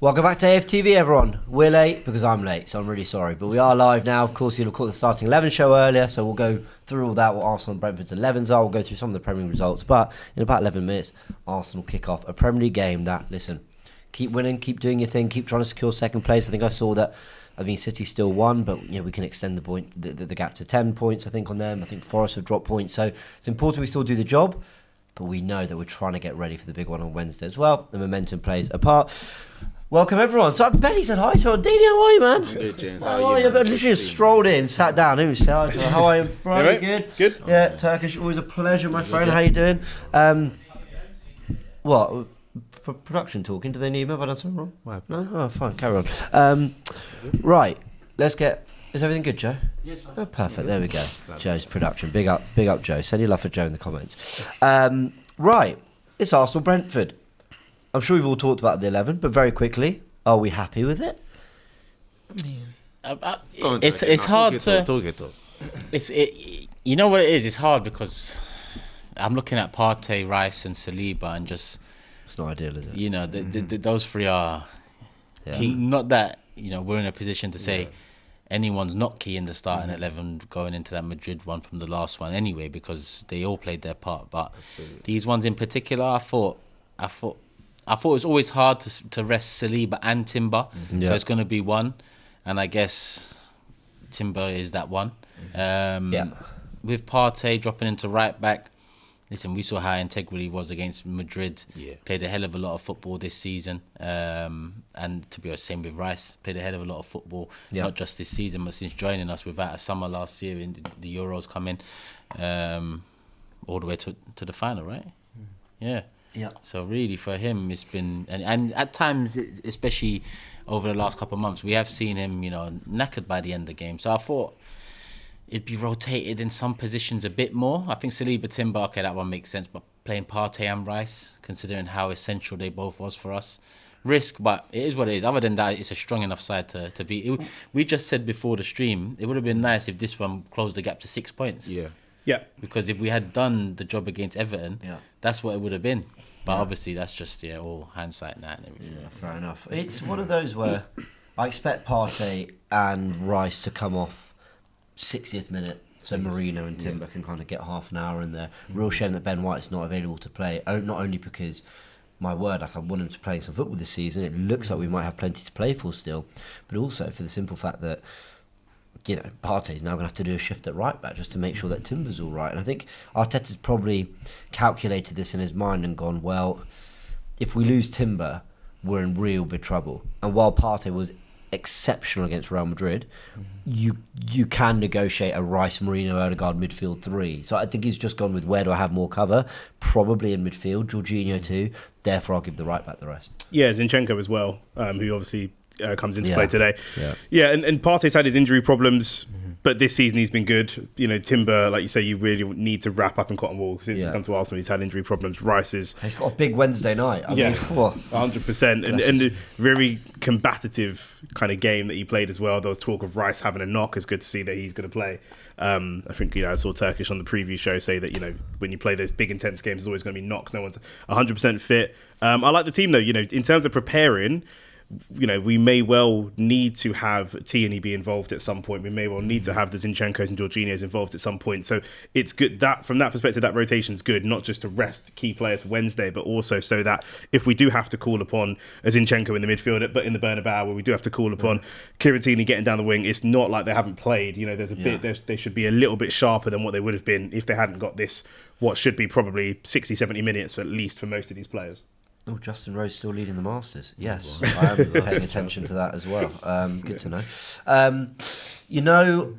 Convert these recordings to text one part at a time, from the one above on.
Welcome back to AFTV, everyone. We're late because I'm late, so I'm really sorry. But we are live now. Of course, you'll have caught the starting 11 show earlier, so we'll go through all that, what Arsenal and Brentford's 11s are. We'll go through some of the Premier League results. But in about 11 minutes, Arsenal kick off a Premier League game that, listen, keep winning, keep doing your thing, keep trying to secure second place. I think I saw that, City still won, but we can extend the gap to 10 points, I think, on them. I think Forest have dropped points. So it's important we still do the job, but we know that we're trying to get ready for the big one on Wednesday as well. The momentum plays a part. Welcome, everyone. So Benny said hi to her. Dini, how are you, man? I'm good, James. How are you? I literally just strolled in, sat down, didn't even say hi to her. How are you, Brian? Yeah, Good? Good. Yeah, Turkish, always a pleasure, my friend. How you doing? What? Production talking? Do they need me? Have I done something wrong? What? No? Oh, fine. Carry on. Right. Let's get... Is everything good, Joe? Yes. Oh, perfect. There we go. Joe's production. Big up, Joe. Send your love for Joe in the comments. Right. It's Arsenal Brentford. I'm sure we've all talked about the 11, but very quickly, are we happy with it? It's hard to. You know what it is? It's hard because I'm looking at Partey, Rice, and Saliba, and just it's not ideal, is it? You know, those three are key. Not that we're in a position to say anyone's not key in the starting 11 going into that Madrid one from the last one anyway, because they all played their part. But these ones in particular, I thought it was always hard to rest Saliba and Timber. So it's going to be one. And I guess Timber is that one. With Partey dropping into right back, listen, we saw how integral he was against Madrid. Played a hell of a lot of football this season. And to be honest, same with Rice. Played a hell of a lot of football, not just this season, but since joining us without a summer last year in the Euros coming all the way to the final, right? Yeah. So really, for him, it's been and at times, especially over the last couple of months, we have seen him, knackered by the end of the game. So I thought it'd be rotated in some positions a bit more. I think Saliba, Timber, okay, that one makes sense. But playing Partey and Rice, considering how essential they both was for us, risk, but it is what it is. Other than that, it's a strong enough side to beat. We just said before the stream, it would have been nice if this one closed the gap to 6 points. Yeah. Because if we had done the job against Everton, that's what it would have been. But obviously, that's just all hindsight now and everything. Yeah, fair enough. It's one of those where I expect Partey and Rice to come off 60th minute, so Marino and Timber can kind of get half an hour in there. Real shame that Ben White's not available to play. Not only because, my word, I want him to play some football this season. It looks like we might have plenty to play for still, but also for the simple fact that Partey's now going to have to do a shift at right back just to make sure that Timber's all right. And I think Arteta's probably calculated this in his mind and gone, well, if we lose Timber, we're in real big trouble. And while Partey was exceptional against Real Madrid, you can negotiate a Rice, Marino, Odegaard midfield 3. So I think he's just gone with, where do I have more cover? Probably in midfield, Jorginho too. Therefore, I'll give the right back the rest. Yeah, Zinchenko as well, who obviously comes into play today. And Partey's had his injury problems, but this season he's been good. Timber, like you say, you really need to wrap up in cotton wool since he's come to Arsenal. He's had injury problems. Rice he's got a big Wednesday night. I mean, 100%, and a very combative kind of game that he played as well. There was talk of Rice having a knock. It's good to see that he's going to play. I think I saw Turkish on the preview show say that when you play those big intense games, there's always going to be knocks. No one's 100% fit. I like the team though. In terms of preparing, we may well need to have Tierney be involved at some point. We may well need to have the Zinchenko's and Jorginho's involved at some point. So it's good that from that perspective, that rotation is good, not just to rest key players for Wednesday, but also so that if we do have to call upon a Zinchenko in the midfield, but in the Bernabeu, where we do have to call upon Kieran Tierney getting down the wing, it's not like they haven't played. There's a bit, they should be a little bit sharper than what they would have been if they hadn't got this, what should be probably 60, 70 minutes at least for most of these players. Oh, Justin Rose still leading the Masters. Yes, I am paying attention to that as well. Good to know.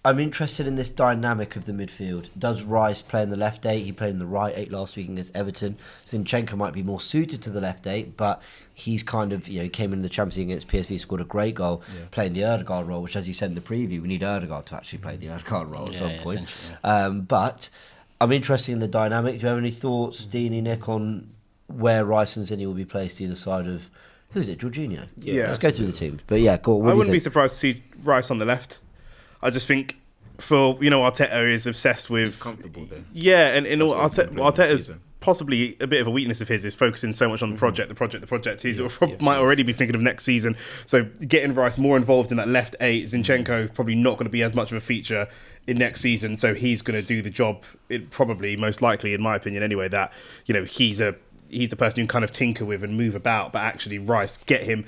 I'm interested in this dynamic of the midfield. Does Rice play in the left 8? He played in the right 8 last week against Everton. Zinchenko might be more suited to the left 8, but he's kind of, came in the Champions League against PSV, scored a great goal, playing the Odegaard role, which, as you said in the preview, we need Odegaard to actually play the Odegaard role at some point. But I'm interested in the dynamic. Do you have any thoughts, Dini, Nick, on where Rice and Zinni will be placed either side of... Who's it? Jorginho? Yeah. Let's go through the teams. But yeah, cool. I wouldn't be surprised to see Rice on the left. I just think Arteta is obsessed with... He's comfortable there. Yeah, and Arteta's possibly a bit of a weakness of his is focusing so much on the project. He might already be thinking of next season. So getting Rice more involved in that left 8, Zinchenko probably not going to be as much of a feature in next season. So he's going to do the job. It probably, most likely, in my opinion, anyway. That he's the person you can kind of tinker with and move about. But actually, Rice, get him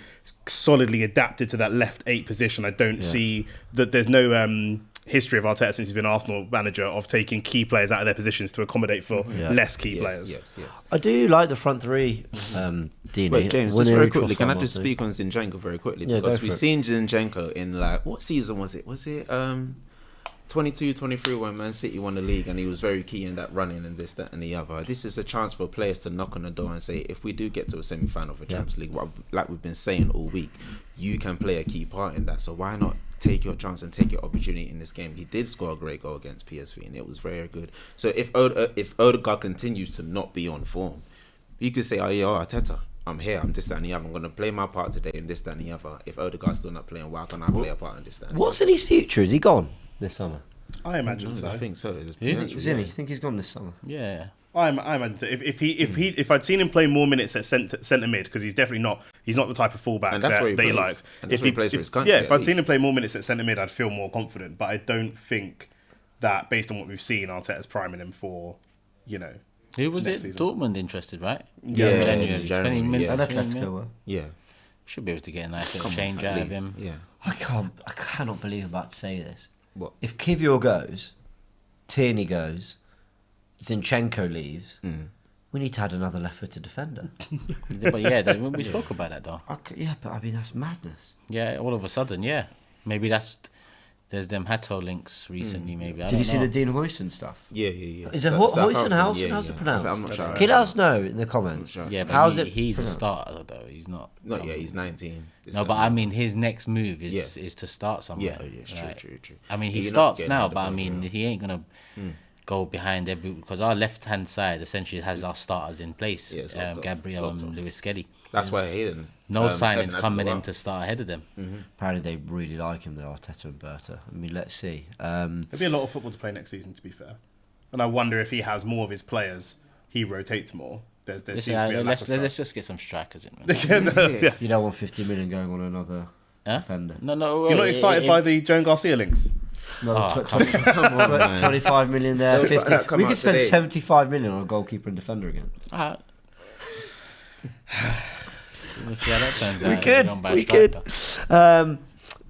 solidly adapted to that left 8 position. I don't see that. There's no history of Arteta since he's been Arsenal manager of taking key players out of their positions to accommodate for less key players. Yes. I do like the front three, Dini. Wait, James, just very quickly, can I just speak on Zinchenko very quickly? Because we've seen Zinchenko in, like, what season was it? Was it 22-23 when Man City won the league, and he was very key in that running and this, that and the other. This is a chance for players to knock on the door and say, if we do get to a semi-final for Champions League, like we've been saying all week, you can play a key part in that. So why not take your chance and take your opportunity in this game? He did score a great goal against PSV, and it was very good. So if Odegaard continues to not be on form, you could say, Arteta, I'm here, I'm this, that and the other, I'm going to play my part today in this, that and the other. If Odegaard's still not playing, why can't I play a part in this, that and the What's in his future? Is he gone this summer? I imagine so. I think so. You think he's gone this summer? Yeah. I imagine so. If I'd seen him play more minutes at centre mid, because he's definitely not the type of fullback and that's that where he they plays. liked. And that's where he plays for his country. If I'd seen him play more minutes at centre mid, I'd feel more confident. But I don't think that, based on what we've seen, Arteta's priming him for, Who was next it? season. Dortmund interested, right? Yeah, January. 20 minutes. And 20 Atletico minutes. were. Yeah. Should be able to get a nice little change out of him. Yeah. I cannot believe I'm about to say this. What? If Kivior goes, Tierney goes, Zinchenko leaves, we need to add another left-footed defender. But we spoke about that though. But I mean, that's madness. Yeah, all of a sudden, maybe there's them Hato links recently. Maybe Did you see the Dean Huijsen stuff? Yeah. Is it Huijsen? How's it pronounced? I'm not sure. Can you let us know in the comments? Yeah, but How's it he's a pronounced? starter though. He's not. Not yet. He's 19. No, but I mean, his next move is to start somewhere. Yeah, right? true. I mean, he You're not starts getting now, ahead of but I him, mean, he ain't gonna go behind because our left-hand side essentially has our starters in place, Yeah, it's locked off. Gabriel Locked and off. Lewis Skelly. That's why I hate him. No signings Kevin had to coming go in out. to start ahead of them. Apparently, they really like him, the Arteta and Berta. I mean, let's see. There'll be a lot of football to play next season, to be fair. And I wonder if he has more of his players, he rotates more. There seems to be a lack of Let's trust. just get some strikers in. Man. Yeah. You don't want 50 million going on another defender. No. You're not excited by the Joan Garcia links? Another come on, man. 25 million there. There was 50. that come We out could spend today. 75 million on a goalkeeper and defender again. We'll see how that turns out. We if could. don't buy a We could. striker.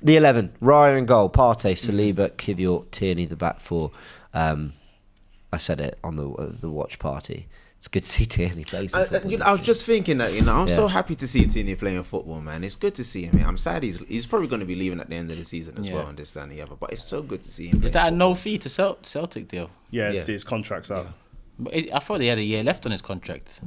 The 11. Raya in goal. Partey, Saliba, Kivior, Tierney, the back four. I said it on the watch party. It's good to see Tierney play some football. I was just thinking that, I'm so happy to see Tierney playing football, man. It's good to see him. I'm sad he's probably going to be leaving at the end of the season as well, and this, that, and the other. But it's so good to see him. Is that a no fee to Celtic deal? Yeah, Yeah. his contract's up. But I thought he had a year left on his contract.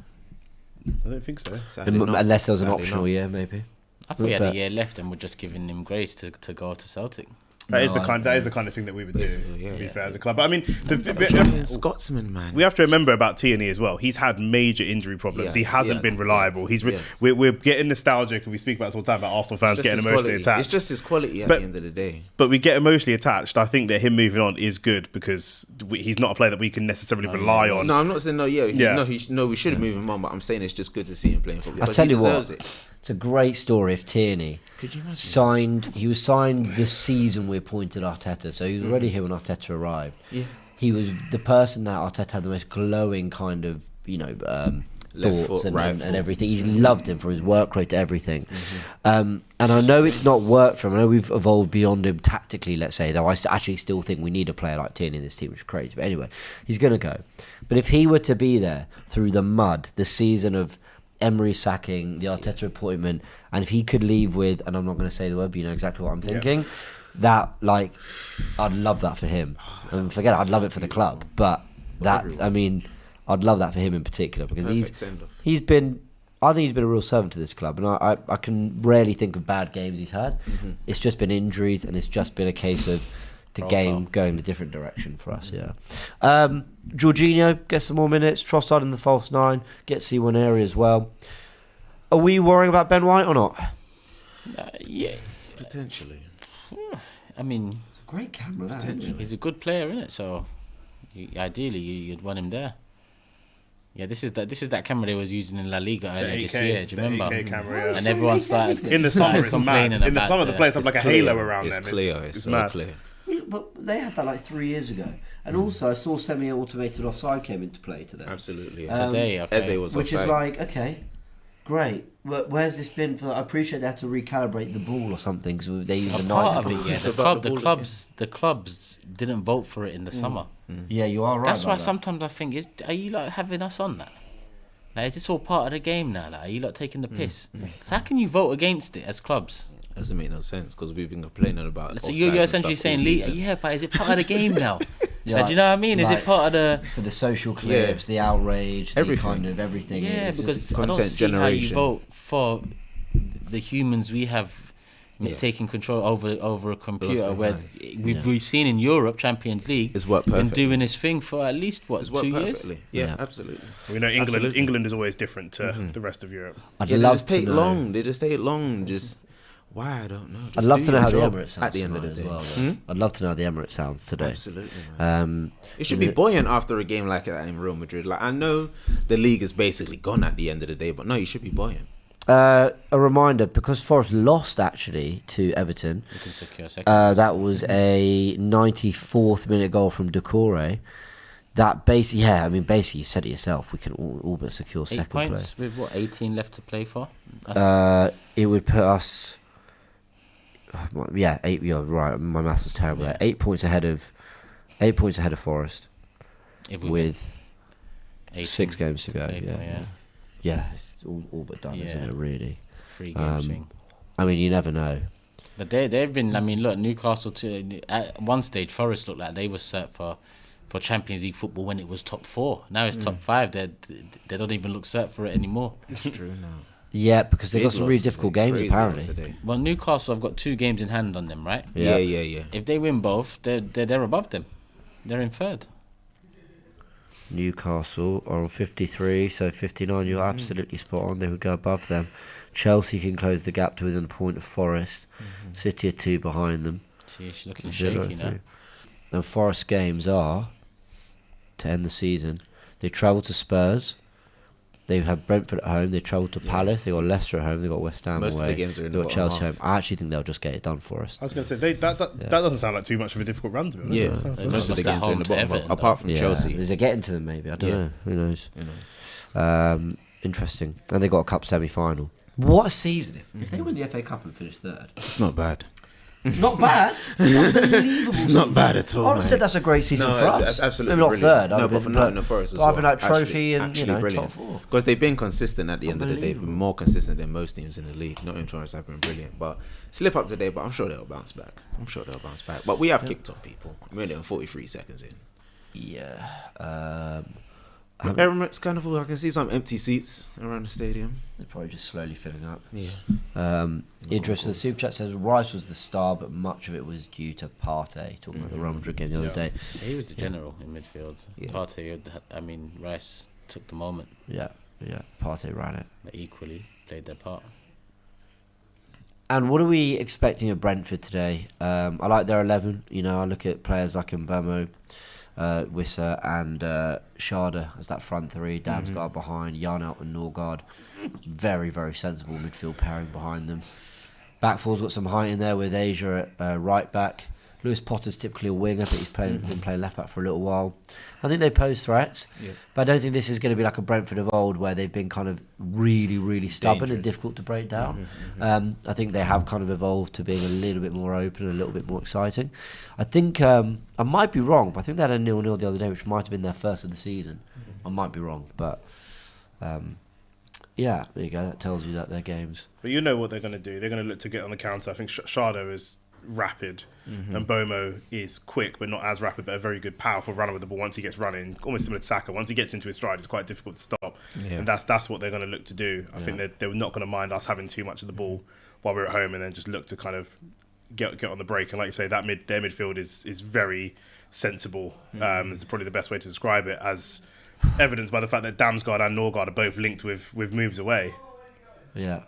I don't think so. Sadly not. Unless there was an Sadly optional not. year, maybe. I thought he had But- a year left and we're just giving him grace to go to Celtic. That is No, the kind of thing that we would do, Basically, yeah. to be fair, as a club. But I mean, Fucking Scotsman, man. we have to remember about Tierney as well. He's had major injury problems. Yeah, He hasn't been reliable. yes. We're getting nostalgic, and we speak about this all the time about Arsenal fans It's just getting his emotionally quality. attached. It's just his quality at But- the end of the day. But we get emotionally attached. I think that him moving on is good because he's not a player that we can necessarily rely on. No, I'm not saying no. Yeah, Yeah. we should move him on. But I'm saying it's just good to see him playing football. I because tell he you deserves what, it. it's a great story if Tierney Could you imagine? he was signed the season we appointed Arteta, so he was already here when Arteta arrived. Yeah. He was the person that Arteta had the most glowing kind of, Left thoughts foot, right and foot. everything. He loved him for his work rate to everything. And I know it's not worked for him. I know we've evolved beyond him tactically, let's say, though I actually still think we need a player like Tierney in this team, which is crazy. But anyway, he's going to go. But if he were to be there through the mud, the season of Emery sacking, the Arteta appointment, and if he could leave with, and I'm not going to say the word, but you know exactly what I'm thinking, that, like, I'd love that for him. And forget it, I'd love it for the club. But that, I mean, I'd love that for him in particular because Perfect send-off. I think he's been a real servant to this club, and I can rarely think of bad games he's had. It's just been injuries, and it's just been a case of the game going a different direction for us. Yeah, Jorginho gets some more minutes. Trossard in the false nine, get to see one area as well. Are we worrying about Ben White or not? Yeah, Potentially. I mean, Great camera, that. he's a good player, isn't it? So ideally, you'd want him there. Yeah, this is that camera they was using in La Liga earlier this 8K, year. Do you remember? 8K camera, yeah. And everyone started In the summer, it's mad. complaining In the about summer, the place have like a halo around it's them. Clear. It's so mad. clear. But they had that like 3 years ago. And also, I saw semi-automated offside came into play today. Absolutely. Today, okay. Eze was Which offside. is like, okay, great. Where's this been for? I appreciate they had to recalibrate the ball or something because they used A the part night. of it, yeah. It's The about club, the the clubs didn't vote for it in the summer. Yeah, you are right. That's why about that. sometimes I think, are you like having us on that? Like, is this all part of the game now? Like, are you like taking the piss? 'Cause how can you vote against it as clubs? Doesn't make no sense because we've been complaining about. So offsides you're and essentially stuff all saying, season. yeah, but is it part of the game now? Yeah, Like, do you know what I mean? Is like- it part of the? For the social clips, the outrage, Everything. the kind of everything. Yeah, It's because just- I don't content see how you generation. vote for the humans we have Yeah. taking control over a computer. their Where minds. we've seen in Europe, Champions League, It's worked been perfectly. doing this thing for at least It's worked 2 years. perfectly. Yeah, Yeah. absolutely. We know England. Absolutely. England is always different to the rest of Europe. I'd Yeah, they love just to take know. long. They just take long. Just why I don't know. Just I'd love do to know your how the job Emirates sounds at the end of the tonight day. as well. Though. I'd love to know how the Emirates sounds today. Absolutely. Man. It should be the- buoyant after a game like that in Real Madrid. Like I know the league is basically gone at the end of the day, but no, you should be buoyant. A reminder, because Forest lost actually to Everton, You can secure second. that was a 94th minute goal from Decore. That basically, basically you said it yourself. We can all but secure 8 second points with what 18 left to play for. place. It would put us, 8. You're right. My maths was terrible. Yeah. There. 8 points ahead of Forest If we with 18 6 games to go. play for, Yeah, yeah, it's all but done, isn't Yeah. it? Really. 3 game swing. I mean, you never know. But they've been. I mean, look, Newcastle too. At one stage, Forest looked like they were set for Champions League football when it was top 4. Now it's top 5. They don't even look set for it anymore. It's true now. Yeah, because they've got some really lost difficult today. games Crazy apparently. loss today. Well, Newcastle have got 2 games in hand on them, right? Yeah. Yeah. If they win both, they're above them. They're in third. Newcastle are on 53, so 59. You're absolutely spot on. They would go above them. Chelsea can close the gap to within a point of Forest. City are 2 behind them. See, she's looking Villa are shaky now. 3. And Forest games are, to end the season, they travel to Spurs. They have Brentford at home. They travel to Palace. They got Leicester at home. They got West Ham Most of away. the games are in They the got bottom Chelsea half. home. I actually think they'll just get it done for us. I was going to say that doesn't sound like too much of a difficult run to be honest. Yeah, That sounds- They most of the lost at games are in home the to bottom, Everton, apart from Chelsea. Is it getting to them? Maybe I don't Yeah. know. Who knows? Who knows? Interesting. And they got a cup semi-final. What a season! If they win the FA Cup and finish third, It's not bad. not bad. It's unbelievable. It's not bad at all. I would have mate. said that's a great season No, for us. it's absolutely Maybe not brilliant. third. No, but for not in the Forest as I'd well. be like trophy Actually- and actually top brilliant. 4. Because they've been consistent at the end of the day. They've been Unbelievable. more consistent than most teams in the league. Not in Forest have been brilliant, but slip up today. But I'm sure they'll bounce back. But we have kicked off people. We're only 43 seconds in. Yeah. Emirates Carnival. I can see some empty seats around the stadium. They're probably just slowly filling up. Yeah. Idris, the super chat says Rice was the star, but much of it was due to Partey. Talking about the Real Madrid game the other day. He was the general in midfield. Yeah. Partey, Rice took the moment, Yeah. Partey ran it. but equally played their part. And what are we expecting of Brentford today? I like their 11. You know, I look at players like Mbemo, Wissa and Sharda as that front 3. Damsgaard behind, Yarnout and Norgard. Very, very sensible midfield pairing behind them. Back four's got some height in there with Asia at right back. Lewis Potter's typically a winger, but he's been playing left back for a little while. I think they pose threats, but I don't think this is going to be like a Brentford of old where they've been kind of really, really stubborn and difficult to break down. I think they have kind of evolved to being a little bit more open and a little bit more exciting. I think, I might be wrong, but I think they had a 0-0 the other day, which might have been their first of the season. I might be wrong, but yeah, there you go. That tells you that their games. But you know what they're going to do. They're going to look to get on the counter. I think Shardo is rapid and Bomo is quick but not as rapid, but a very good powerful runner with the ball once he gets running, almost similar to Saka. Once he gets into his stride, it's quite difficult to stop, and that's what they're going to look to do. I think they're not going to mind us having too much of the ball while we're at home, and then just look to kind of get on the break. And like you say, their midfield is very sensible. Is probably the best way to describe it, as evidenced by the fact that Damsgaard and Norgard are both linked with moves away. Yeah.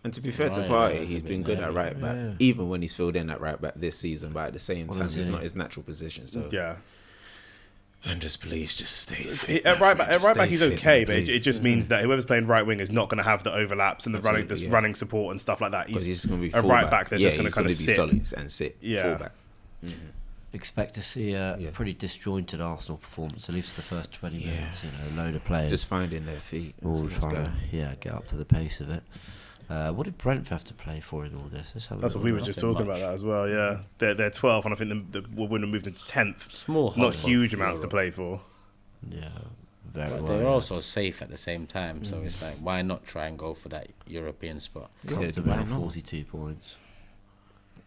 And to be fair to Partey, he's been good at right back, even when he's filled in at right back this season. But at the same time, it's not his natural position. So Yeah. And just please just stay fit. At right back, he's okay, but it please. just means that whoever's playing right wing is not going to have the overlaps and the running support and stuff like that. Because he's going to be a right back that's just going to kind of be sit. solid and sit. Yeah. Fullback. Expect to see a pretty disjointed Arsenal performance, at least the first 20 minutes. You know, a load of players Just finding their feet. And all trying to get up to the pace of it. What did Brentford have to play for in all this? That's what we were just talking about that as well. Yeah, they're 12th, and I think the Women moved into 10th. Small, not huge amounts to play for. Yeah, very but well. they're also safe at the same time, so it's like, why not try and go for that European spot? Comfortably on 42 points.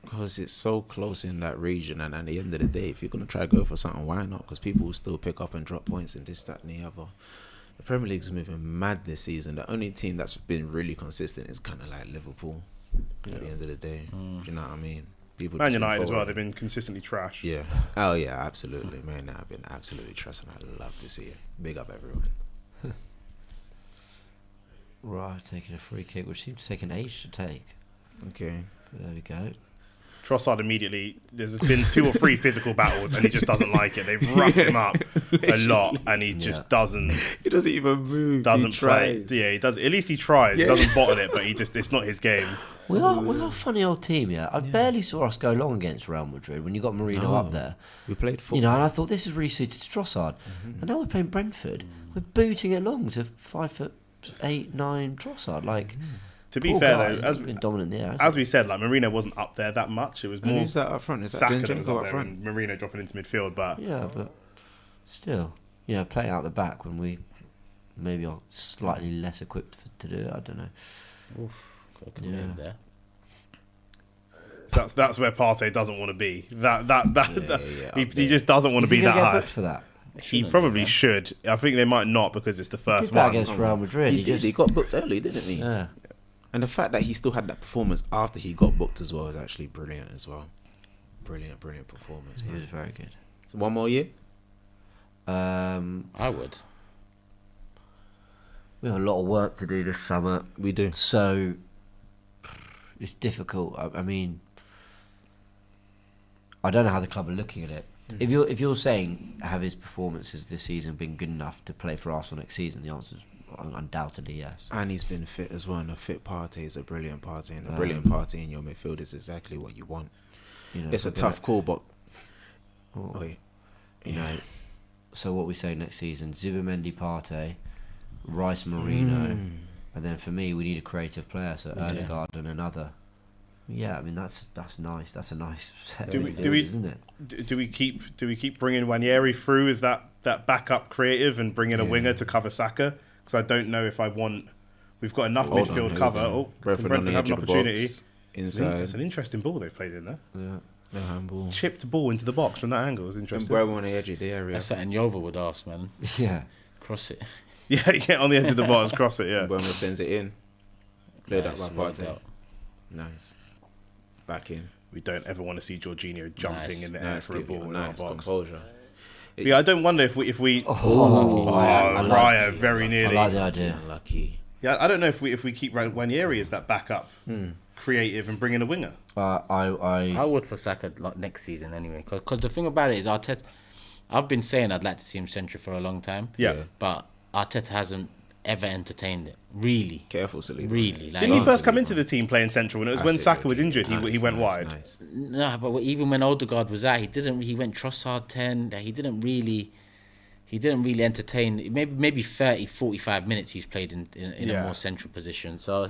Because it's so close in that region, and at the end of the day, if you're going to try to go for something, why not? Because people will still pick up and drop points and this, that, and the other. The Premier League's moving mad this season. The only team that's been really consistent is kind of like Liverpool. At the end of the day, do you know what I mean? People Man just United as well. forward. They've been consistently trash. Yeah. Oh yeah, absolutely. Man, I've been absolutely trash, and I love to see it. Big up everyone. Right, taking a free kick, which seems to take an age to take. Okay. But there we go. Trossard immediately, there's been 2 or 3 physical battles and he just doesn't like it. They've roughed him up a lot and he just doesn't. He doesn't even move. Doesn't he play. tries. Yeah, he does. At least he tries. He doesn't bottle it, but it's not his game. We are a funny old team, yeah. I barely saw us go long against Real Madrid when you got Marino up there. We played football. You know, and I thought this is really suited to Trossard. And now we're playing Brentford. We're booting it along to 5'8", 9" Trossard. Like, To be poor fair guy, though, he's as been dominant in the air. we said, like Marino wasn't up there that much. It was And more who's that up front? Is that Saka that was Zinchenko up up there front? and Marino dropping into midfield. But Yeah, but still, playing out the back when we maybe are slightly less equipped to do it. I don't know. Oof, got a commitment there. so that's where Partey doesn't want to be. He just doesn't want to Is be he that gonna get high. booked for that? He probably should. I think they might not because it's the He first did that one. against Real Madrid. He did. He got booked early, didn't he? Yeah. And the fact that he still had that performance after he got booked as well is actually brilliant as well. Brilliant performance. He Man. was very good. So one more year? I would. We have a lot of work to do this summer. We do. So it's difficult. I mean, I don't know how the club are looking at it. If you're saying have his performances this season been good enough to play for Arsenal next season, the answer is undoubtedly yes. And he's been fit as well. And a fit party is a brilliant party. And a brilliant party in your midfield is exactly what you want. You know, It's a we're tough call, but... gonna- Wait. you know. So what we say next season: Zubimendi, Partey, Rice, Marino, and then for me we need a creative player. So Erdegaard and another. Yeah, I mean that's nice. That's a nice set of midfielders, isn't it? Do we keep bringing Wanyeri through as that backup creative and bring in a winger to cover Saka? Because I don't know if I want. We've got enough Hold on, midfield here cover. we go. Oh, Brentford Brentford on the have edge an of the opportunity. box. Inside. That's an interesting ball they've played in there. Yeah. No handball. Chipped ball into the box from that angle is And interesting. Bravo on the edge of the area. That's something Yova would ask, man. Yeah. Cross it. Yeah, on the edge of the box, cross it. Yeah. Bravo sends it in. Cleared Nice, up by worked Partey. out. Nice. Back in. We don't ever want to see Jorginho jumping Nice. in the air Nice, for a ball in nice our box. composure. But yeah, I don't wonder if we I like Raya very I nearly. like the idea. Unlucky. Yeah, I don't know if we keep Wanyeri as that backup, creative, and bring in a winger. I would for Saka next season anyway. Because the thing about it is Arteta. I've been saying I'd like to see him central for a long time. Yeah. But Arteta hasn't ever entertained it. Really. Careful, Saliba. Really. Like, Didn't he first come into the team playing central? And it was when That's it, Saka was good. injured, he Nice, went nice, wide. Nice. No, but even when Odegaard was out, he went Trossard 10. He didn't really entertain. Maybe 30, 45 minutes he's played in a more central position. So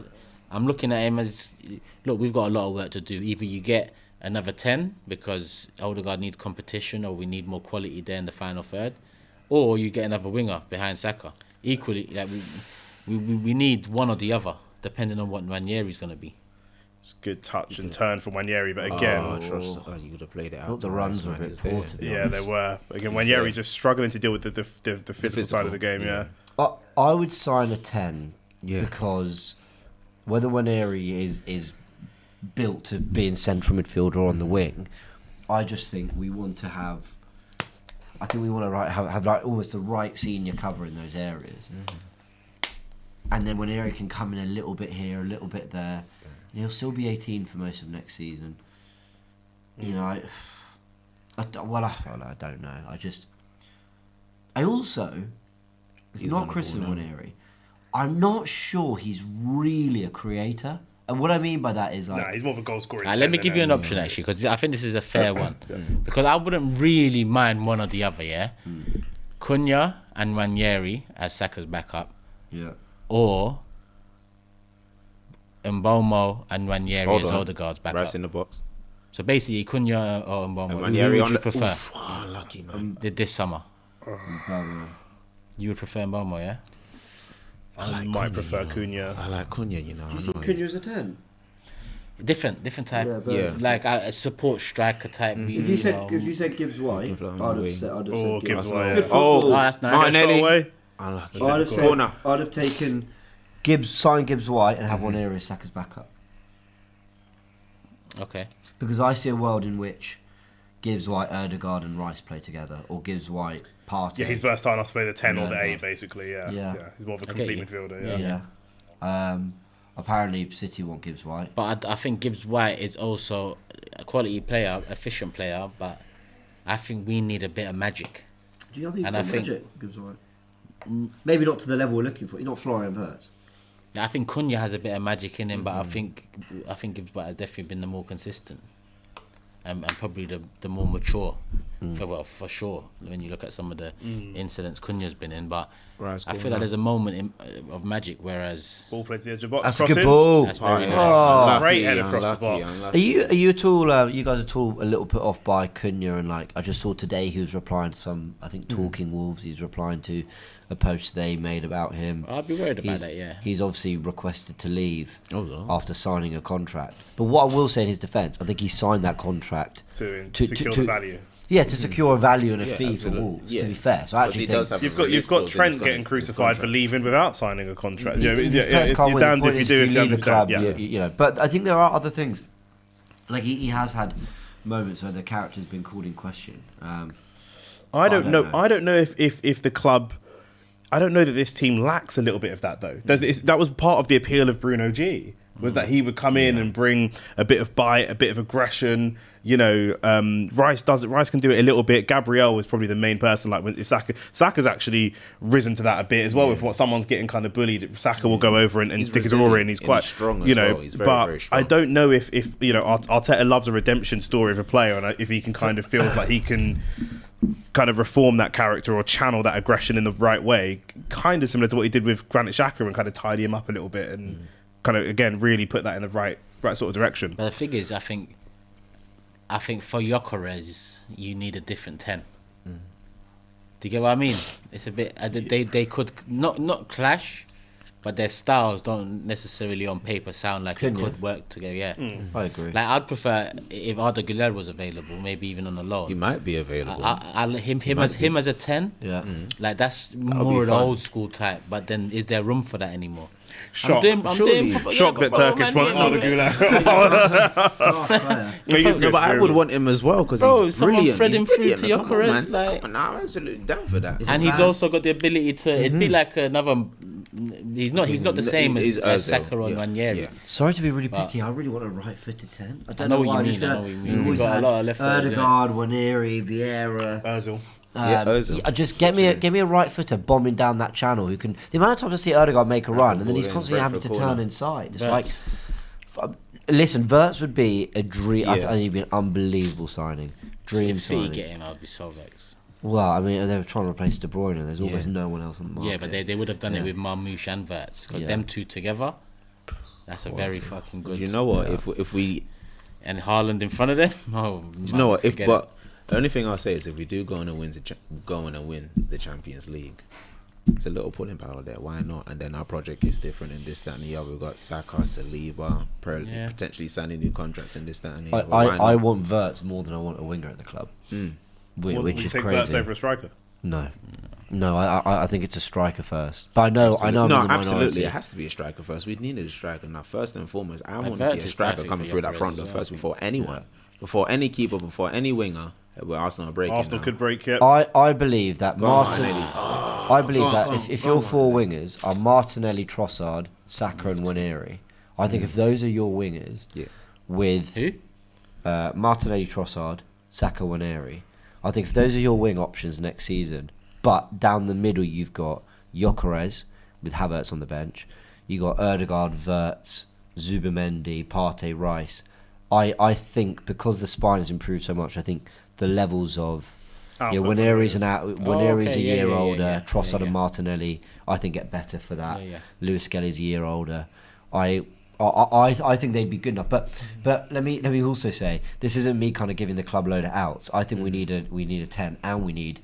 I'm looking at him as, look, we've got a lot of work to do. Either you get another 10 because Odegaard needs competition, or we need more quality there in the final third, or you get another winger behind Saka. Equally, like we need one or the other, depending on what Ranieri's going to be. It's a good touch and turn from Wanyeri, but again, You could have played it out. thought the runs were a bit poor, to be yeah, honest. they were. Again, Wanyeri's just struggling to deal with the physical side of the game. Yeah. I would sign a 10 Yeah. because whether Waneri is built to be in central midfield or on the wing, I just think we want to have. I think we want to have like almost the right senior cover in those areas, and then Waneri can come in a little bit here, a little bit there, and he'll still be 18 for most of next season. You know, I don't know. It's not Christian Waneri. I'm not sure he's really a creator. And what I mean by that is he's more of a goal scorer. Let me give you an option actually, because I think this is a fair one. Because I wouldn't really mind one or the other. Yeah, Cunha and Waneri as Saka's backup. Yeah. Or Mbomo and Waneri as Odegaard's backup. Rice in the box. So basically, Cunha or Mbomo. Who would you prefer? Lucky man. This summer. You would prefer Mbomo, yeah? I might prefer Cunha. I like Cunha, Do you see Cunha as a 10? Different type. Like a support striker type. If you said Gibbs White, I'd have said Gibbs White. Good football. That's nice. Martinelli. I'd have taken signed Gibbs White and have Waneri as Saka's backup. Okay. Because I see a world in which Gibbs White, Erdegaard and Rice play together, or Gibbs White, Partey. Yeah, he's versatile enough to play the 10 or the 8, basically. Yeah. He's more of a complete midfielder. Yeah. Apparently, City want Gibbs White. But I think Gibbs White is also a quality player, efficient player, but I think we need a bit of magic. Do you not think he's got magic, Gibbs White? Maybe not to the level we're looking for. He's not Florian Wirtz. I think Cunha has a bit of magic in him, but I think Gibbs White has definitely been the more consistent and probably the more mature. For sure, when you look at some of the incidents Cunha's been in, but I feel like there's a moment of magic, whereas ball plays to the edge of the box. That's a good ball. That's very nice. Great head across the box. Are you at all? You guys at all a little put off by Cunha? And like I just saw today, he was replying to some. I think Talking Wolves. He's replying to a post they made about him. I'd be worried about that. Yeah, he's obviously requested to leave after signing a contract. But what I will say in his defence, I think he signed that contract to secure the value. Yeah, to secure a value and a fee for Wolves. To be fair, so I actually think you've got Trent getting crucified for leaving without signing a contract. You're you're damned if you do if you leave the club. Yeah. You know, but I think there are other things. Like he has had moments where the character's been called in question. I don't know. I don't know if the club. I don't know that this team lacks a little bit of that though. That was part of the appeal of Bruno G. Was that he would come in and bring a bit of bite, a bit of aggression. You know, Rice does it. Rice can do it a little bit. Gabriel was probably the main person. Like if Saka's actually risen to that a bit as well. With what someone's getting kind of bullied, Saka will go over and stick his oar in. He's quite strong. You know, he's very, but very strong. I don't know if you know Arteta loves a redemption story of a player, and if he can kind of feels like he can kind of reform that character or channel that aggression in the right way, kind of similar to what he did with Granit Xhaka and kind of tidy him up a little bit and kind of again really put that in the right sort of direction. But the thing is, I think for Gyökeres you need a different 10. Do you get what I mean? It's a bit they could not clash, but their styles don't necessarily on paper sound like it could work together. Yeah, I agree. Like I'd prefer if Arda Güler was available, maybe even on a loan. He might be available. Him as a 10. Yeah, like that's more an old school type. But then, is there room for that anymore? Shock that Turkish wants Arda Güler. No, but I would want him as well because he's brilliant. Threading He's through brilliant. to Gyökeres, like, I'm absolutely down for that. And he's also got the ability to. It'd be like another. He's not the same as Saka or Waneri. Yeah. Sorry to be really picky. I really want a right-footed 10. I don't know know what why. you mean. We've got a lot of left footers, Erdegaard, Waneri, Vieira. Ozil. Ozil. Just give me a right footer bombing down that channel who can. The amount of times I see Erdegaard make a run and then he's constantly having to turn inside. It's like, listen, Wirtz would be a dream. Yes. I think he'd be an unbelievable signing. Dream If City signing. get him, I'd be so vexed. Well, I mean, they were trying to replace De Bruyne. There's always no one else on the market. Yeah, but they would have done it with Marmoush and Wirtz because them two together, that's a very fucking good. You know what? If we and Haaland in front of them, you know what? But the only thing I'll say is if we do go on and win the Champions League, it's a little pulling power there. Why not? And then our project is different in this, that, and the other. We've got Saka, Saliba, potentially signing new contracts in this, that, and the other. I want Wirtz more than I want a winger at the club. Which is take crazy. Wirtz over a striker? No, I think it's a striker first. But I know I'm in the absolutely. minority. It has to be a striker first. We needed a striker now. First and foremost, I want to see a striker coming through that front door first before anyone, before any keeper, before any winger. Where Arsenal are breaking. Arsenal could break it. I believe that I believe that if your four wingers are Martinelli, Trossard, Saka, and Waneri, I think if those are your wingers, with Who? Martinelli, Trossard, Saka, Waneri, I think if those are your wing options next season, But down the middle, you've got Gyökeres with Havertz on the bench. You got Ødegaard, Wirtz, Zubimendi, Partey, Rice. I think because the spine has improved so much, I think the levels of when Aries a year older, Trossard and Martinelli, I think get better for that. Lewis Skelly's a year older. I think they'd be good enough. But let me also say, this isn't me kind of giving the club load of outs. I think we need a 10 and we need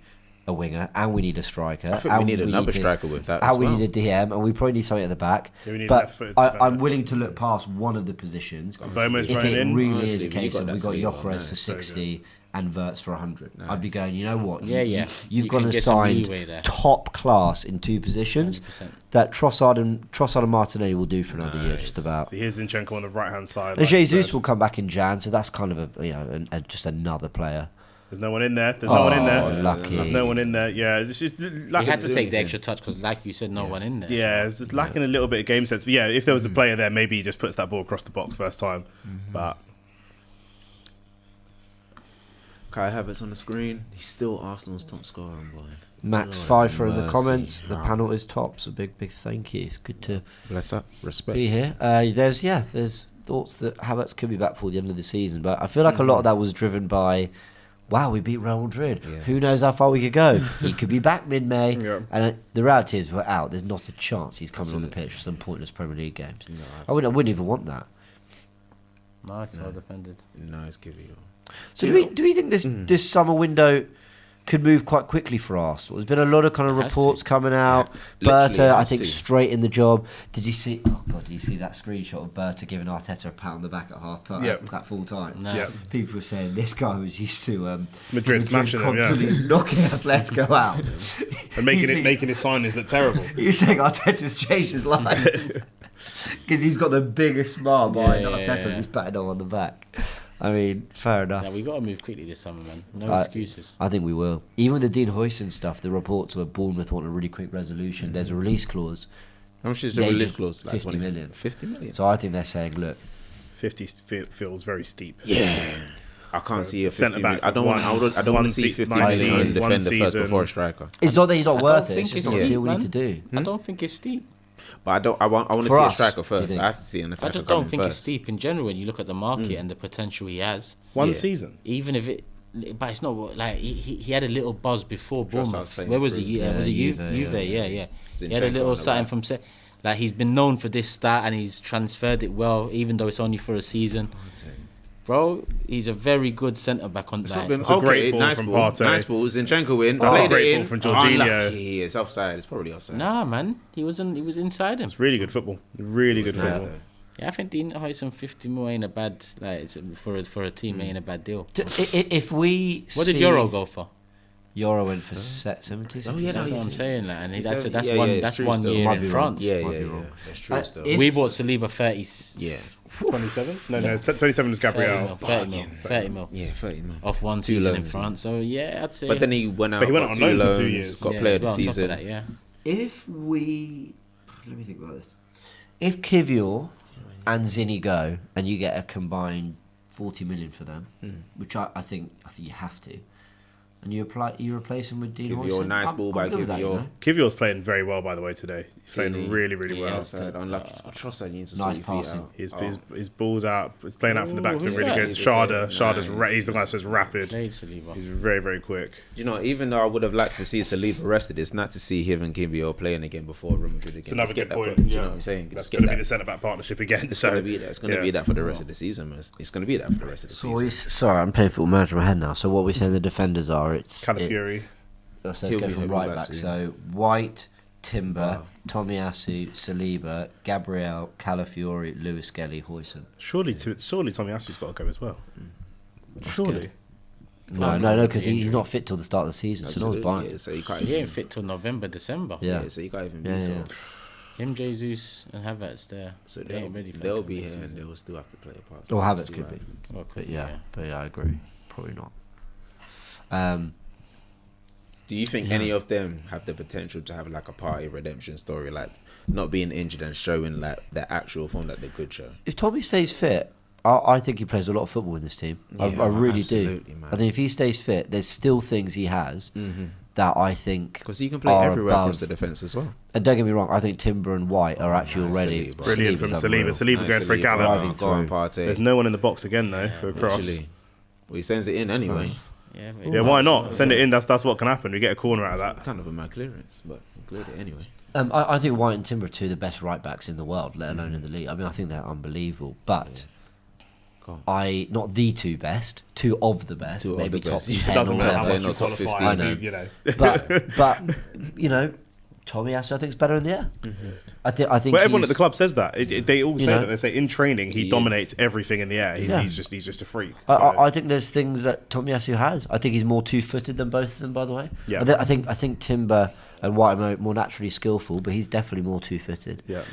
a winger and we need a striker. I think we need another striker with that. And we need a DM and we probably need something at the back. But I'm willing to look past one of the positions if it really is a case of we've got Gyökeres for 60 and Wirtz for 100. Nice. I'd be going, you know what? You've got to sign top class in two positions 100%. That Trossard and Martinelli will do for another year, just about. So here's Zinchenko on the right hand side. And Jesus will come back in Jan, so that's kind of just another player. There's no one in there. Lucky. There's no one in there. Yeah, it's just he had to take the extra touch because, like you said, no one in there. Yeah, it's just lacking a little bit of game sense. But yeah, if there was a player there, maybe he just puts that ball across the box first time. But Kai Havertz on the screen. He's still Arsenal's top scorer, boy. Max Pfeiffer in the comments. The panel is top. So big thank you. It's good to bless up, respect. Be here. There's thoughts that Havertz could be back for the end of the season, but I feel like a lot of that was driven by, wow, we beat Real Madrid. Yeah. Who knows how far we could go? He could be back mid-May. Yeah. And the reality is, we're out. There's not a chance he's coming on the pitch for some pointless Premier League games. No, I wouldn't even want that. Nice, well defended. Nice, give you. So do we think this summer window could move quite quickly for Arsenal? There's been a lot of kind of reports coming out. Yeah, Berta, I think, straight in the job. Did you see? Oh God, did you see that screenshot of Berta giving Arteta a pat on the back at half time? Yeah, at full time. No. Yep. People were saying this guy was used to Madrid smashing constantly them, knocking Atletico out and making his signings look terrible. He was saying Arteta's changed his life because he's got the biggest smile behind Arteta's. He's patting him on the back. I mean, fair enough. Yeah, we got to move quickly this summer, man. No excuses. I think we will. Even with the Dean Huijsen stuff, the reports were Bournemouth want a really quick resolution. There's a release clause. How much is the release clause? 50 million. 50 million. So I think they're saying, look, 50 feels very steep. Yeah. I can't see a 50 million. I don't want to see 50 million on a defender first before a striker. It's not that he's not worth it. It's just not a deal we need to do. I don't think it's steep. But I want to see a striker first. I have to see an attacker. I just don't think it's steep in general when you look at the market and the potential he has. One season, even if it, but it's not like he had a little buzz before Bournemouth. Where was he? Was it Juve? Yeah. He had a little something from like he's been known for this start and he's transferred it well, even though it's only for a season. Bro, he's a very good centre back on that. It's a great ball from Partey. Nice ball. Zinchenko in. That's a great ball from Jorginho. It's offside. It's probably offside. Nah, man. He was inside him. It's really good football. Really good football. Yeah, I think Dean Huijsen 50 mil ain't a bad, like, for a team ain't a bad deal. If we what did Euro go for? Euro went for 70. Oh yeah, that's what I'm saying. Like, and that's one year in France. Yeah. That's true. Still. We bought Saliba 30. Yeah. 27? No, 27 is Gabriel. 30 mil. Yeah, 30 mil. Off one season in France. So yeah, I'd say. But then he went out. But he went on loan for 2 years. Got player of the season. Let me think about this. If Kivior and Zinny go, and you get a combined 40 million for them, which I think you have to. And you replace him with Dean Huijsen. Kivior, nice ball by Kivior. Kivior's playing very well, by the way, today. He's playing really, really well. Unlucky. Trossard needs to nice passing. His ball's out. He's playing out from the back. It's been really good. Sharda's he's the guy that says rapid. He's very, very quick. You know, even though I would have liked to see Saliba rested, it's not to see him and Kivior playing again before Real Madrid again. It's another good point. You know what I'm saying? That's going to be the centre-back partnership again. It's going to be that. It's going to be that for the rest of the season, man. It's going to be that for the rest of the season. Sorry, I'm playing Football Manager in my head now. So what we're saying the defenders are, it's Calafiori. So let's go from right back. So White, Timber, Tomiyasu, Saliba, Gabriel, Calafiori, Lewis Skelly, Huijsen. Surely Tomiyasu's got to go as well. Surely. No, because he's not fit till the start of the season. So no one's buying. Yeah, so he ain't fit till November, December. Yeah, so you can't even be so. Him, Jesus, and Havertz there. So they ain't ready. They'll be here, and they will still have to play a part. Or Havertz could be. But yeah, I agree. Probably not. Do you think any of them have the potential to have like a party redemption story, like not being injured and showing like the actual form that they could show? If Tommy stays fit, I think he plays a lot of football in this team. I really do. Man. I think if he stays fit, there's still things he has that I think because he can play are everywhere across above. the defence as well. And don't get me wrong, I think Timber and White are actually already Saliba. Brilliant from Saliba's Saliba. unreal. Saliba going for a Saliba, gallop. go on, Partey. There's no one in the box again though for a cross. Literally. Well, he sends it in anyway. Yeah, why not? Send it in. That's what can happen. We get a corner out of that. Kind of a mad clearance, but he cleared it anyway. I think White and Timber are two of the best right backs in the world, let alone in the league. I mean, I think they're unbelievable, but Go on. not the two best, two of the best, Two of maybe the top best. 10 or Doesn't matter how whatever. much you Top qualify, 15, I know. you know. But you know, Tomiyasu I think is better in the air. I think. But everyone he's- at the club says that. They all say know. that. They say in training he He dominates everything in the air. Yeah. He's just a freak. I think there's things that Tomiyasu has. I think he's more two-footed than both of them. By the way, Yeah. I think Timber and White are more naturally skillful, but he's definitely more two-footed. Yeah.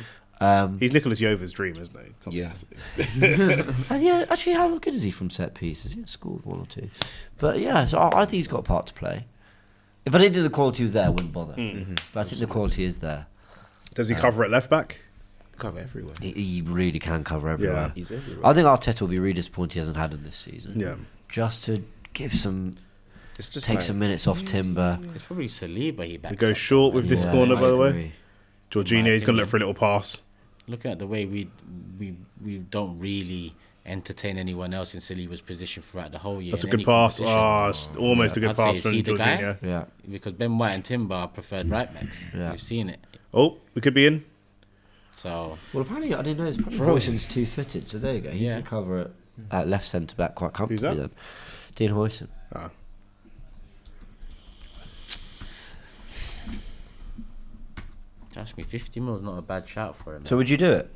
Um, He's Nicholas Yova's dream, isn't he? Tom Yeah. Messi. and yeah, actually, how good is he from set pieces? He scored one or two, but yeah, so I think he's got a part to play. If I didn't think the quality was there, I wouldn't bother. But I think the quality is there. Does he cover at left back? Cover everywhere. He really can cover everywhere. Yeah. He's everywhere. I think Arteta will be really disappointed he hasn't had him this season. Yeah. Just to give It's just take like, some minutes off Timber. It's probably Saliba he backs We go up, short man. with this Yeah, corner, I by the way. agree. Jorginho, he's going to look for a little pass. Looking at the way we don't really entertain anyone else in Saliba's position throughout the whole year. That's a in good any pass. competition. It's almost a good I'd say pass is from he the guy? Jorginho. Yeah. Because Ben White and Timber are preferred right backs. Yeah. We've seen it. Oh, we could be in. So Well, apparently, I didn't know. Apparently, Hoyson's two-footed, so there you go. He Yeah. can cover it at left centre back quite comfortably. that? Then, Dean Hoyson. Ah. trust me, 50 mil is not a bad shout for him. So would you do it?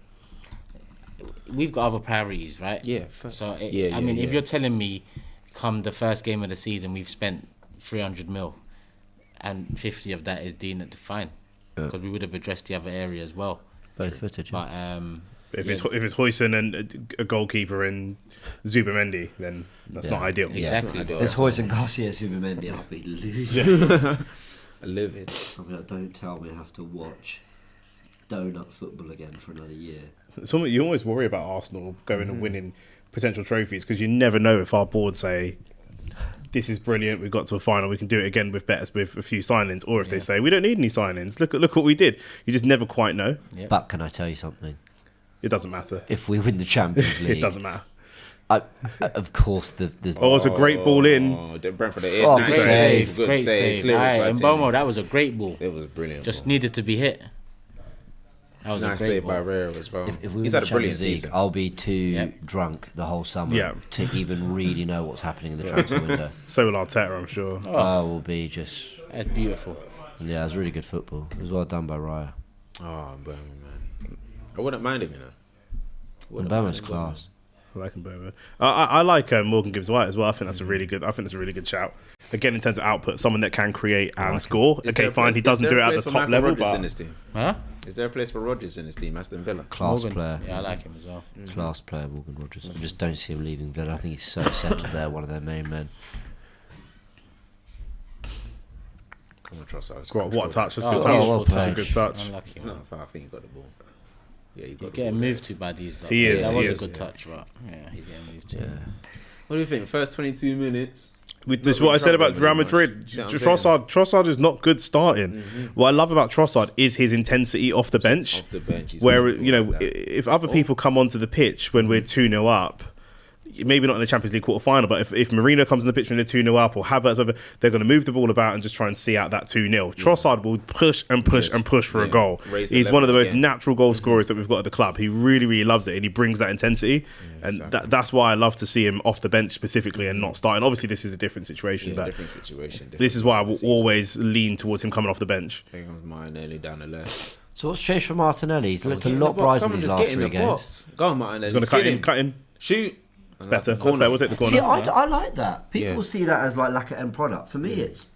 We've got other priorities, right? Yeah. So Yeah, I mean, yeah. if you're telling me, come the first game of the season, we've spent 300 mil, and 50 of that is Dean, fine, Yeah. because we would have addressed the other area as well. Both-footed. Yeah. But If it's Hoyson and a goalkeeper and Zubamendi, then that's not ideal. exactly. It's Hoyson, Garcia, Zubamendi. I'll be losing. Livid. I'll be like, don't tell me I have to watch donut football again for another year. You always worry about Arsenal going and winning potential trophies because you never know if our board say this is brilliant, we got to a final, we can do it again with a few signings, or if they say we don't need any signings, look what we did. You just never quite know. Yep. But can I tell you something? It doesn't matter. If we win the Champions League, It doesn't matter. of course the Oh, it's a great ball in. Oh, the Brentford. Oh, Nice great save, Good great save. Clearance Aye, by and Timmy. Bomo, that was a great ball. It was brilliant. Just ball. needed to be hit. That was Nice a great save ball. by Rera as well. If we He's win had the a brilliant Champions League, season. I'll be too Yep. drunk the whole summer Yeah. to even really know what's happening in the transfer window. So will Arteta, I'm sure. I will be just... That's beautiful. Yeah, it was really good football. It was well done by Raya. Oh, Burma, man. I wouldn't mind him, you know. And Burma's class. I like him, I like Morgan Gibbs White as well. I think that's a really good shout. Again, in terms of output, someone that can create and score. Is Okay, there a fine. place- He is doesn't there do a it at place the for top Michael level, Rodgers in but this team? Huh? Is there a place for Rodgers in this team, Aston Villa? Class Morgan. player. Yeah, I like him as well. Class player, Morgan Rogers. I just don't see him leaving Villa. I think he's so settled there, one of their main men. Come on, Trossard. what a touch! That's a Oh, good touch. well That's a played. good touch. Unlucky. It's not far. I think he got the ball. Yeah, he got He's the getting ball. moved to by these. Lot. He is, That he was is. a good touch, but yeah, he's getting moved to. Yeah. What do you think? First 22 minutes. This is what I said about Real Madrid. Yeah, I'm saying. Trossard is not good starting. What I love about Trossard is his intensity off the bench. Off the bench. he's Where, good you know, like that. if other people come onto the pitch when we're 2-0 up, maybe not in the Champions League quarter final, but if Marino comes on the pitch when they're 2-0 up, or Havertz, whatever, they're going to move the ball about and just try and see out that 2-0. Trossard will push and push and push for a Yeah. goal. Raise the He's one of the level most again. natural goal scorers that we've got at the club. He really, really loves it, and he brings that intensity. And exactly. that's why I love to see him off the bench specifically and not starting. Obviously, this is a different situation, Yeah, but different situation. this is why I will season. always lean towards him coming off the bench. Here comes Martinelli down the left. So what's changed for Martinelli? He's looked a Get in lot the box. brighter Someone these just last get in 3 the games. box. Go on, Martinelli. He's going to cut in. Shoot. It's better. That's better. We'll take the corner. See, I like that. People Yeah. see that as like an end product. For me, it's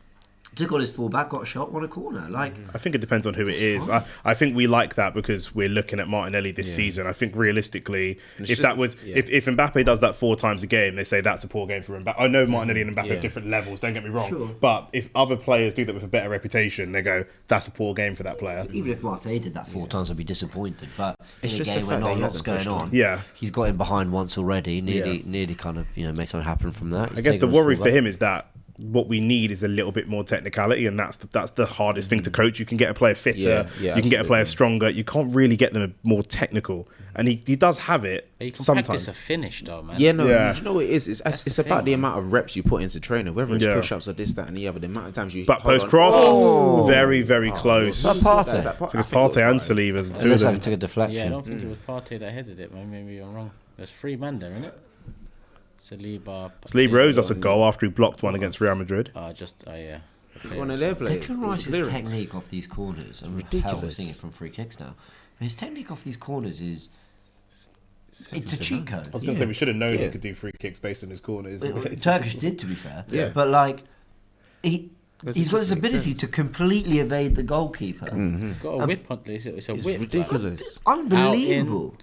took on his fullback, got a shot, won a corner. Like, I think it depends on who it is. fine. I think we like that because we're looking at Martinelli this Yeah. season. I think realistically, It's if just that a- was yeah. if Mbappe does that 4 times a game, they say that's a poor game for Mbappe. I know Martinelli and Mbappe Yeah. have different levels. Don't get me wrong, Sure. but if other players do that with a better reputation, they go that's a poor game for that player. even if Martinelli did that 4 times, I'd be disappointed. But It's in a just the game where fact not that a he lot's hasn't going pushed on, on. Yeah. he's got in behind once already. Yeah. Nearly kind of made something happen from that. I guess the worry for him is that what we need is a little bit more technicality, and that's the hardest thing to coach. You can get a player fitter, you can get a player stronger. You can't really get them more technical, and he does have it. But you can sometimes. practice a finish though, man. You know what it is? It's about the man. amount of reps you put into training, whether it's push-ups or this, that, and the other. The amount of times you. But post cross, very, very close. That Partey. I think it's Partey and Saliba. It looks like it took a deflection. Yeah, I don't think it was Partey that headed it. Maybe I'm wrong. There's 3 men there, isn't it? Saliba owes us a goal after he blocked one against Real Madrid. Yeah. One of their players. Declan Rice's technique off these corners, and ridiculous. We're seeing it from free kicks now. But his technique off these corners is. It's a cheat code. I was going to say we should have known he could do free kicks based on his corners. Turkish did, to be fair. Yeah. But like, he's got this ability to completely evade the goalkeeper. He's got a whip on it. It's a whip. ridiculous. Unbelievable.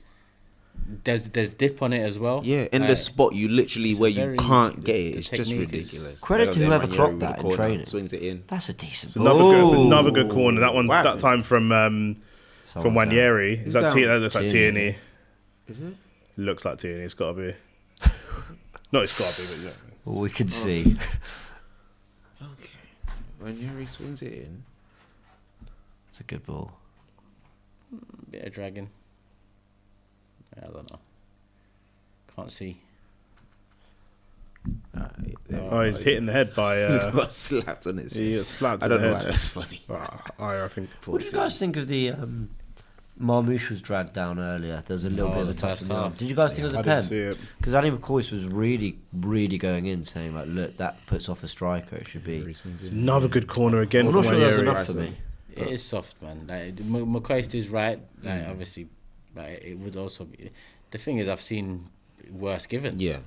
There's dip on it as well. Yeah, in the spot you literally where you can't get it. It's just ridiculous. Credit to whoever clocked that in training. Swings it in. That's a decent Another good corner. That one, that time from Wanyeri. Is that that looks like Tierney? Is it? Looks like Tierney. It's got to be. Not it's got to be, but yeah. All we can see. Okay. When Yuri swings it in. It's a good ball. Bit of dragging. I don't know. Can't see. He's hitting the head by. He got slapped on his head. He got slapped I in don't the know head. why that's funny. I think. What do you guys think of the Marmoush was dragged down earlier? There's a little bit of a the touch first in the arm. half. Did you guys think it was a I pen? didn't see it. Because Ali McCoy was really, really going in, saying like, "Look, that puts off a striker. It should be." It's another good corner again I'm from not sure that's Wanyeri. enough for me. It is soft, man. Like McCoist is right. Like obviously, like, it would also be. The thing is, I've seen worse given. Yeah.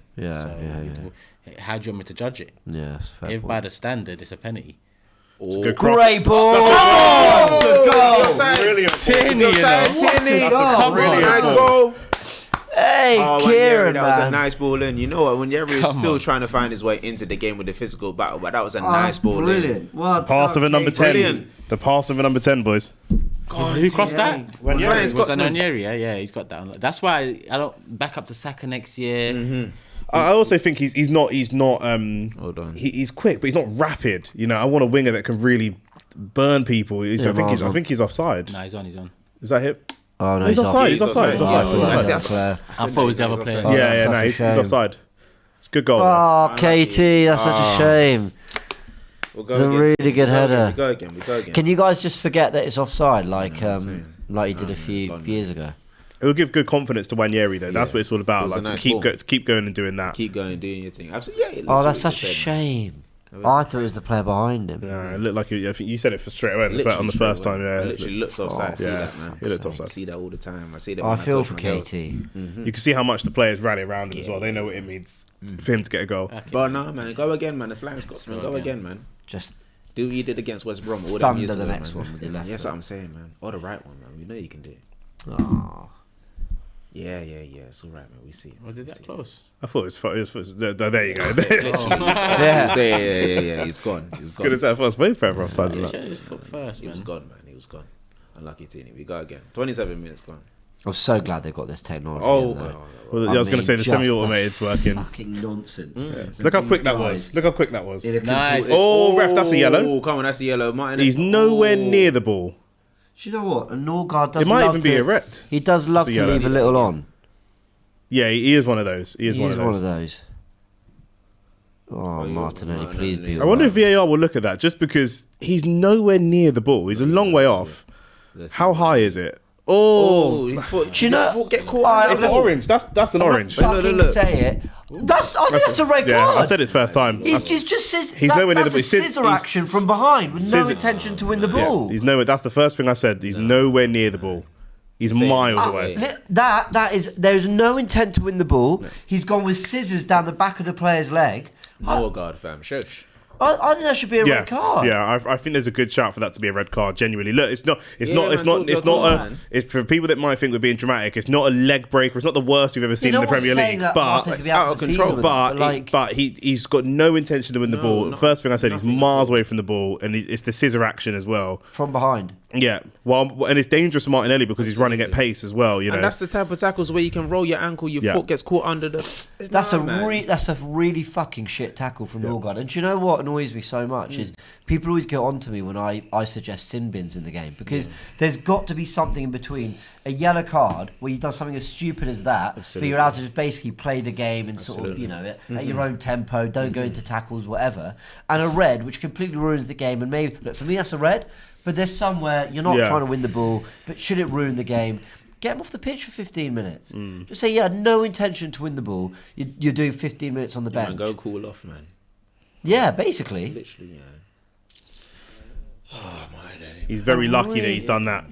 How do you want me to judge it? Yeah, that's fair If point. by the standard, it's a penalty. It's a good cross. Great ball! Oh, Brilliant. Tierney, you know. Tierney. That's a brilliant Nice ball. goal. Hey, Kieran, that was a man. nice ball in. You know what? When Yeri is Come still on. trying to find his way into the game with the physical battle, but that was a nice ball in. Brilliant. Well Pass of a number 10. Brilliant. The pass of a number 10, boys. Who crossed that? Flying Was that Scotsman. Wanyeri? Yeah, he's got that. That's why I don't back up to Saka next year. I also think he's not. Hold on. He's quick, but he's not rapid. You know, I want a winger that can really burn people. I think he's offside. No, he's on. Is that him? Oh no, He's offside. He's offside. He's offside. Yeah. He's offside. That's clear. I thought it was the other player. Oh, Yeah, that's no, such a he's shame. offside. It's a good goal. Oh, KT, that's such a shame. We'll It's a really good header. We go again. Can you guys just forget that it's offside, like insane. you did a few years ago? It will give good confidence to Wanyeri, though. That's Yeah. what it's all It about. was a Like nice to ball. keep going and doing that. Keep going, doing your thing. Absolutely. Yeah, Oh, that's such a shame. shame. I thought it was the player behind him. It looked like I think you said it for straight away on the Literally first straight time. away. Yeah, Literally looks offside. I see yeah, that, man. it looks I offside. see that all the time. I see that. I when feel coach for my girls. KT. You can see how much the players rally around him as well. They know what it means for him to get a goal. Okay. But no, man, go again, man. The Flying Scotsman, Go go again. again, man. Just Do what you did against West Brom. All them thunder years the ago, next man. one with your left Yes, foot. what I'm saying, man. Or the right one, man. We know you can do it. Oh. Yeah. It's all right, man. We see it. Was it We that see close? I thought it was there you go. Yeah. Yeah. He's gone. He's Good as gone. that first wave forever offside. He Like. shot his foot first, He was man. gone, man. He was gone. Unlucky Tini. We go again. 27 minutes gone. I'm so glad they've got this technology. Oh, in there. well, I was going to say the just semi-automated's working. Fucking nonsense. Look how quick These that guys was. Look how quick that was. in a Nice. complete- Oh, ref, that's a yellow. Oh, come on, that's a yellow. Martin. He's nowhere near the ball. Do you know what? A Norgard does. It might love even be to- a red. He does love That's a to yellow. leave a little on. Yeah, he is one of those. He is He one is of one those. of those. Oh, Martinelli, please be. I wonder if VAR will look at that just because he's nowhere near the ball. He's a long way off. How high is it? Oh, his foot. Do you know- his foot get caught. Alright, It's an orange. That's an orange. Fucking look. say it. I think that's a red Yeah, card. I said it's first time. He's just says He's nowhere near the that's ball. a scissor action from behind with no scissor- intention to win the Yeah, ball. he's nowhere. That's the first thing I said. He's nowhere near the ball. He's miles away. That is. There's no intent to win the ball. He's gone with scissors down the back of the player's leg. No guard, fam. Shush. I think that should be a Yeah, red card. yeah. I think there's a good shout for that to be a red card. Genuinely, look, it's not. It's Yeah, not. man, It's not. It's talk, not a. man. It's for people that might think we're being dramatic. It's not a leg breaker. It's not the worst we've ever seen No in the one's Premier saying League. that But Martin's it's gonna be out out for of the control. season with But, it, like, he's got no intention to win the ball. no, First thing I said, he's nothing at miles all. away from the ball, and it's the scissor action as well. from behind. Yeah, well, and it's dangerous for Martinelli because he's running at pace as well. You know, and that's the type of tackles where you can roll your ankle, your foot gets caught under the. That's a really fucking shit tackle from Norgard. And do you know what annoys me so much is people always get on to me when I suggest sin bins in the game, because there's got to be something in between a yellow card where you do something as stupid as that, but you're allowed to just basically play the game and sort of, you know, at your own tempo, don't go into tackles, whatever, and a red which completely ruins the game. And maybe, look, for me that's a red. But there's somewhere you're not trying to win the ball, but should it ruin the game? Get him off the pitch for 15 minutes. Just say you had no intention to win the ball. You're doing 15 minutes on the bench. Go cool off, man. Yeah, basically. Literally, yeah. Oh my day. He's very lucky that he's done that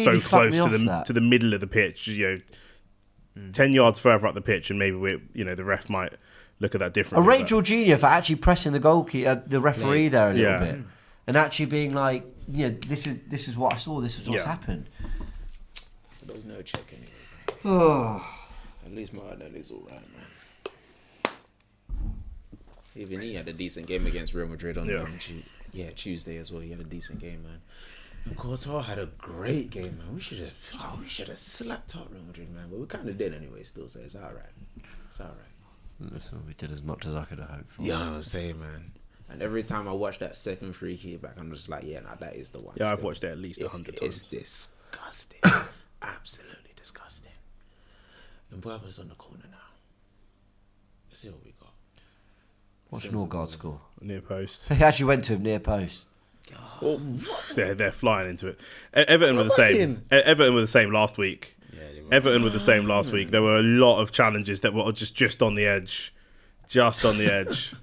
so close to the middle of the pitch. You know, 10 yards further up the pitch, and maybe the ref might look at that differently. I rate Jorginho for actually pressing the referee there a little bit, and actually being like, this is what I saw. This is what's happened. There was no check anyway. At least Martinelli's all right, man. Even he had a decent game against Real Madrid on Tuesday as well. He had a decent game, man. And Courtois had a great game, man. We should have slapped up Real Madrid, man. But we kind of did anyway, still. So it's all right. It's all right. Listen, we did as much as I could have hoped for. Yeah, I was saying, man. And every time I watch that second free kick back, I'm just like, that is the one. Yeah, I've watched it at least 100 times. It's disgusting. Absolutely disgusting. And Mbappé's on the corner now. Let's see what we got. What's Norgard score? Near post. They actually went to him near post. Oh, they're flying into it. Everton were the same. Everton were the same last week. Everton were the same last week. There were a lot of challenges that were just on the edge. Just on the edge.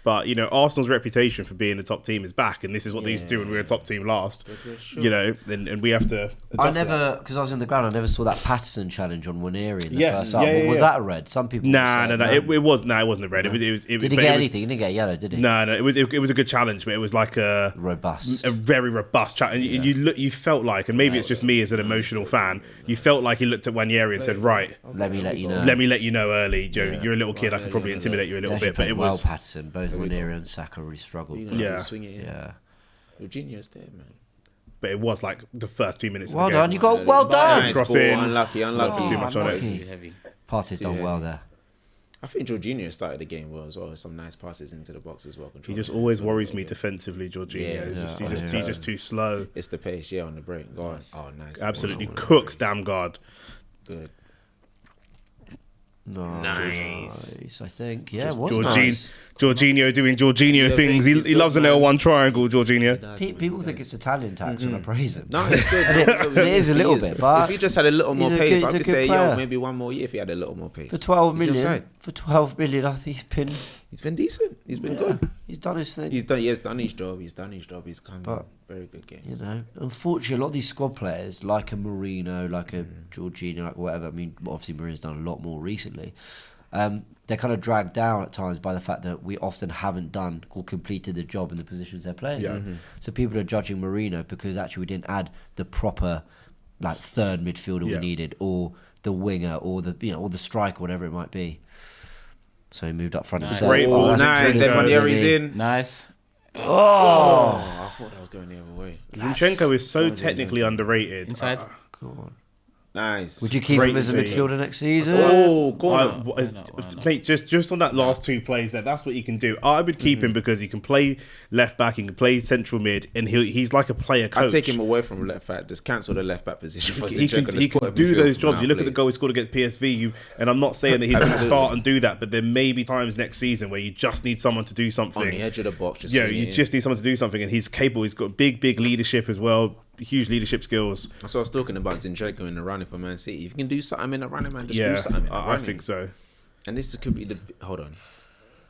But, Arsenal's reputation for being a top team is back, and this is what they used to do when we were a top team last. Sure. And we have to... because I was in the ground, I never saw that Patterson challenge on Waneri in the first half. Was that a red? Some people... No. It wasn't a red. No. Did he get anything? He didn't get yellow, did he? No. It was a good challenge, but it was like a very robust challenge. And you felt like, and maybe it's just me as an emotional fan, you felt like he looked at Waneri and said, right, let me let you know. Let me let you know early, Joe. You're a little kid. I can probably intimidate you a little bit. But it was Patterson, both Waneri and Saka really struggled. Swing it in. Yeah. Jorginho's there, man. But it was like the first 2 minutes. Well of the game. done. You got well done. Nice Cross ball. in. Unlucky. Too much on it. Partey's done well there. I think Jorginho started the game well as well. Some nice passes into the box as well. He just always worries me defensively, Jorginho. He's just too slow. It's the pace, on the break. Go on. Oh, nice. Absolutely cooks Damgard. Good. Nice. I think. Yeah, it was nice. Jorginho doing Jorginho things. He loves an L1 triangle, Jorginho. People think it's Italian tax when I praise him. No, it's good. it is a little bit, but if he just had a little more pace, I could say, maybe one more year if he had a little more pace. For 12 million, I think he's been decent. He's been good. He's done his thing. He's done his job. He's come in. Very good game. Unfortunately, a lot of these squad players, like a Marino, like a Jorginho, like whatever. I mean, obviously Marino's done a lot more recently. They're kind of dragged down at times by the fact that we often haven't done or completed the job in the positions they're playing. Yeah. So people are judging Marino because actually we didn't add the proper third midfielder we needed, or the winger, or the striker, whatever it might be. So he moved up front. Nice. Nice. Everyone here is in. Nice. I thought that was going the other way. Zinchenko is so technically underrated. Inside. Go on. Nice. Would you keep him as a midfielder next season? Mate, just on that last two plays there, that's what he can do. I would keep him because he can play left back, he can play central mid, and he's like a player coach. I'd take him away from left back, just cancel the left back position for he can do those jobs. You look at the goal he scored against PSV, and I'm not saying that he's going to start and do that, but there may be times next season where you just need someone to do something. On the edge of the box. You just need someone to do something, and he's capable. He's got big leadership as well. Huge leadership skills. That's what I was talking about Zinchenko in the running for Man City. If you can do something in the running, man, just do something in the running. I think so. And this could be the... Hold on.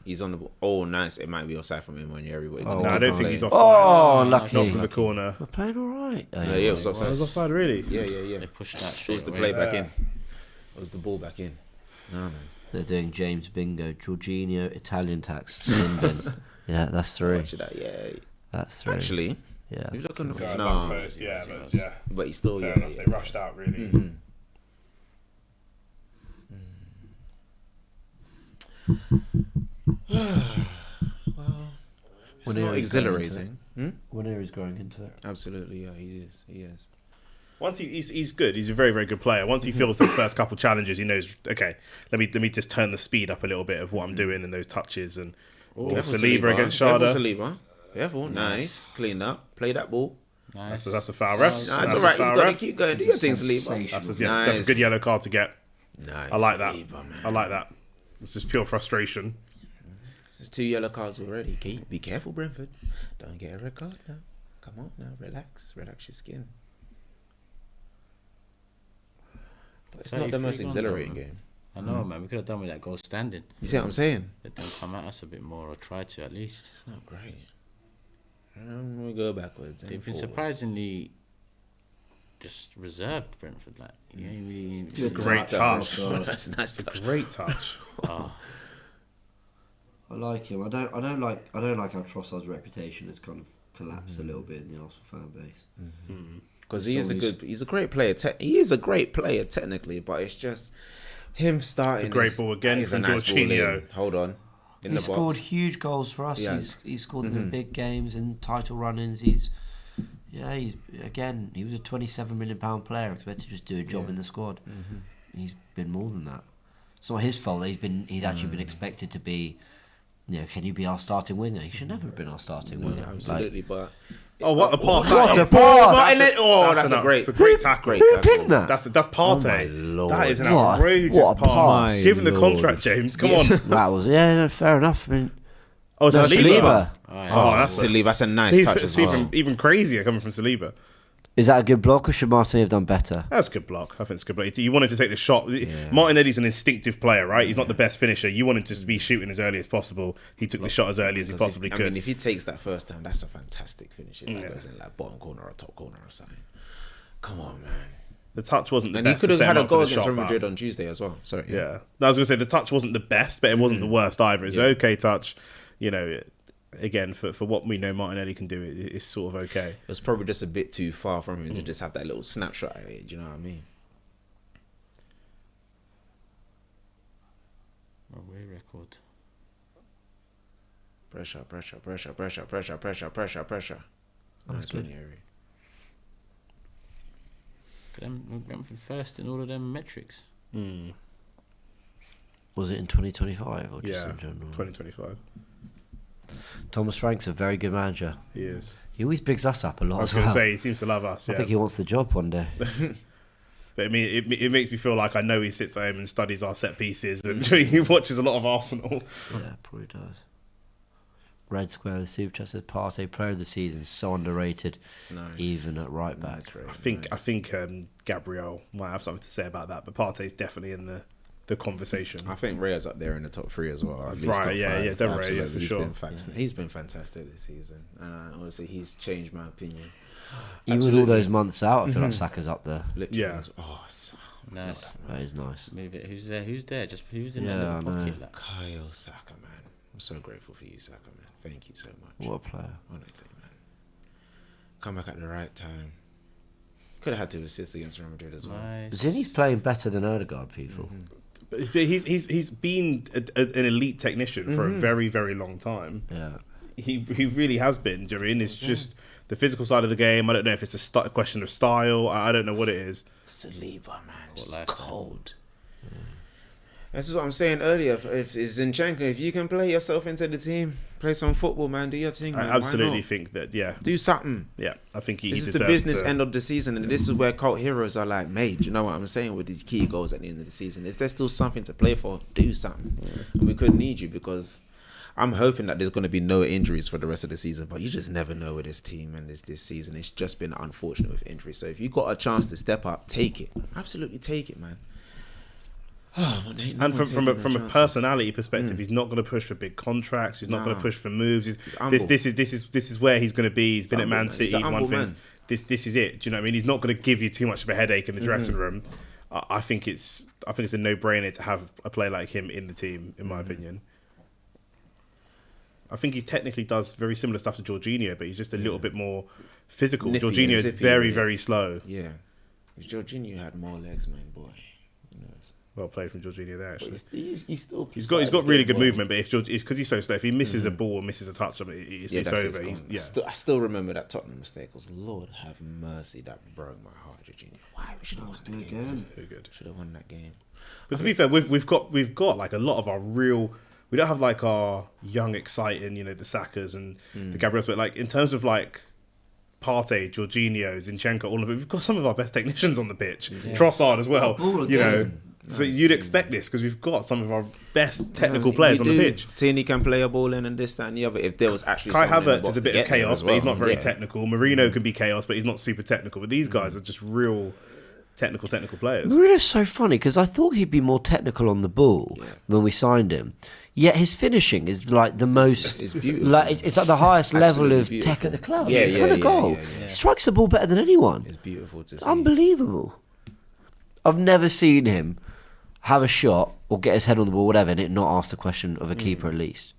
He's on the ball. Oh, nice. It might be offside from him when you're everywhere. No, I don't think he's offside. Oh, lucky. Not from the corner. We're playing all right. Yeah, it was offside. It was offside, really? Yeah. They pushed that straight. It was the play back in. It was the ball back in. No, man. They're doing James Bingo, Jorginho, Italian tax, sin bin. Yeah, that's three. That's three. Actually... Yeah. You look on the most, but he's still fair enough. They rushed out really. Well, it's not exhilarating. Whenever he's growing into it. Absolutely, yeah, he is. He is. Once he's good. He's a very, very good player. Once he feels those first couple challenges, he knows, okay, let me just turn the speed up a little bit of what I'm doing in those touches. And Saliba against Sharda. Saliba. Careful, nice. Clean up. Play that ball. Nice. That's a foul ref. Nice, it's all right. He's got to keep going. Do your thing, Saliba. That's a good yellow card to get. Nice. I like that. Saliba, man. I like that. It's just pure frustration. There's 2 yellow cards already. Be careful, Brentford. Don't get a red card now. Come on now, relax your skin. But it's not the most exhilarating game. I know, man. We could have done with that goal standing. You see what I'm saying? Let them come at us a bit more, or try to at least. It's not great. We go backwards. They've been surprisingly just reserved, Brentford. Like, It's a great touch. That's a nice touch. Great touch. I like him. I don't like how Trossard's reputation has kind of collapsed a little bit in the Arsenal fan base. Because he's a great player. He is a great player technically, but it's just him starting. It's a great ball again from Jorginho. Hold on. He scored huge goals for us. He's scored them in big games and title run-ins. He was a £27 million player expected to just do a job in the squad. He's been more than that. It's not his fault. He's actually been expected to be. Can you be our starting winger? He should never have been our starting winger. Absolutely, but. What a pass! What a pass! That's a great tackle. Who pinned that? That's Partey. Oh my Lord. That is an outrageous pass. Give him the contract, James. Come on. That was fair enough. I mean, it's Saliba. Saliba. That's a nice touch as well. Even crazier coming from Saliba. Is that a good block, or should Martin have done better? That's a good block. I think it's a good block. You wanted to take the shot. Martinelli's an instinctive player, right? He's not the best finisher. You want him to be shooting as early as possible. He took the shot as early as he possibly could. I mean, if he takes that first time, that's a fantastic finish. If that goes in like bottom corner or top corner or something. Come on, man. The touch wasn't the and best. And he could have had a goal against Real Madrid on Tuesday as well. Sorry. Yeah. No, I was going to say the touch wasn't the best, but it wasn't the worst either. It's an okay touch. Again, for what we know Martinelli can do, it's sort of okay. It was probably just a bit too far from him to just have that little snapshot at it, do you know what I mean? Away record. Pressure. Nice one, Yuri. Brentford first in all of them metrics. Was it in 2025 or just in general? 2025. Thomas Frank's a very good manager. He is. He always bigs us up a lot. I was going to say he seems to love us. I think he wants the job one day. But I mean, it makes me feel like I know he sits at home and studies our set pieces and he watches a lot of Arsenal. Yeah, probably does. Red Square, the Super Chat says Partey, player of the season, so underrated, even at right back. I think Gabriel might have something to say about that, but Partey's definitely in the conversation. I think Raya's up there in the top 3 as well. At least right, top 5. Definitely, for sure. He's been fantastic this season, and honestly, he's changed my opinion. Even with all those months out, I feel like Saka's up there. Literally. Nice. That is nice. Move it. Who's there? Just who's in the pocket? Like. Kyle Saka, man. I'm so grateful for you, Saka, man. Thank you so much. What a player. Honestly, man. Come back at the right time. Could have had to assist against Real Madrid as well. Nice. Zinni's playing better than Odegaard, people. But he's been an elite technician for a very, very long time. Yeah. He really has been. Do you know what I mean? It's just the physical side of the game. I don't know if it's a question of style. I don't know what it is. Saliba, man. It's cold. This is what I'm saying earlier. If Zinchenko, if you can play yourself into the team, play some football, man. Do your thing, man. I absolutely think that, do something. Yeah, I think he This is the business end of the season, and this is where cult heroes are like made. You know what I'm saying with these key goals at the end of the season. If there's still something to play for, do something. And we could need you because I'm hoping that there's going to be no injuries for the rest of the season, but you just never know with this team and this season. It's just been unfortunate with injuries. So if you got a chance to step up, take it. Absolutely take it, man. And from a personality perspective, he's not going to push for big contracts. He's not going to push for moves. This is where he's going to be. He's been at Man City. He's won things. This is it. Do you know what I mean? He's not going to give you too much of a headache in the dressing room. I think it's a no-brainer to have a player like him in the team, in my opinion. I think he technically does very similar stuff to Jorginho, but he's just a little bit more physical. Jorginho is very, very slow. Yeah. If Jorginho had more legs, man, boy. Well played from Jorginho there. Actually, He's got really good movement, but if George, it's because he's so slow. If he misses a ball or misses a touch, I mean, it's over. I still remember that Tottenham mistake. Because Lord have mercy, that broke my heart, Jorginho. Why we should have won that game? So good. Should have won that game. But to be fair, we've got like a lot of our real. We don't have like our young, exciting, the Sakas and the Gabriels, but like in terms of like Partey, Jorginho, Zinchenko, all of it, we've got some of our best technicians on the pitch. Trossard as well. So you'd expect this because we've got some of our best technical players on the pitch. Tierney can play a ball in and this, that, and the other. If there was actually Kai Havertz is a bit of chaos, but he's not very technical. Marino can be chaos, but he's not super technical. But these guys are just real technical players. Marino's so funny because I thought he'd be more technical on the ball when we signed him. Yet his finishing is like the most. It's beautiful. Like it's like the highest level of beautiful. tech at the club. Yeah, goal. yeah. He strikes the ball better than anyone. It's beautiful to see. Unbelievable. I've never seen him have a shot or get his head on the ball, whatever, and it not ask the question of a keeper at least.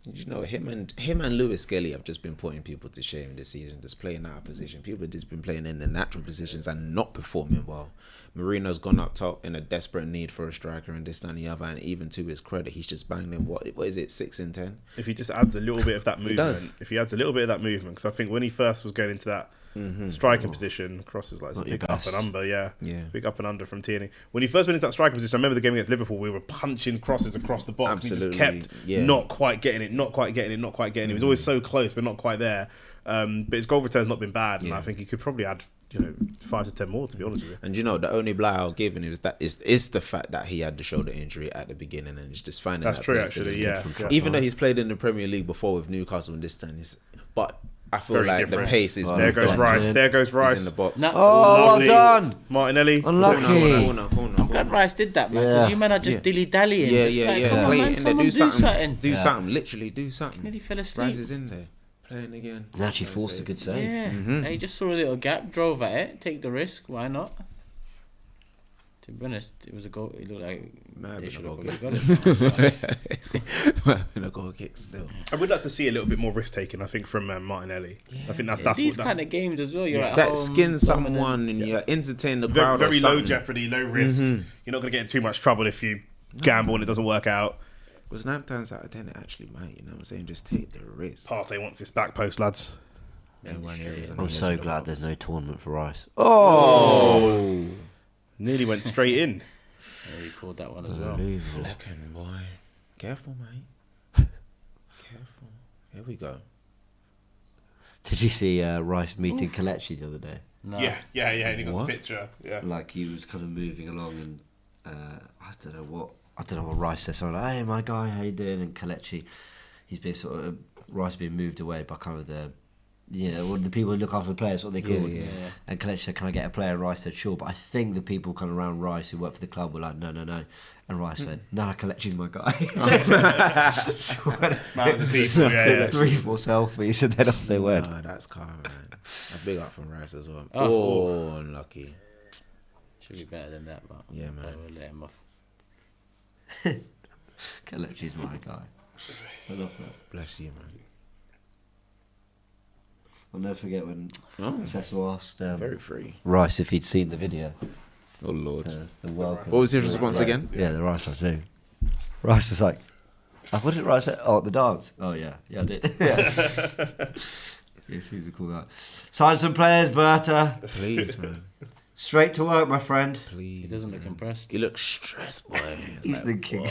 Him and Lewis Skelly have just been putting people to shame this season, just playing out of position. People have just been playing in the natural positions and not performing well. Marino's gone up top in a desperate need for a striker and this, that, and the other, and even to his credit, he's just banged in, what is it, 6 in 10? If he just adds a little bit of that movement, because I think when he first was going into that striking position, Cross is like a big up and under, big up and under from Tierney. When he first went into that striking position, I remember the game against Liverpool, we were punching crosses across the box. Absolutely. He just kept not quite getting it. He was always so close, but not quite there. But his goal return's not been bad, and I think he could probably add 5 to 10 more, to be honest with you. And the only blow I'll give him is the fact that he had the shoulder injury at the beginning, and it's just finding that's that true place actually, even though he's played in the Premier League before with Newcastle and this time, but I feel very like different. the pace is there goes Rice. There goes Rice in the box. Well done, Martinelli. Unlucky. I'm glad Rice did that, man. Because you men are just dilly-dallying. Come on, Play man, it in there, do something. Do something. Literally do something. Nearly fell asleep. Rice is in there. Playing again. And actually forced a good save. Yeah, he just saw a little gap, drove at it, take the risk. Why not? To be honest, it was a goal. It looked like they should have got it. A goal kick still. I would like to see a little bit more risk taking. I think from Martinelli. I think that's these kind of games as well. You're at that home, skin someone and you entertain the crowd. Very low jeopardy, low risk. You're not going to get in too much trouble if you gamble and it doesn't work out. Was 9 times out of 10 it actually might, you know what I'm saying? Just take the risk. Partey wants this back post, lads. I'm so glad there's no tournament for Rice. Oh! Nearly went straight in. Yeah, he called that one as well. Flecking, boy. Careful, mate. Careful. Here we go. Did you see Rice meeting Kelechi the other day? No. Yeah, and he got the picture. Yeah. Like he was kind of moving along and I don't know what Rice said. So I'm like, hey, my guy, how you doing? And Kelechi, he's been sort of, Rice being moved away by kind of the people who look after the players, what they call it. And Kelechi said, can I get a player? And Rice said, sure. But I think the people kind of around Rice who work for the club were like, no. And Rice said, no, Kelechi's my guy. So Man, people, took 3-4 selfies and then off they went. No, that's calm, man. A big up from Rice as well. Oh. Unlucky. Should be better than that, but yeah, man. We'll let him off. Kelechi's my guy. I love that. Bless you, man. I'll never forget when Cecil asked very free Rice if he'd seen the video. Oh Lord. The welcome. What was his response again? Yeah, the Rice was too. Rice was like, what did Rice say? Oh, the dance. Oh yeah, I did. Yeah, seems a cool guy. Sign some players, Berta. Please, man. Straight to work, my friend. Please. He doesn't look impressed. He looks stressed, boy. He's thinking,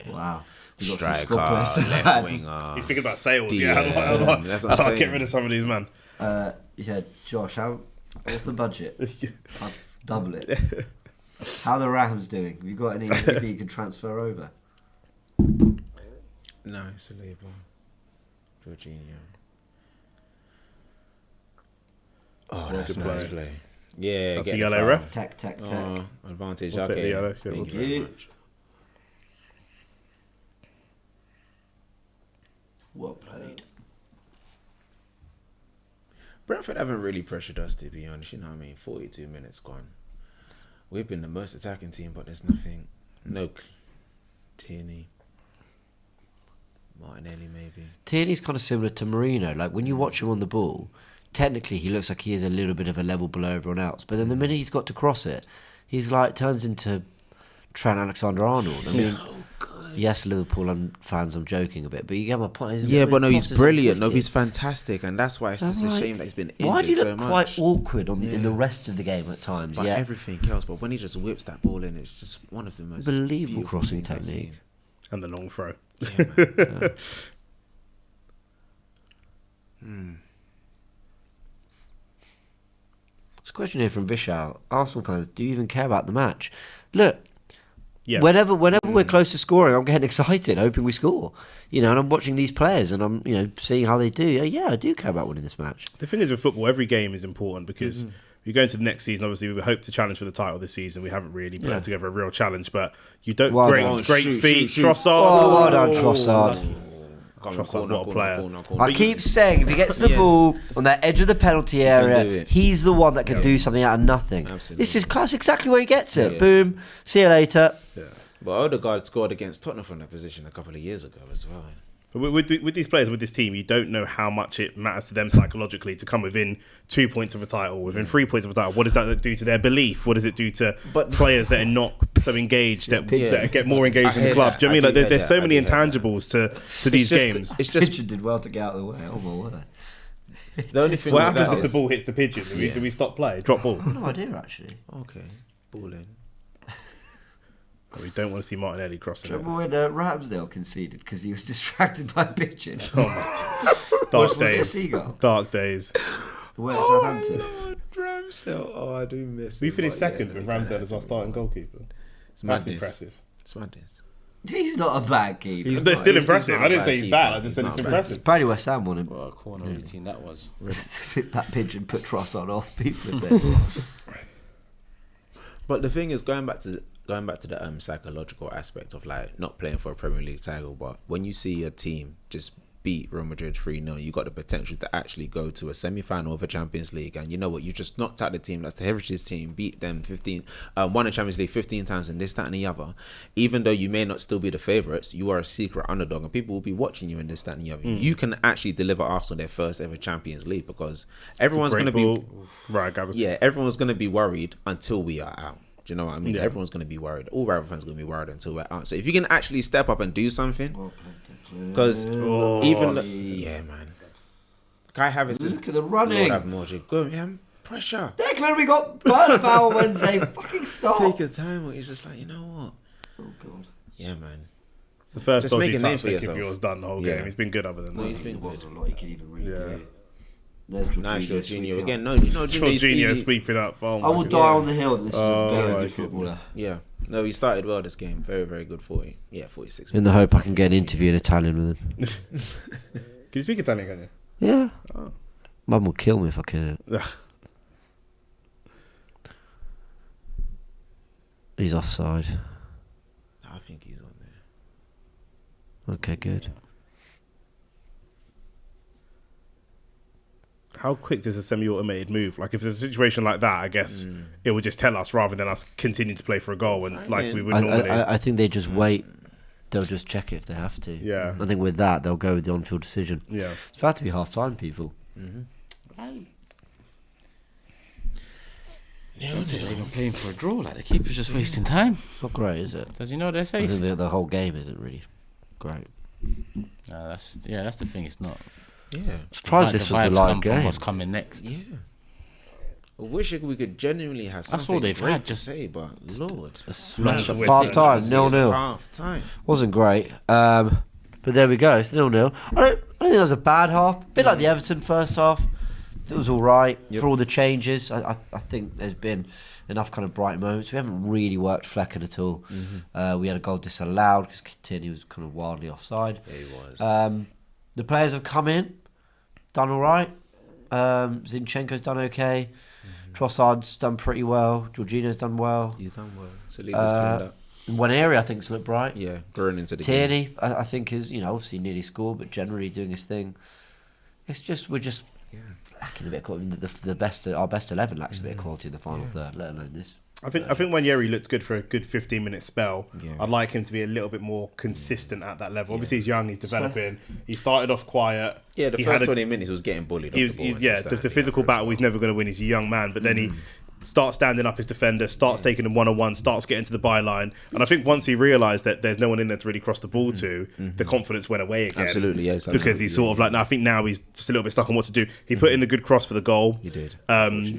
wow. We got some Striker, squad players to left add. winger. He's thinking about sales. That's what I'm I'll saying. get rid of some of these, man. Yeah, Josh, what's the budget? I'll double it. How are the Rams doing? Have you got any people you can transfer over? No, it's a label. Jorginho. Oh, that's good nice play. play. Yeah, That's get a the yellow foul. ref. Tech. Advantage. We'll take Okay. the yellow. Yeah, Thank we'll you take very it. much. Well played. Brentford haven't really pressured us, to be honest. You know what I mean? 42 minutes gone. We've been the most attacking team, but there's nothing. No Tierney. Martinelli, maybe. Tierney's kind of similar to Marino. Like when you watch him on the ball, technically he looks like he is a little bit of a level below everyone else. But then the minute he's got to cross it, he's like turns into Trent Alexander-Arnold. I mean, yes, Liverpool fans, I'm joking a bit, but you get my point. Yeah, but no, he's brilliant. No, he's fantastic, and that's why it's just a shame that he's been injured so much. Why do you look quite awkward in the rest of the game at times? But everything else, but when he just whips that ball in, it's just one of the most believable crossing things I've technique. seen. And the long throw. Yeah, man. It's a question here from Vishal. Arsenal fans, do you even care about the match? Look, Yeah. whenever we're close to scoring, I'm getting excited, hoping we score. You know, and I'm watching these players, and I'm seeing how they do. Yeah, I do care about winning this match. The thing is with football, every game is important because we go into the next season. Obviously, we hope to challenge for the title this season. We haven't really put together a real challenge, but you don't. Great feet, Trossard. Oh, well done, Trossard. Trossard, what a player. I keep saying, if he gets the ball on that edge of the penalty area, he's the one that can do something out of nothing. Absolutely. That's exactly where he gets it. Boom. See you later. Yeah. But Odegaard scored against Tottenham from that position a couple of years ago as well. But with these players, with this team, you don't know how much it matters to them psychologically to come within 2 points of a title, within 3 points of a title. What does that do to their belief? What does it do to players that are not so engaged, that get more engaged in the club? Do you know what I mean? Like, there's so many intangibles to these games. It's just Pigeon did well to get out of the way. Oh my word. the only thing. What happens if the ball hits the pigeon? Do we stop play? Drop ball? No idea, actually. Okay, ball in. We don't want to see Martinelli crossing it. Remember when Ramsdale conceded because he was distracted by a pigeon? Oh my dark Was it a days. seagull? Dark days. Where at Southampton? Lord, Ramsdale. Oh, I do miss. We finished second with Ramsdale as our starting goalkeeper. It's That's madness. impressive. It's madness. He's not a bad keeper. They're still impressive. not I didn't a say bad he's bad. I keeper. just said He's it's not impressive. Apparently West Ham won him. What a corner routine that was. That pigeon put Trossard off, people are saying. But the thing is, going back to the psychological aspect of like not playing for a Premier League title, but when you see a team just beat Real Madrid 3-0, you got the potential to actually go to a semi-final of a Champions League, and you know what, you just knocked out the team that's the Heritage team, beat them 15, won a Champions League 15 times, and this, that, and the other. Even though you may not still be the favourites, you are a secret underdog, and people will be watching you in this, that, and the other. You can actually deliver Arsenal their first ever Champions League, because everyone's going to be everyone's going to be worried until we are out. Do you know what I mean? Yeah. Everyone's going to be worried. All rival fans are going to be worried until we're out. So if you can actually step up and do something, because yeah, man, Kai Havertz is Look at the running. Go, man, pressure. Declan, we got Burnabout Wednesday. Fucking stop. Take your time. He's just like, you know what? Oh god. Yeah, man. It's the first Just make dodgy a name touch for that yourself. Kivior's done the whole Yeah. game. He's been good other than No, that. he's been There wasn't good. a lot he could even really Yeah. do. There's Nice, Jorginho Jorginho sweeping again. up. No, Jorginho's Jorginho easy. sweeping up. Oh I my will God. die on the hill. This is a very my good goodness. footballer. Yeah. No, he started well this game. Very, very good 40. Yeah, 46. In the hope I can get an interview in Italian with him. Can you speak Italian, can you? Yeah. Oh. Mum will kill me if I could. He's offside. I think he's on there. Okay, good. How quick does a semi-automated move? Like, if there's a situation like that, I guess it would just tell us rather than us continue to play for a goal and like we would normally. I think they just wait. They'll just check it if they have to. Yeah. I think with that, they'll go with the on-field decision. Yeah. It's about to be half-time, people. They're even playing for a draw. Like the keeper's just wasting time. Not great, is it? Does he know they're I safe? think the whole game isn't really great. That's the thing. It's not. Yeah. Surprised this was the live game. What's coming next? Yeah. I wish we could genuinely have That's something all they've great had, to just- say, but Lord. A smash of Half time, It's 0-0. half time. Wasn't great. But there we go. It's 0-0. I don't think that was a bad half. A bit like the Everton first half. It was all right for all the changes. I think there's been enough kind of bright moments. We haven't really worked Flecken at all. We had a goal disallowed because Tierney was kind of wildly offside. Yeah, he was. The players have come in, done all right. Zinchenko's done okay. Trossard's done pretty well. Jorginho's done well. He's done well. Saliba's cleaned up. In one area, I think's looked bright. Yeah, growing into the game. Tierney, I think, is obviously nearly scored, but generally doing his thing. It's just we're just lacking a bit of quality. Our best 11 lacks a bit of quality in the final third, let alone this. I think when Yeri looked good for a good 15-minute spell, Yeah. I'd like him to be a little bit more consistent at that level. Obviously, he's young, he's developing. He started off quiet. Yeah, the He first had 20 minutes he was getting bullied. the physical battle he's never going to win. He's a young man, but then starts standing up his defender, starts taking him one-on-one, starts getting to the byline. And I think once he realised that there's no one in there to really cross the ball to, the confidence went away again. Absolutely, yes. Because he's sort of like, I think now he's just a little bit stuck on what to do. He put in the good cross for the goal. He did.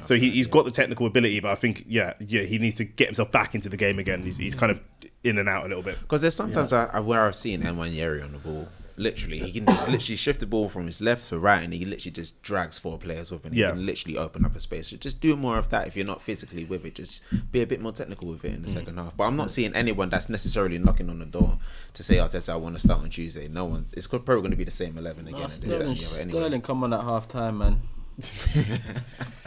So he's got the technical ability, but I think, he needs to get himself back into the game again. He's kind of in and out a little bit. Because there's sometimes where I've seen Nwanyeri on the ball. Literally, he can just literally shift the ball from his left to right, and he literally just drags 4 players with him. He can literally open up a space. So just do more of that if you're not physically with it. Just be a bit more technical with it in the second half. But I'm not seeing anyone that's necessarily knocking on the door to say, Arteta, I want to start on Tuesday. No one. It's probably going to be the same 11 again. Sterling come on at half time, man.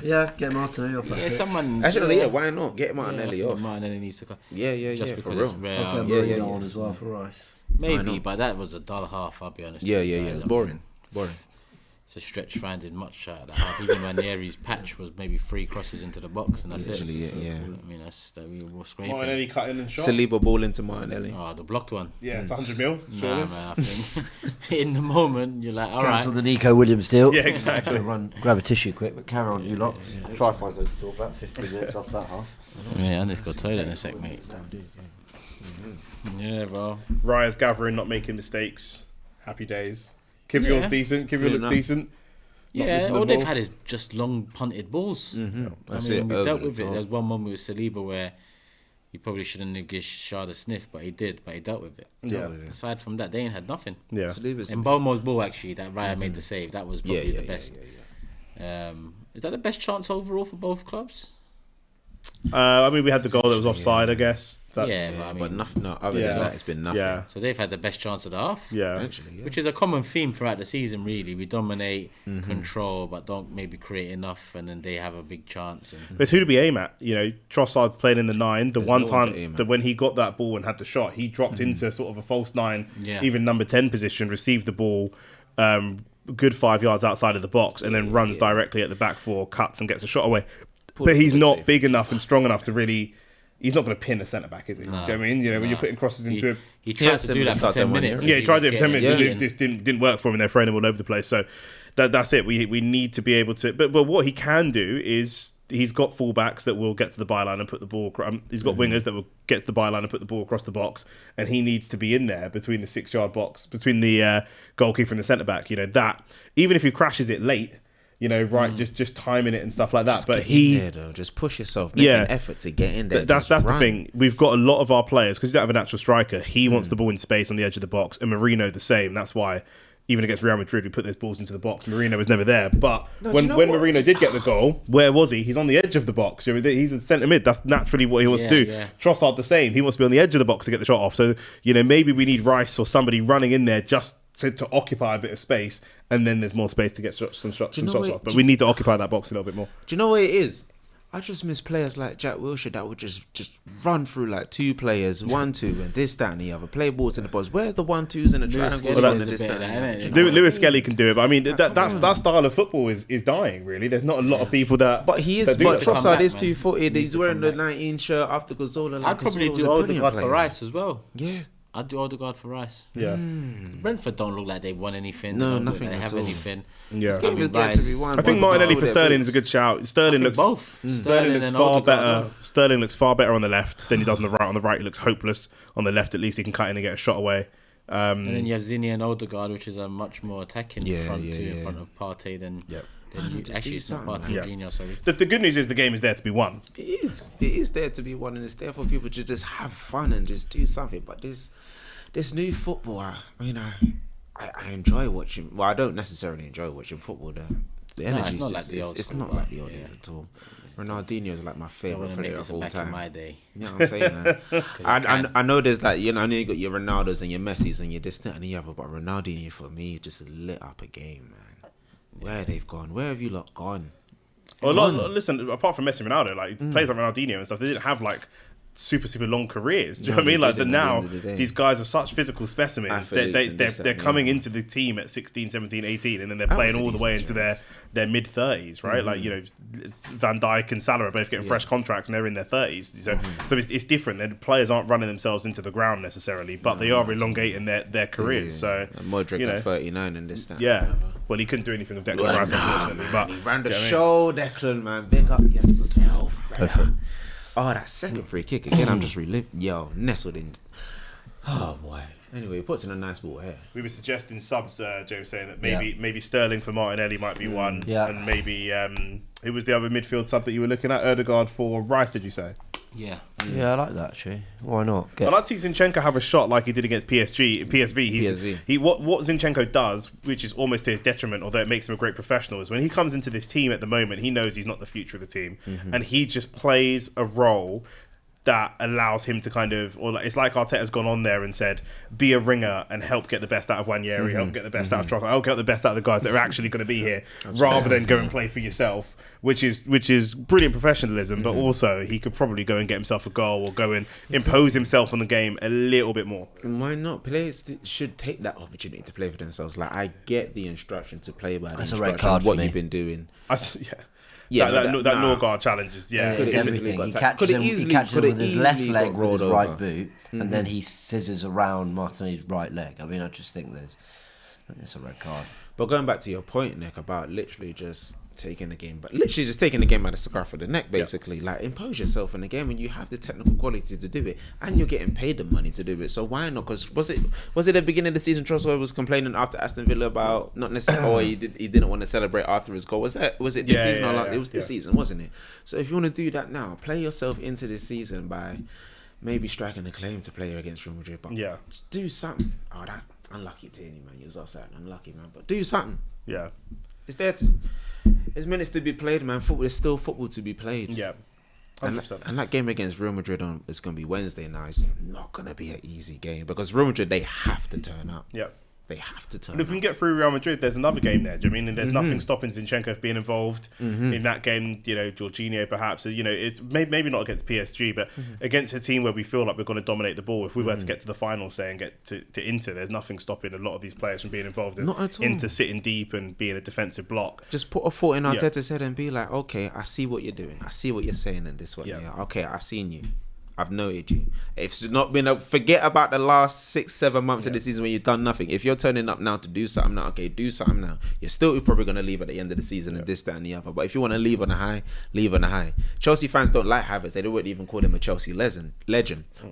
Yeah, get Martinelli off. Yeah, someone. Actually, why not get Martinelli off? Martinelli needs to come. Just because for real. it's rare. I'll get Marino on as well for Rice. Maybe, but that was a dull half. I'll be honest. It's boring. It's a stretch finding much out of the half. Even Ranieri's patch was maybe 3 crosses into the box, and that's Literally, it. yeah. I mean, we were scraping. Martinelli cut in and shot. Saliba ball into Martinelli. Oh, the blocked one. Yeah, it's 100 mil. Nah, man. I think in the moment you're like, all Cancel right. the Nico Williams deal. Yeah, exactly. Grab a tissue quick, but carry on, you lot. Try to find something to talk about. 15 minutes off that half. Yeah, and it's got toilet in a sec, mate. Yeah, bro. Raya's gathering, not making mistakes. Happy days. Kivior's decent. Kivior looks decent. Yeah, all they've had is just long punted balls. That's we it. dealt with it. There was one moment with Saliba where he probably shouldn't have given Shard a sniff, but he did. But he dealt with it. Yeah. Aside from that, they ain't had nothing. Yeah. And Bomo's ball, actually, that Raya made the save. That was probably the best. Is that the best chance overall for both clubs? I mean, we had the goal that was offside, I guess. But I mean, but nothing. No, other than that, it's been nothing. Yeah. So they've had the best chance of the half. Yeah. Actually, Which is a common theme throughout the season, really. We dominate, control, but don't maybe create enough, and then they have a big chance. And But who do we aim at? You know, Trossard's playing in the 9. The There's one no one to time aim at. that when he got that ball and had the shot, he dropped into sort of a false 9, Yeah. even number 10 position, received the ball, good 5 yards outside of the box, and then runs directly at the back 4, cuts and gets a shot away. But he's not safe. big enough and strong enough to really. He's not going to pin a centre back, is he? Do you know what I mean? You know, when you're putting crosses into him. he tried to do that for start 10 to minutes. Yeah, he tried to do it for 10 minutes. Yeah. It just didn't work for him, and they're throwing him all over the place. So that's it. We need to be able to. But what he can do is he's got fullbacks that will get to the byline and put the ball. He's got wingers that will get to the byline and put the ball across the box, and he needs to be in there between the 6-yard box, between the goalkeeper and the centre back. You know that even if he crashes it late. You know, just timing it and stuff like that. Just but get he, in there, though. Just push yourself. Make an effort to get in there. that's Just the run. thing. We've got a lot of our players because you don't have a natural striker. He wants the ball in space on the edge of the box, and Marino the same. That's why even against Real Madrid, we put those balls into the box. Marino was never there. But when Marino did get the goal, where was he? He's on the edge of the box. He's a centre mid. That's naturally what he wants to do. Yeah. Trossard the same. He wants to be on the edge of the box to get the shot off. So maybe we need Rice or somebody running in there just to occupy a bit of space, and then there's more space to get some shots off. But we need to occupy that box a little bit more. Do you know what it is? I just miss players like Jack Wilshere that would just run through like 2 players, 1-2, and this, that, and the other. Play balls in the box. Where's the 1-2s and the triangles Skelly's and this, a bit that, of and that, the isn't other? it? Lewis Skelly can do it, but I mean that style of football is dying. Really, there's not a lot of people that. But he is. that do But that. Trossard back, is man. 2-footed. He He's needs to wearing the come back. 19 shirt after Gazzola. Like I'd probably Gazzola was do a brilliant Odegaard for player. Rice as well. Yeah. I'd do Odegaard for Rice. Yeah. Brentford don't look like they won anything. No, They don't look nothing like they at have all. anything. Yeah. This game is Rice. getting to be won. I think by Martinelli for their Sterling boots. is a good shout. Sterling looks both. Sterling looks and far Odegaard better. both. Sterling looks far better on the left than he does on the right. On the right, he looks hopeless. On the left, at least he can cut in and get a shot away. And then you have Zinni and Odegaard, which is a much more attacking Yeah, front yeah, two in yeah. front of Partey than you. just Actually, do it's not something, Partey, man. Jorginho, sorry. The good news is the game is there to be won. It is. It is there to be won, and it's there for people to just have fun and just do something. But this new football, I enjoy watching. Well, I don't necessarily enjoy watching football. The energy it's not is like just, the old it's school, not like the old yeah. days at all. Ronaldinho is like my Don't favorite want to make player this of all back in time. my day. You know what I'm saying? Man? I know there's like, I know you got your Ronaldos and your Messis and your this, that, and the other, but Ronaldinho for me just lit up a game, man. Where they've gone? Where have you lot gone? Well, listen, apart from Messi and Ronaldo, like players like Ronaldinho and stuff, they didn't have like super long careers. Do you know what I mean? Like now, these guys are such physical specimens. They're coming into the team at 16, 17, 18, and then they're playing all the way into their mid 30s, right? Like Van Dijk and Salah are both getting fresh contracts, and they're in their 30s. So it's different. The players aren't running themselves into the ground necessarily, but they are elongating their careers. So Modric at 39 and this, that. yeah. And whatever. Well, he couldn't do anything with Declan Rice, unfortunately. But he ran the show, Declan, man. Big up yourself, brother. Oh, that second free kick again. I'm just reliving. Yo, nestled in. Oh boy. Anyway, he puts in a nice ball here. We were suggesting subs, Joe, saying that maybe Sterling for Martinelli might be one, and maybe who was the other midfield sub that you were looking at? Odegaard for Rice, did you say? Yeah. Yeah, I like that actually. Why not? I'd like to see Zinchenko have a shot like he did against PSV. PSV. What Zinchenko does, which is almost to his detriment, although it makes him a great professional, is when he comes into this team at the moment, he knows he's not the future of the team, and he just plays a role that allows him to kind of, or like, it's like Arteta's gone on there and said, be a ringer and help get the best out of Wanyeri, help get the best out of Trossard, help get the best out of the guys that are actually going to be here, rather than go and play for yourself, which is brilliant professionalism, but also he could probably go and get himself a goal or go and impose himself on the game a little bit more. Why not? Players should take that opportunity to play for themselves. Like, I get the instruction to play by the instruction of what you've been doing. Yeah, that Norgard challenge is it's everything. He catches him with his left leg with his right boot, and then he scissors around Martinelli's right leg. I mean, I just think it's a red card. But going back to your point, Nick, about literally just taking the game by the scruff of the neck, basically. Like, impose yourself in the game when you have the technical quality to do it, and you're getting paid the money to do it. So why not? Because was it the beginning of the season? Trossard was complaining after Aston Villa about not necessarily, or he didn't want to celebrate after his goal. Was it this season? It was this season, wasn't it? So if you want to do that now, play yourself into this season by maybe striking a claim to play against Real Madrid. But do something. Oh, that unlucky Tierney, man. You was offside. Unlucky, man. But do something. Yeah. It's there to... There's minutes to be played, man. There's still football to be played. Yeah. And that game against Real Madrid is going to be Wednesday now. It's not going to be an easy game because Real Madrid, they have to turn up. Yeah. They have to turn up. If we can get through Real Madrid, there's another game there. Do you mean? And there's nothing stopping Zinchenko being involved in that game. You know, Jorginho perhaps. You know, it's maybe not against PSG, but against a team where we feel like we're going to dominate the ball. If we were to get to the final, say, and get to Inter, there's nothing stopping a lot of these players from being involved in Inter sitting deep and being a defensive block. Just put a foot in Arteta's head and be like, okay, I see what you're doing. I see what you're saying in this one. Yeah. Okay, I've seen you. I've noted you. It's not been forget about the last 6-7 months of the season when you've done nothing. If you're turning up now to do something now, okay, do something now. You're still probably going to leave at the end of the season and this, that, and the other. But if you want to leave on a high, leave on a high. Chelsea fans don't like Havertz. They don't even call him a Chelsea legend.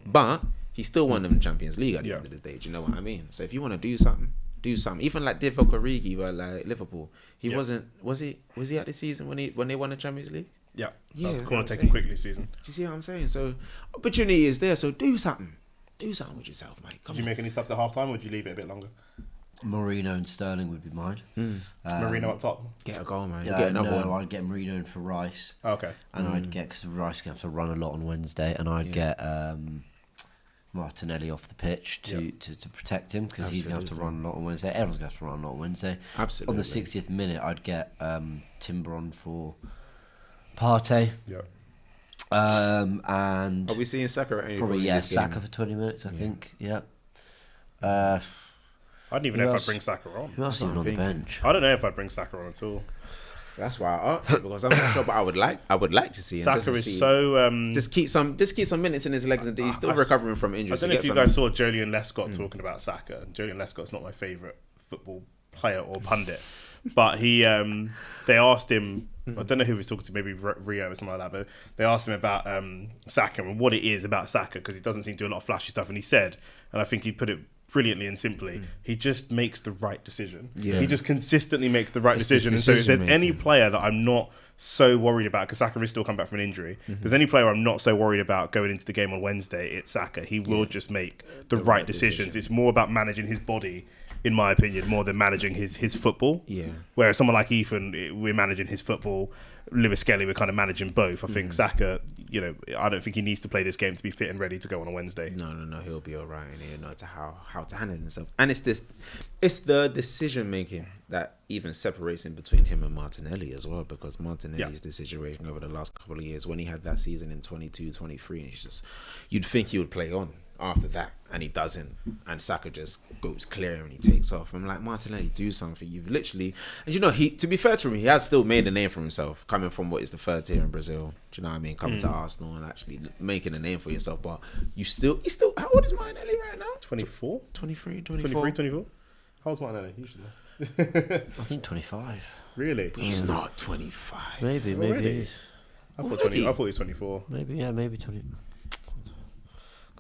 But he still won them the Champions League at the end of the day. Do you know what I mean? So if you want to do something, do something. Even like Divock Origi, where like Liverpool, he wasn't. Was he at the season when they won the Champions League? Yeah, that's corner taken quickly season. Do you see what I'm saying? So opportunity is there. So do something. Do something with yourself, mate. Did you make any subs at half time, or would you leave it a bit longer? Marino and Sterling would be mine. Marino up top. Get a goal, man. Yeah, get another one. I'd get Marino in for Rice. Okay. And I'd get, because Rice going to have to run a lot on Wednesday, and I'd get Martinelli off the pitch to protect him, because he's going to have to run a lot on Wednesday. Everyone's going to have to run a lot on Wednesday. Absolutely. On the 60th minute, I'd get Timbron for Partey. Yeah. And are we seeing Saka at any probably point? Saka for 20 minutes, I think. Yeah. I don't even know if I'd bring Saka on. Who else is even on the bench? I don't know if I'd bring Saka on at all. That's why I asked it, because I'm not sure, but I would like to see him. Saka is so just keep some minutes in his legs, and he's still recovering from injury. I don't know if you guys saw Joleon Lescott talking about Saka. Joleon Lescott's not my favourite football player or pundit, but they asked him. I don't know who he was talking to, maybe Rio or something like that, but they asked him about Saka and what it is about Saka, because he doesn't seem to do a lot of flashy stuff, and he said, and I think he put it brilliantly and simply, he just makes the right decision. Yeah. He just consistently makes the right decision. And so if there's any player that I'm not so worried about, because Saka is still come back from an injury, if there's any player I'm not so worried about going into the game on Wednesday, it's Saka. He will just make the right decisions. It's more about managing his body, in my opinion, more than managing his football. Yeah. Whereas someone like Ethan, we're managing his football. Lewis Skelly, we're kind of managing both. I think Saka, I don't think he needs to play this game to be fit and ready to go on a Wednesday. No, he'll be all right, and he'll know how to handle himself. And it's the decision making that even separates him between him and Martinelli as well, because Martinelli's decision making over the last couple of years, when he had that season in 22-23, and it's just, you'd think he would play on after that, and he doesn't, and Saka just goes clear and he takes off. I'm like, Martinelli, do something. You've literally, and to be fair to him, he has still made a name for himself, coming from what is the third tier in Brazil. Do you know what I mean? Coming to Arsenal and actually making a name for yourself. But he's still, how old is Martinelli right now? 24? 23, 24? How old's Martinelli? You should know. I think 25. Really? He's not 25. Maybe Already? he is. I thought he was 24. Maybe 20.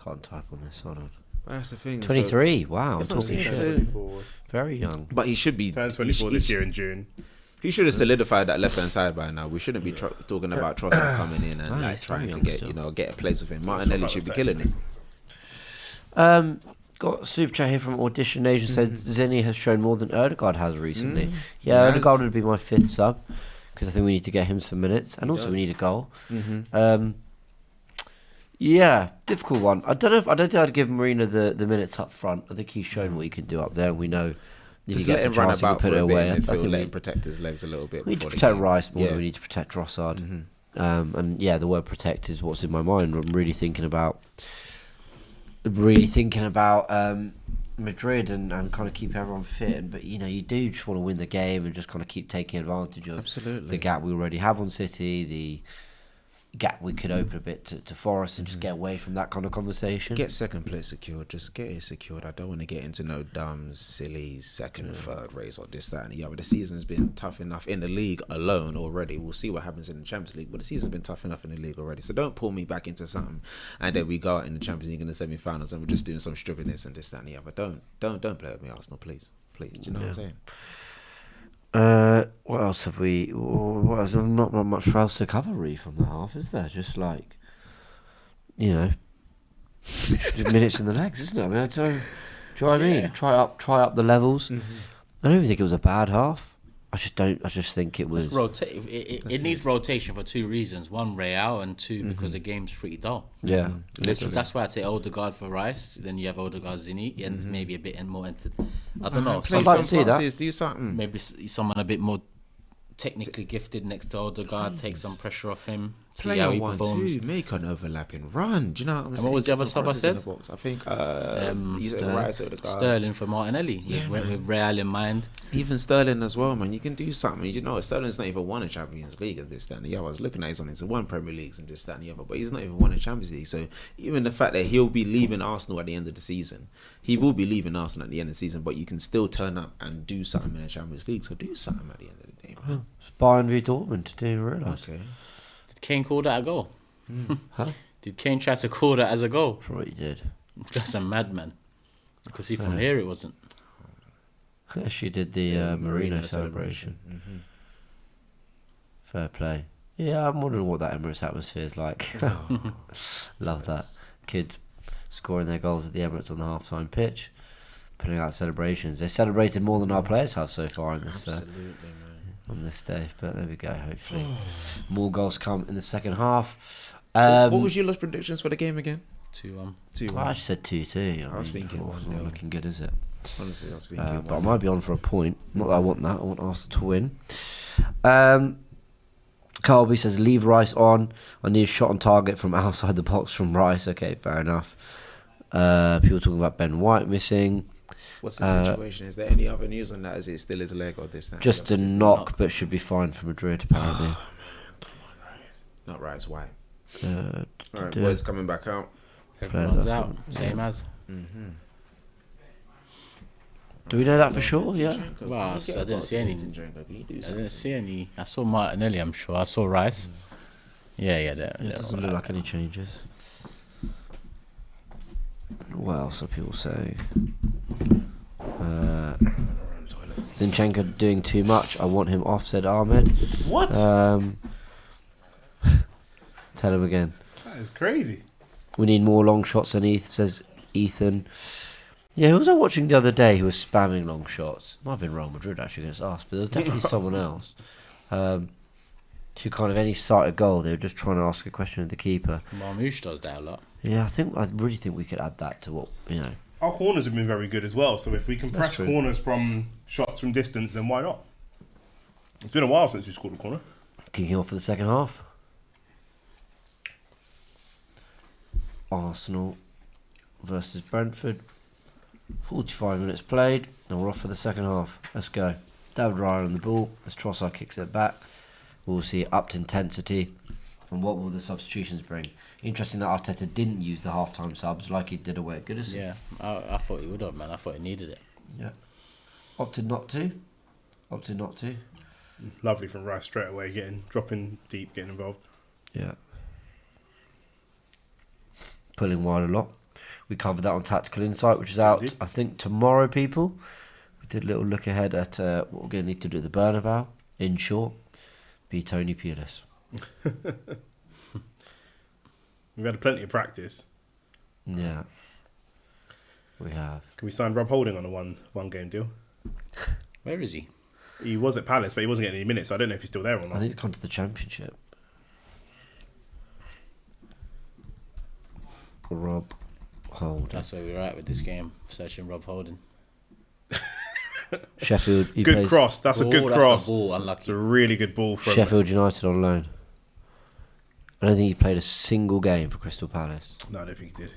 Can't type on this. Hold on. Well, that's the thing. 23. Wow. That's what I'm talking saying. shit. So- Very young. But he should be. Turned 24 this year in June. He should have solidified that left hand side by now. We shouldn't be talking about Trossard coming in and Right, like he's trying very to young get still. get a place with him. Martinelli should be killing him. Got a super chat here from Audition Nation said Zinni has shown more than Erdegaard has recently. He Yeah, has. Erdegaard would be my 5th sub because I think we need to get him some minutes and also we need a goal. Yeah, difficult one. I don't think I'd give Marina the minutes up front. I think he's shown what he can do up there, and we know. If Just he let gets a him run chance, he can about put for it a away. bit I in midfield, think let we him protect his legs a little bit. need to before the protect game. Rice more Yeah. than we need to protect Trossard. And yeah, the word protect is what's in my mind. I'm really thinking about Madrid and kind of keep everyone fit. But you do just want to win the game and just kind of keep taking advantage of Absolutely. the gap we already have on City, the gap we could open a bit to Forest and just get away from that kind of conversation. Get second place secured. Just get it secured. I don't want to get into no dumb, silly second, third race or this, that, and the other. The season's been tough enough in the league alone already. We'll see what happens in the Champions League, but the season's been tough enough in the league already. So don't pull me back into something, and then we go out in the Champions League in the semi-finals and we're just doing some stupidness and this, that, and the other. Don't play with me, Arsenal, please. Do you know what I'm saying? What else have we? What else? Not much else to cover really from the half, is there? Just like, minutes in the legs, isn't it? I mean, do you know what I mean? Try up the levels. I don't even think it was a bad half. I just think it was. It needs rotation for 2 reasons. One, Real, and 2, because the game's pretty dull. Yeah, That's why I'd say Odegaard for Rice. Then you have Odegaard, Zinni, and maybe a bit more I don't know. Play I'd like to some see that. passes, do something. Maybe someone a bit more technically gifted next to Odegaard, take some pressure off him, see Play how a he 1-2, performs. make an overlapping run. Do you know what I'm saying? what was the Get other some sub I crosses in said? the box. I think you said Rice or the guy. Sterling for Martinelli, with Real in mind. Even Sterling as well, man. You can do something. Sterling's not even won a Champions League and this, that, and the other. I was looking at his on it. He's won Premier Leagues and this, that, and the other, but he's not even won a Champions League. So even the fact that he'll be leaving Arsenal at the end of the season, he will be leaving Arsenal at the end of the season, but you can still turn up and do something in the Champions League. So do something at the end of the day, man. It's Bayern v Dortmund. Didn't even realise. Okay. Did Kane call that a goal? Huh? Did Kane try to call that as a goal? Probably did. That's a madman. Because from here it wasn't. She did the Marino celebration. Fair play. Yeah, I'm wondering what that Emirates atmosphere is like. Love that. Kids scoring their goals at the Emirates on the half-time pitch, putting out celebrations. They celebrated more than our players have so far in this on this day. But there we go. Hopefully, more goals come in the second half. What was your last predictions for the game again? 2-1. 2-1. I just said 2-2. I was thinking it's 1-0. not looking good, is it? Honestly, I was thinking. But I might be on for a point. Not that I want that. I want Arsenal to win. Carlby says, leave Rice on. I need a shot on target from outside the box from Rice. Okay, fair enough. People talking about Ben White missing. What's the situation? Is there any other news on that? Is it still his leg or this? That, Just a knock, but should be fine for Madrid, apparently. Oh, man, come on, Rice. Not Rice, White. Alright, do- boys coming back out. Everyone's out. Same as. Do we know that for sure? Yeah. Well, I didn't see any. I saw Martinelli, I'm sure. I saw Rice. Yeah, It doesn't look like any changes. What else are people saying? Zinchenko doing too much. I want him off, said Ahmed. What? Tell him again. That is crazy. We need more long shots than says Ethan. Yeah, who was I watching the other day who was spamming long shots? Might have been Real Madrid actually against us, but there was definitely someone else. Who kind of any sight of goal, they were just trying to ask a question of the keeper. Marmouche does that a lot. Yeah, I really think we could add that to what, Our corners have been very good as well, so if we can press true. corners from shots from distance, then why not? It's been a while since we scored a corner. Kicking off for the second half. Arsenal versus Brentford. 45 minutes played, and we're off for the second half. Let's go. David Raya on the ball as Trossard kicks it back. We'll see upped intensity. And what will the substitutions bring? Interesting that Arteta didn't use the half-time subs like he did away at Goodison. Yeah, I thought he would have, man. I thought he needed it. Yeah. Opted not to. Lovely from Rice straight away, dropping deep, getting involved. Yeah. Pulling wide a lot. We covered that on Tactical Insight, which is out, I think, tomorrow, people. We did a little look ahead at what we're going to need to do at the Bernabeu. In short, be Tony Pulis. We've had plenty of practice. Yeah. We have. Can we sign Rob Holding on a one game deal? Where is he? He was at Palace, but he wasn't getting any minutes, so I don't know if he's still there or not. I think he's gone to the Championship. Rob Holding. That's where we're at with this game. Searching Rob Holding. Sheffield. Good cross. That's a good cross. That's a ball, unlucky. It's a really good ball from Sheffield United on loan. I don't think he played a single game for Crystal Palace. No, I don't think he did.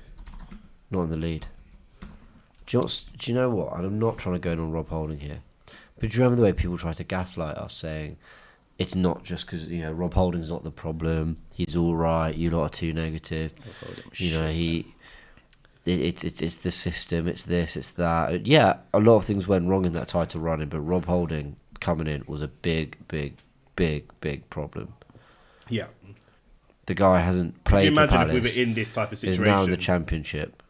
Not in the lead. Do you know what? And I'm not trying to go in on Rob Holding here. But do you remember the way people try to gaslight us, saying it's not just because Rob Holding's not the problem. He's all right. You lot are too negative. It's the system. It's this. It's that. Yeah, a lot of things went wrong in that title running, but Rob Holding coming in was a big problem. Yeah. The guy hasn't played. Can you imagine for Palace, if we were in this type of situation? Is now in the Championship.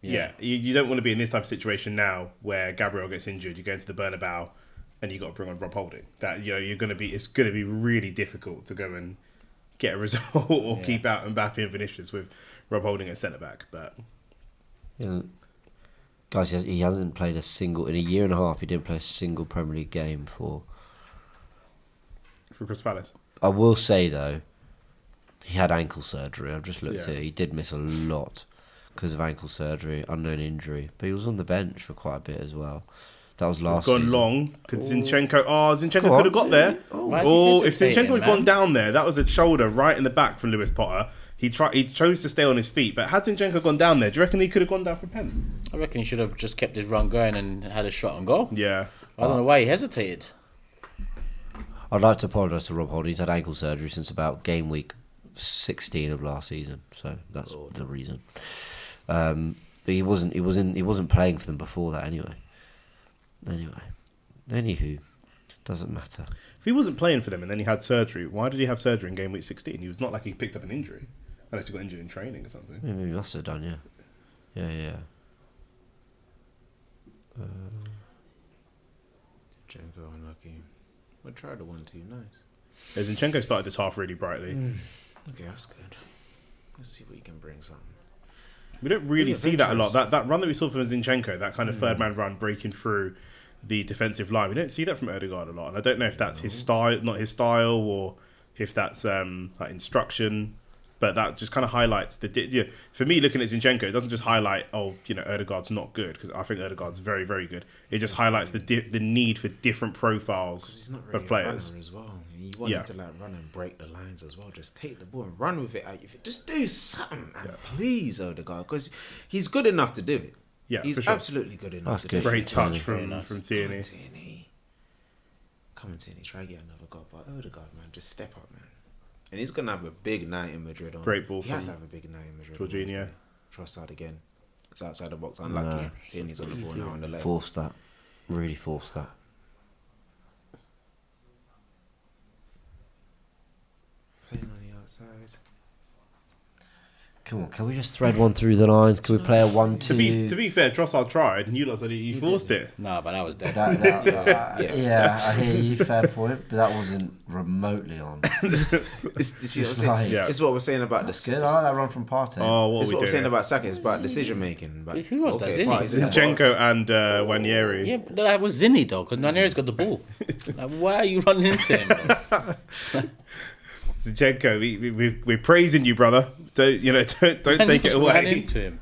Yeah, you don't want to be in this type of situation now where Gabriel gets injured. You go into the Bernabeu, and you got to bring on Rob Holding. That you're going to be. It's going to be really difficult to go and get a result or keep out Mbappe and Vinicius with Rob Holding at centre back. But guys, he hasn't played a single in a year and a half. He didn't play a single Premier League game for Crystal Palace. I will say though, he had ankle surgery. I've just looked at it. He did miss a lot because of ankle surgery, unknown injury. But he was on the bench for quite a bit as well. That was last season. Gone long. Could Zinchenko... Zinchenko could have got there. If Zinchenko had gone down there, that was a shoulder right in the back from Lewis Potter. He chose to stay on his feet. But had Zinchenko gone down there, do you reckon he could have gone down for a pen? I reckon he should have just kept his run going and had a shot on goal. Yeah. I don't know why he hesitated. I'd like to apologise to Rob Holding. He's had ankle surgery since about game week 16 of last season. So that's the reason. But he wasn't playing for them before that anyway. Anywho, doesn't matter. If he wasn't playing for them and then he had surgery, why did he have surgery in game week 16? He was not like he picked up an injury. Unless he got injured in training or something. Yeah, maybe he must have done, yeah. Zinchenko unlucky. We tried the 1-2, nice. Yeah, Zinchenko started this half really brightly. Okay, that's good. Let's see what he can bring something. We don't really see that a lot. That run that we saw from Zinchenko, that kind of third man run breaking through the defensive line, we don't see that from Odegaard a lot. And I don't know if that's his style, not his style, or if that's like instruction. But that just kind of highlights for me, looking at Zinchenko, it doesn't just highlight Odegaard's not good, because I think Odegaard's very, very good. It just highlights the need for different profiles really of players as well. You want him to run and break the lines as well. Just take the ball and run with it. Just do something, man. Please, Odegaard, because he's good enough to do it. Yeah, he's absolutely good enough to do it. Great touch from Tierney. Come on, Tierney, try to get another goal. But Odegaard, man, just step up, man. And he's going to have a big night in Madrid. Great ball. He has to have a big night in Madrid. Jorginho. Trossard again. It's outside the box. Unlucky. Tierney's on the ball now on the left. Forced that. Really forced that. Playing on the outside. Come on, can we just thread one through the lines? Can we play a 1-2? To be fair, Trossard tried, and you lot said he forced it. No, but that was dead. Yeah, I hear you. Fair point, but that wasn't remotely on. It's what we're saying about That's good. I like that run from Partey. Oh, what it's we what we're saying doing? about Saka. It's about decision making. But Who was that? Zinni? Zinchenko and Wanyeri. Yeah, but that was Zinni though, because Nanieri's got the ball. Like, why are you running into him? Zinchenko, we're praising you, brother. Don't take it Ran away. into him.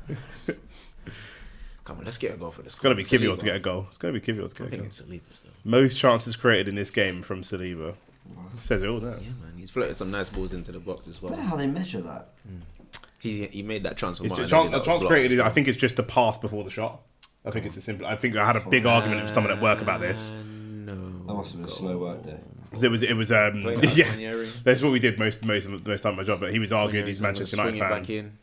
Come on, let's get a goal for this. It's got to be Kivior to get a goal. It's got to be Kivior to get a I think goal. it's Saliba still. Most chances created in this game from Saliba. Says it all, doesn't it? Yeah, man. He's floated some nice balls into the box as I well. don't know how they measure that. He made that chance for It's Martinelli. just, that was chance blocked created. as well. I think it's just the pass before the shot. I think it's a simple. I think I had a big argument with someone at work about this. No. That must have been a slow work day. It was Wait, yeah. That's what we did most of the time at my job. But he was arguing he's Manchester United fan. Back in.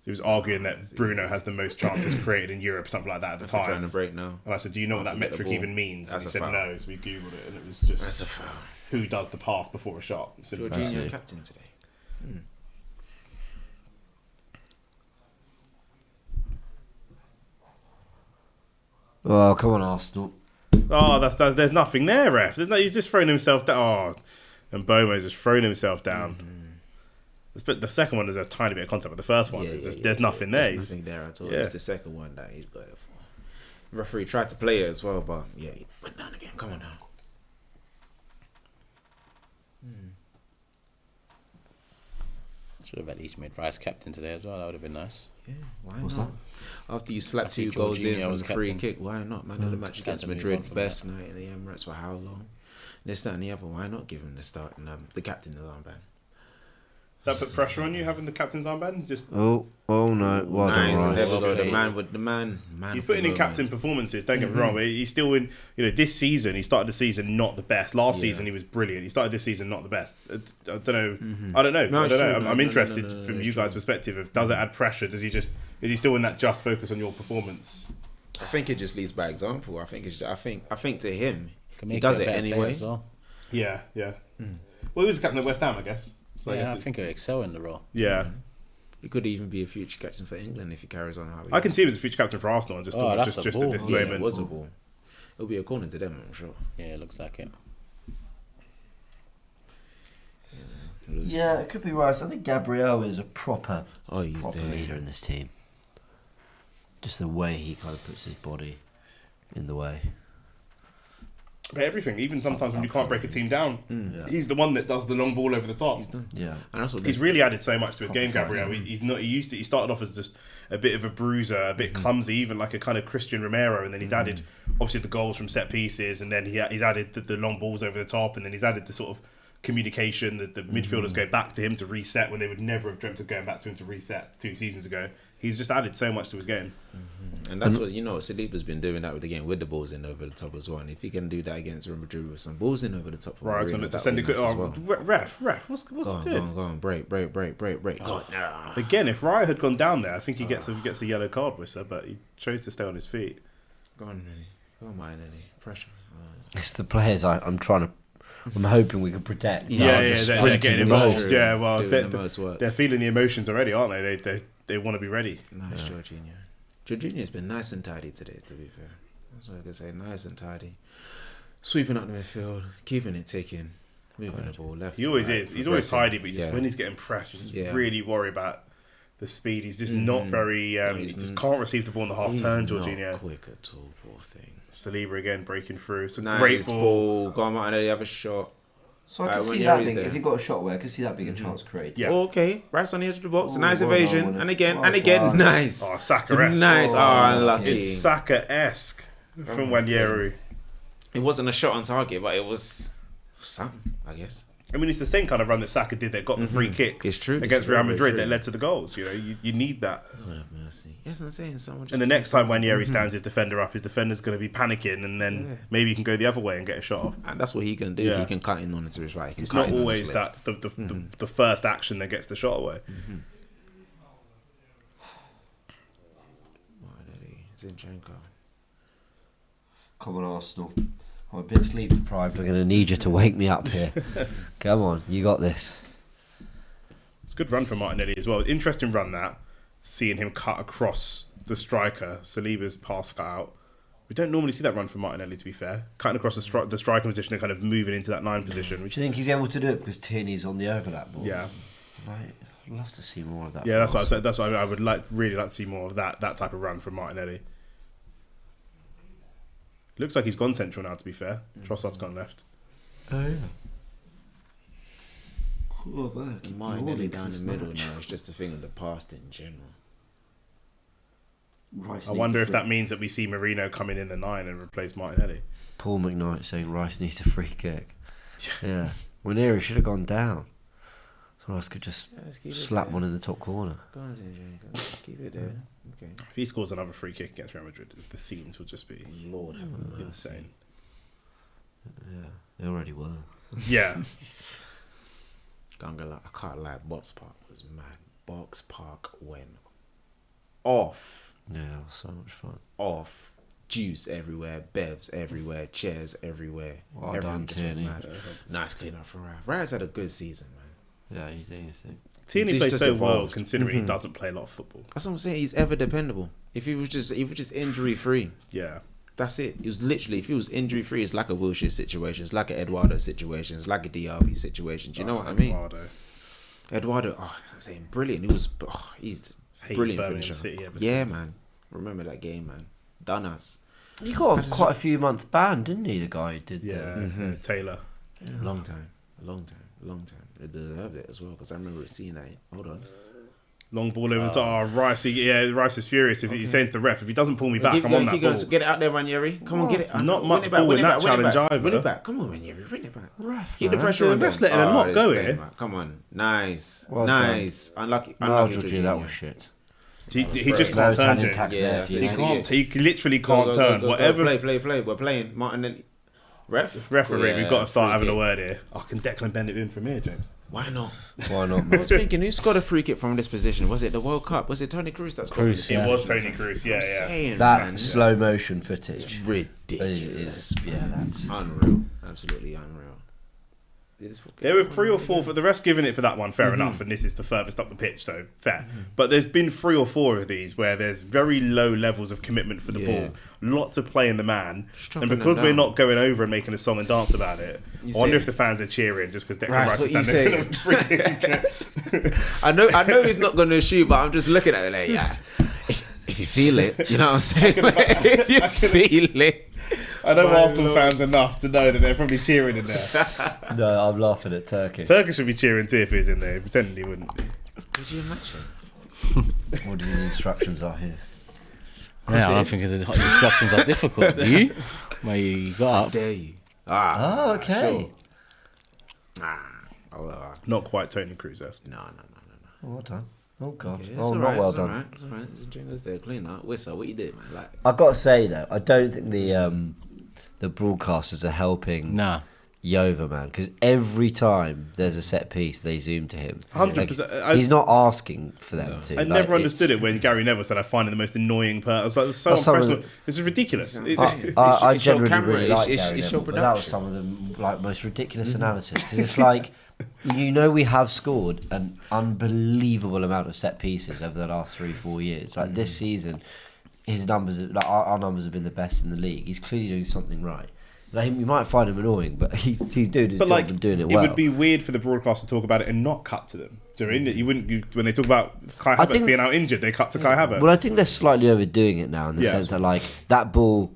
he was arguing that Bruno has the most chances created in Europe, something like that at the Trying to time. break now. And I said, do you know what Once that you get the metric ball, even means? And that's he a said foul. no, so we Googled it, and it was just That's a foul. who does the pass before a shot. So Jorginho captain today. Oh, come on, Arsenal. Oh, there's nothing there, ref. He's just thrown himself down. Oh, and Bomo's just thrown himself down. The second one, there's a tiny bit of contact, but the first one, there's nothing there. There's nothing there at all. Yeah. It's the second one that he's got it for. Referee tried to play it as well, but yeah, he went down again. Come on now. Should have at least made Rice captain today as well. That would have been nice. Yeah, why What's not? After you slap I see 2 goals in Jorginho from was the free captain. kick, why not? Man of the match against Captain move Madrid, on from best night in the Emirates for how long? This, that, and the other. Why not give him the start and the captain the armband? Does that put pressure on you having the captain's armband? Just Oh no. Well Nice. done, There Rice. we go. The Played. man with the man. he's putting in captain performances. Don't get me wrong, but he's still in. This season, he started the season not the best. Last season, he was brilliant. He started this season not the best. I don't know. I don't know. No, I it's don't know. true. I'm No, interested no, from it's you guys' true. perspective. Of does it add pressure? Is he still in that just focus on your performance? I think it just leads by example. I think to him, Can he make does a it better player anyway. as well. Yeah. Well, he was the captain of West Ham, I guess. So Yeah, I it's- think he'll excel in the role. Yeah. He could even be a future captain for England if he carries on how he I can see him as a future captain for Arsenal, and just Oh, that's a at ball. this Yeah, moment. it was a ball. It'll be a corner to them, I'm sure. Yeah, it looks like it. Yeah, it could be Rice. I think Gabriel is a proper He's proper there. leader in this team. Just the way he kind of puts his body in the way. But everything, even sometimes when you can't break a team down, he's the one that does the long ball over the top. Yeah. And that's what He's really added so much to his game, Proper Gabriel. He started off as just a bit of a bruiser, a bit clumsy, even like a kind of Christian Romero, and then he's added obviously the goals from set pieces, and then he's added the long balls over the top, and then he's added the sort of communication that the midfielders go back to him to reset when they would never have dreamt of going back to him to reset 2 seasons ago. He's just added so much to his game. And that's what Saliba's been doing that with the game with the balls in over the top as well. And if he can do that against Real Madrid with some balls in over the top, Right, I was going to send a quick. Ref, what's he doing? Go on, break. Go on. Again, if Raya had gone down there, I think he gets a yellow card, Wissa, but he chose to stay on his feet. Go on, Nenny. Go on, Nenny. Pressure. It's the players I'm hoping we can protect. Yeah, rather than they're sprinting getting the involved. most. Yeah, well, Doing the most work. they're feeling the emotions already, aren't they? They want to be ready. Nice, Jorginho. Jorginho's been nice and tidy today, to be fair. That's what I can say. Nice and tidy. Sweeping up the midfield, keeping it ticking, moving the ball left. He to always right, is. He's always progressing. tidy, but when he's getting pressed, you just Yeah. really worry about the speed. He's just not very. He just can't receive the ball in the half He's turn, not Jorginho. quick at all, poor thing. Saliba again breaking through. Some Nice great ball. Go on, Martin, have a shot. So I can when see that Yeri's being, there. if he got a shot where I could see that being a chance created. Yeah. Oh, okay, right on the edge of the box. Oh, Nice well done, evasion. well done. And again, Well and again. done. Nice. Oh, Saka-esque. Nice. Oh, Oh, unlucky. It's Saka-esque from Wanyeru. It wasn't a shot on target, but it was something, I guess. I mean, it's the same kind of run that Saka did that got the free kicks It's true. against It's Real very, very Madrid true. that led to the goals. You need that. Lord have mercy. Yes, I'm saying someone just. And the next time Wanyeru stands his defender up, his defender's going to be panicking, and then maybe he can go the other way and get a shot off. And that's what he can do. Yeah. He can cut in on it to his right. He can It's cut not in on always his that left. the first action that gets the shot away. Zinchenko. Come on, Arsenal. I'm a bit sleep deprived. I'm going to need you to wake me up here. Come on, you got this. It's a good run for Martinelli as well. Interesting run that. Seeing him cut across the striker, Saliba's pass cut out. We don't normally see that run from Martinelli, to be fair. Cutting across the striker position and kind of moving into that 9 position. Do Which, you think he's able to do it because Tierney's on the overlap ball? yeah. I'd love to see more of that. Yeah, from that's what I Arsenal. said. That's why I would really like to see more of that type of run from Martinelli. Looks like he's gone central now, to be fair. Trossard's gone left. Oh, yeah. Oh, man. Martinelli down the middle now. It's just a thing of the past in general. Rice I needs wonder a if free- that means that we see Marino come in the 9 and replace Martinelli. Paul McKnight saying Rice needs a free kick. Yeah. Waneri should have gone down. So Rice could just Let's keep it slap there. one in the top corner. Go on, Zinchenko. Keep it there. Okay. If he scores another free kick against Real Madrid, the scenes will just be Lord have mercy. insane. Yeah, they already were. Yeah. I can't lie. Box Park was mad. Box Park when off. Yeah, it was so much fun. Off. Juice everywhere, bevs everywhere, chairs everywhere. Well Everyone done, just went Tierney. mad. Nice clean up from Ryan. Ryan's had a good season, man. Yeah, you think. Tierney He's plays just so well, evolved. considering he doesn't play a lot of football. That's what I'm saying. He's ever dependable. If he was just injury free, Yeah. that's it. He was literally, if he was injury free, it's like a Wilshere situation. It's like an Eduardo situation. It's like a DRB situation. Do you know what I mean? Eduardo, I'm saying brilliant. He's Hated brilliant Birmingham finisher. City ever Yeah, since. man. Remember that game, man. Done us. He got quite a few months ban, didn't he? The guy who did Yeah, Taylor. Long time. They deserved it as well because I remember seeing that. Hold on. Long ball over to Rice. Rice is furious. If he's saying to the ref, if he doesn't pull me back, I'm on that ball. Get it out there, Ranieri. Come on, get it. Not much ball in that challenge either. Win it back. Come on, Ranieri. Win it back. Ref, Keep the man. pressure on The ref's them. letting a lot this go game, here. man. Come on. Nice. Well Nice. Unlucky. Nigel Unlucky. G, that was shit. He just can't turn, Italian James. tax Yeah, there. that's for it. you, He mate. can't. He literally can't turn. Whatever. Play. We're playing. Martinelli. Referee, Yeah, we've got to start free having a kick. word here. Can Declan bend it in from here, James? Why not? Why not, I man? was thinking, who scored a free kick from this position? Was it the World Cup? Was it Tony Cruz that scored? Cruz, from this yeah. It was position? Tony Cruz. I'm Yeah. saying, That man, slow motion footage it's ridiculous. that's Unreal. Absolutely unreal. There were 3 or 4 for the rest giving it for that one, fair enough, and this is the furthest up the pitch, so fair. But there's been 3 or 4 of these where there's very low levels of commitment for the ball, lots of play in the man, Dropping and because them we're down. not going over and making a song and dance about it, I wonder if the fans are cheering just because Declan Rice is what standing you saying? I know he's not going to shoot, but I'm just looking at it like, yeah. If you feel it, you know what I'm saying? If you feel it. I know Arsenal fans enough to know that they're probably cheering in there. No, I'm laughing at Turkey. Turkish should be cheering too if he was in there, pretending he wouldn't. Could you imagine? What do you the instructions are here? Yeah, I don't think the instructions are difficult. Do you? Where you got up. Dare you? Oh, okay. Not quite Tony Cruz. No. Well done. Oh god. Okay, Oh, not well done. Right. It's all right. It's a Jingles there. Clean up. Whistle. What you did, man? Like, I've got to say though, I don't think the broadcasters are helping Nah. Yova, man, because every time there's a set piece, they zoom to him. 100%. He's not asking for them to. I never understood it when Gary Neville said I find it the most annoying person. I was like, it's so Well, some of unprofessional. This is ridiculous. I it's your generally camera, really it's- like it's- Gary it's your Neville, but that was production. some of the most ridiculous analysis because it's like, we have scored an unbelievable amount of set pieces over the last 3-4 years. Like this season, his numbers, our numbers have been the best in the league. He's clearly doing something right. Like, you might find him annoying, but he's doing his job and doing it well. It would be weird for the broadcast to talk about it and not cut to them. Do you know what I mean? You wouldn't. When they talk about Kai I Havertz think- being out injured, they cut to Kai Havertz. Well, I think they're slightly overdoing it now in the Yes. sense that, like, that ball,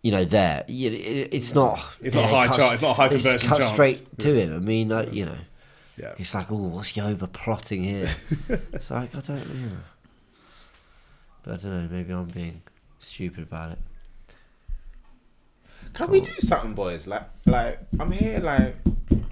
there, it's not. It's not a high chance. It's not a high conversion It's cut chance. straight to him. I mean, Yeah. it's like, what's Yova plotting here? It's like, I don't know. But I don't know. Maybe I'm being stupid about it. can we do something, boys? Like I'm here. Like,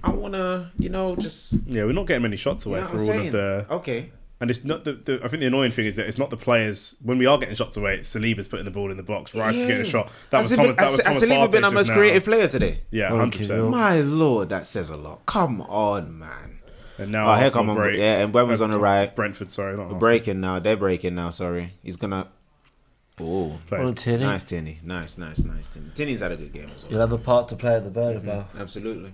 I wanna, just. Yeah, we're not getting many shots away You know for what all I'm of saying? the. Okay. And it's not the. I think the annoying thing is that it's not the players. When we are getting shots away, it's Saliba's putting the ball in the box. Rice is getting a shot. That was Thomas. That was Thomas Saliba been Partey our just most now. creative player today. Yeah, Well, 100%. My lord, that says a lot. Come on, man. And now Here Arsenal come on. break. Yeah, and Wemmer's on the right. Brentford, sorry, not Arsenal. Breaking now. They're breaking now. Sorry, he's gonna. Oh, Play. Well, Tierney, nice Tierney. Nice Tierney. Tierney's had a good game as well. you'll have a part to play at the Bernabeu. Absolutely.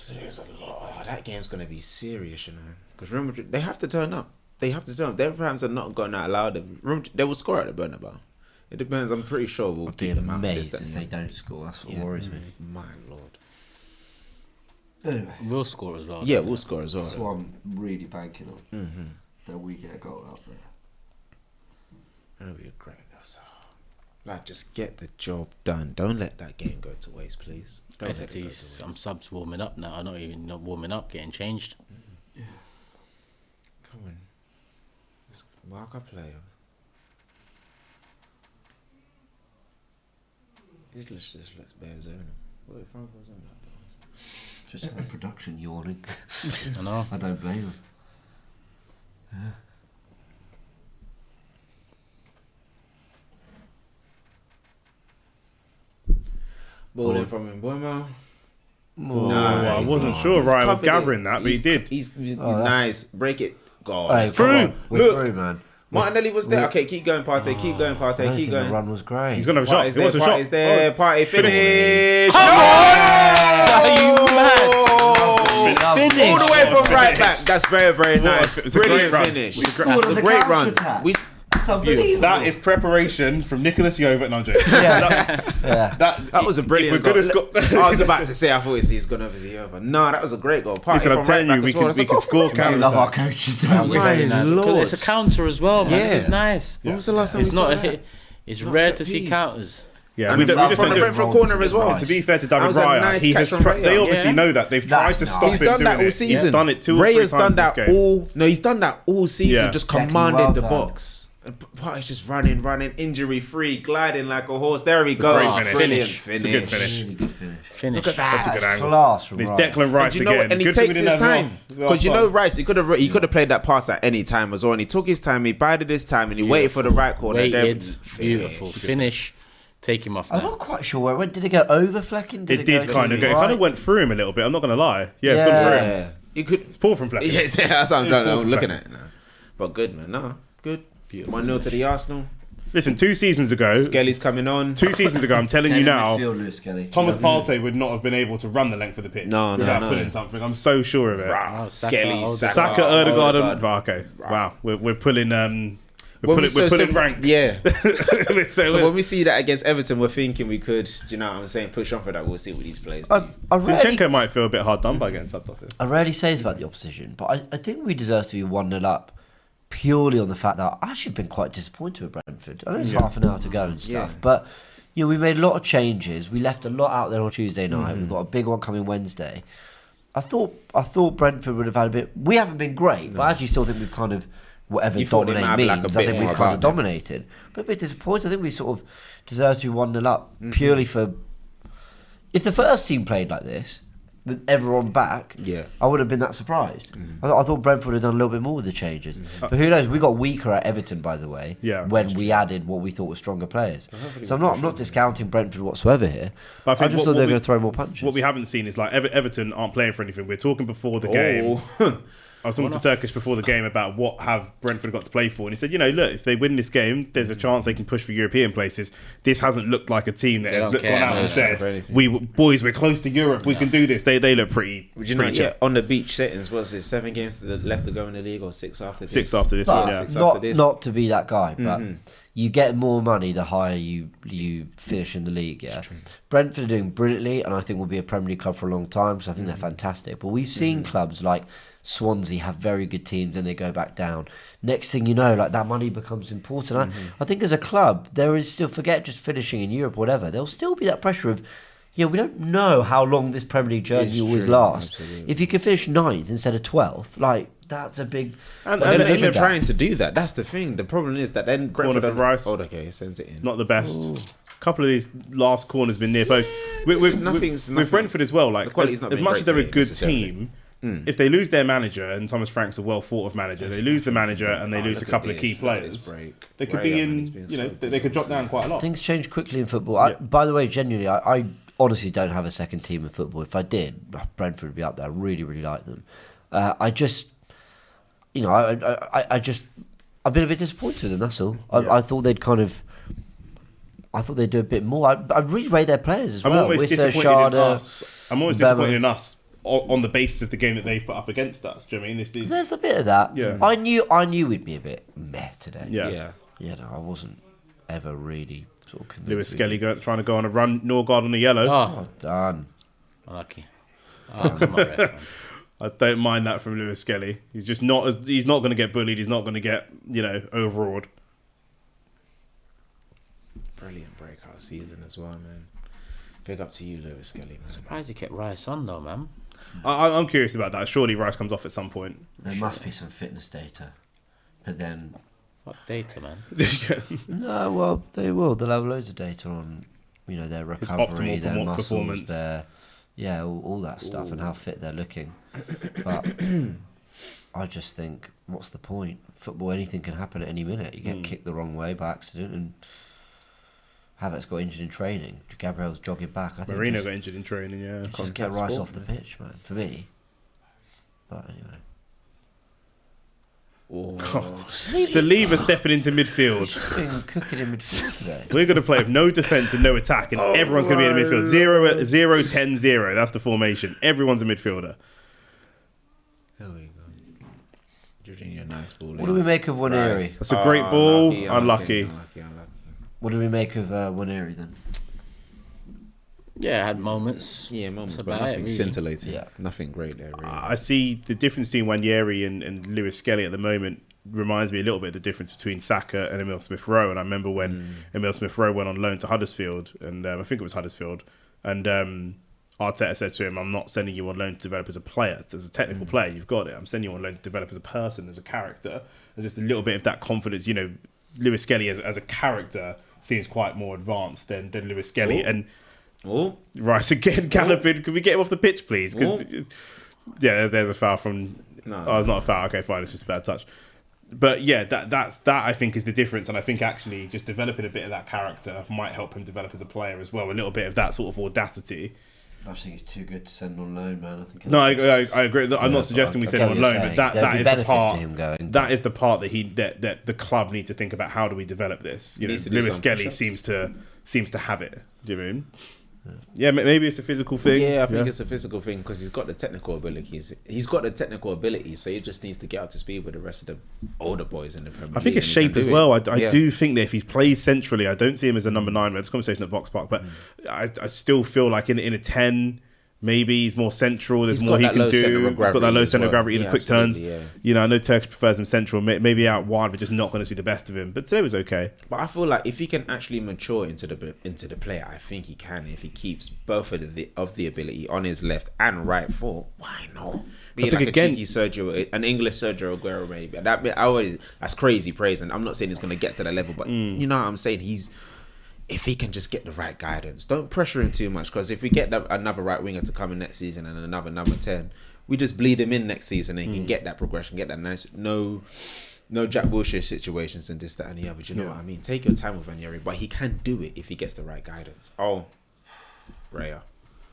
So there's a lot. That game's gonna be serious, Because remember, they have to turn up. Their fans are not going out loud. They will score at the Bernabeu. It depends. I'm pretty sure we'll I'd be keep them out. amazed if they don't score. That's what worries me. My lord. Anyway, We'll score as well. Yeah, we'll score as well. that's what I'm really banking on. That we get a goal out there. That'll be a great. Like, just get the job done. Don't let that game go to waste, please. Don't let it go to waste. Some subs warming up now. I'm not warming up, getting changed. Come on. Just mark a player. Let's bear zone. What if Frank was on that? Just the production yawning. I know. I don't blame him. Ball in from Mbomo. I wasn't sure Ryan was gathering that, but he did. He's that's- nice. Break it. God. Hey, that's come through. on. We're Look. through, man. Martinelli was there. Okay, keep going, Partey. Keep going, I Partey. don't Keep think going. the run was great. He's gonna have a shot. Partey's He wants a shot. Partey's there. Partey finish. Come on! Are you mad? Finish. All the way from right back. That's very, very nice. It's a great Brilliant run. finish. We scored That's on a the great run. counter-attack. We It's unbelievable. That is preparation from Nicholas Jovert. No, I'm joking. Yeah. That was a brilliant If we're goal. good at I was about to say, I thought he's gone over the other. No, that was a great goal. Partey Listen, I'm from telling right you, back we as well. can That's a we can goal score from We counter love our attack. coaches, That don't was we? very My nice. Because Lord. it's a counter as well, man. This is Yeah. nice. When was the last time It's we saw not. that? It's Not rare set to see piece. counters. Yeah, And we just from don't the do it. Brentford corner as well. And to be fair to That David was a Raya, nice he catch has from Raya. they obviously Yeah. know that. They've tried That's to nice. stop He's him done doing that all it. season. He's done it 2 or 3 Raya's times done this that game. all. No, he's done that all season. Yeah. Just Declan, commanding well the done. box. Partey's just running, injury free, gliding like a horse. There we a go. great finish. Brilliant It's finish. a good finish. Really good finish. Finish. Look at that. That's a good angle. Class from And it's Ryan. Declan Rice And you know again. what? And he Good thing we takes didn't his have time him off. because you know Rice. He could have played that pass at any time as well. And he took his time. He bided his time and he waited for the right corner. and then Waited. finish. Beautiful. Finish. Take him off, I'm man. not quite sure where it went. Did it go over Flecking? It did kind of go. It kind of went through him a little bit. I'm not going to lie. Yeah, it's Yeah. gone through him. Yeah, you could. It's poor from Fleck. Yes, that's what I'm It's poor from looking Fleck. at now. But good man, no, good. Beautiful 1-0 to the Arsenal. Listen, 2 seasons ago, Skelly's coming on. 2 seasons ago, I'm telling you now, Lewis Kelly. Thomas Partey would not have been able to run the length of the pitch No, without no. pulling something. I'm so sure of it. Oh, Skelly, Saka, Ødegaard, and okay. Wow, we're pulling we're pulling rank. Yeah. so So when we see that against Everton, we're thinking we could, do you know what I'm saying, push on for that. We'll see what these players do. I rarely, Zinchenko might feel a bit hard done by getting subbed off here. I rarely say this about the opposition, but I think we deserve to be 1-0 up purely on the fact that I actually have been quite disappointed with Brentford. I know it's half an hour to go and stuff, Yeah. but you know, we made a lot of changes. We left a lot out there on Tuesday night. We've got a big one coming Wednesday. I thought Brentford would have had a bit. We haven't been great, but I actually still think we've kind of whatever You thought they might dominate have means. like a I bit think we've more kind of about them. dominated, but a bit disappointed. I think we sort of deserve to be 1-0 up purely for. If the first team played like this, with everyone back, Yeah. I would have been that surprised. I thought Brentford had done a little bit more with the changes. But who knows? We got weaker at Everton, by the way, Yeah, when we added what we thought were stronger players. So I'm not discounting Brentford whatsoever here. But I just thought they were going to throw more punches. What we haven't seen is like Everton aren't playing for anything. We're talking before the game. I was talking to Turkish before the game about what have Brentford got to play for, and he said, you know, look, if they win this game, there's a chance they can push for European places. This hasn't looked like a team that They has don't gone care, out no, and for said, anything. we're close to Europe, we can do this. They look pretty. Would you know, pretty yeah, chip. on the beach settings, what's it, 7 games left to go in the league or 6 after this? 6 after this but one, yeah. Six after not this. not to be that guy, but you get more money the higher you finish in the league. Yeah, Brentford are doing brilliantly, and I think will be a Premier League club for a long time. So I think they're fantastic. But we've seen clubs like Swansea have very good teams, and they go back down. Next thing you know, like that money becomes important. I think as a club, there is still forget just finishing in Europe, or whatever. There'll still be that pressure of. Yeah, we don't know how long this Premier League journey It's always true, lasts. absolutely. If you can finish 9th instead of 12th, like that's a big. And But they're not look even at that. trying to do that. That's the thing. The problem is that then Corner Brentford for Rice. Oh, okay, sends it in. Not the best. Couple of these last corners been near post. With nothing- Brentford as well, like the quality's not as been much great as they're a today, good necessarily. team, if they lose their manager, and Thomas Frank's a well thought of manager, they lose the manager and they lose a look at couple of this, key look at players. this break. They could Raya, be man, he's in, been you know, so they could drop good. down quite a lot. Things change quickly in football. Yeah. By the way, genuinely, I honestly don't have a second team in football. If I did, Brentford would be up there. I really, really like them. I just, you know, I've been a bit disappointed with them, that's all. Yeah. I thought they'd kind of, I thought they'd do a bit more. I really rate their players as I'm well. always Wissa, disappointed in Schade, us. I'm always Bama. disappointed in us on the basis of the game that they've put up against us. Do you know what I mean? This is, There's a bit of that. Yeah. I knew we'd be a bit meh today. yeah. Yeah. You know, I wasn't ever really sort of convinced. Lewis we'd Skelly trying to go on a run, Norgard on the yellow. Oh, Well done. unlucky. Oh, come on, ref, man. I don't mind that from Lewis Skelly. He's just not. He's not going to get bullied. He's not going to get overawed. Brilliant breakout season as well, man. Big up to you, Lewis Skelly, man. Surprised he kept Rice on though, man. I'm curious about that. Surely Rice comes off at some point. There must be some fitness data. But then, What data, man? no, well, they will. They'll have loads of data on, you know, their recovery, optimal their muscles, performance. their, yeah, all that stuff and how fit they're looking. But I just think, what's the point? Football, anything can happen at any minute. You get kicked the wrong way by accident, and Havertz got injured in training. Gabriel's jogging back. I think Marino just, got injured in training. Yeah. just get Rice off the pitch, man. For me. But anyway. Saliba stepping into midfield. He's just been cooking in midfield today. We're going to play with no defence and no attack, and everyone's going to be in the midfield. 0-10-0. That's the formation. Everyone's a midfielder. There we go. Jorginho, nice ball. What do we make of Waneri? That's a great ball. Unlucky. What do we make of Waneri then? Yeah, had moments. Yeah, moments, That's but about it, nothing really. scintillating. Yeah. Nothing great there, really. I see the difference between Waneri and Lewis Skelly at the moment reminds me a little bit of the difference between Saka and Emile Smith-Rowe. And I remember when Emile Smith-Rowe went on loan to Huddersfield, and I think it was Huddersfield, and Arteta said to him, I'm not sending you on loan to develop as a player. As a technical player, you've got it. I'm sending you on loan to develop as a person, as a character. And just a little bit of that confidence. You know, Lewis Skelly as a character seems quite more advanced than Lewis Skelly. And Rice again galloping. Can we get him off the pitch, please? Because there's a foul from. No. Oh, it's not a foul. Okay, fine. It's just a bad touch. But yeah, that I think is the difference, and I think actually just developing a bit of that character might help him develop as a player as well. A little bit of that sort of audacity. I just think he's too good to send on loan, man. I think. No, I agree. I'm not suggesting we send him on loan, but that is the part. That is the part that the club need to think about. How do we develop this? You know, Lewis Skelly seems to have it. Do you know what I mean? Yeah, maybe it's a physical thing. Yeah, I think it's a physical thing because he's got the technical abilities. He's got the technical ability, so he just needs to get up to speed with the rest of the older boys in the Premier League. I think it's shape as well. I do think that if he plays centrally, I don't see him as a number 9. We had this conversation at Box Park, but I still feel like in a 10, maybe he's more central. There's more he can do. He's got that low centre of gravity, the quick turns. Yeah. You know, I know Turkish prefers him central. Maybe out wide, we're just not going to see the best of him. But today was okay. But I feel like if he can actually mature into the player, I think he can. If he keeps both of the ability on his left and right foot, why not? Be like a cheeky Sergio, an English Sergio Aguero maybe. That's crazy praise, and I'm not saying he's going to get to that level, but you know what I'm saying? If he can just get the right guidance, don't pressure him too much, because if we get another right winger to come in next season and another number 10, we just bleed him in next season and he can get that progression, get that nice, no Jack Wilshere situations and this, that and the other. Do you know what I mean? Take your time with Waneri, but he can do it if he gets the right guidance. Oh, Raya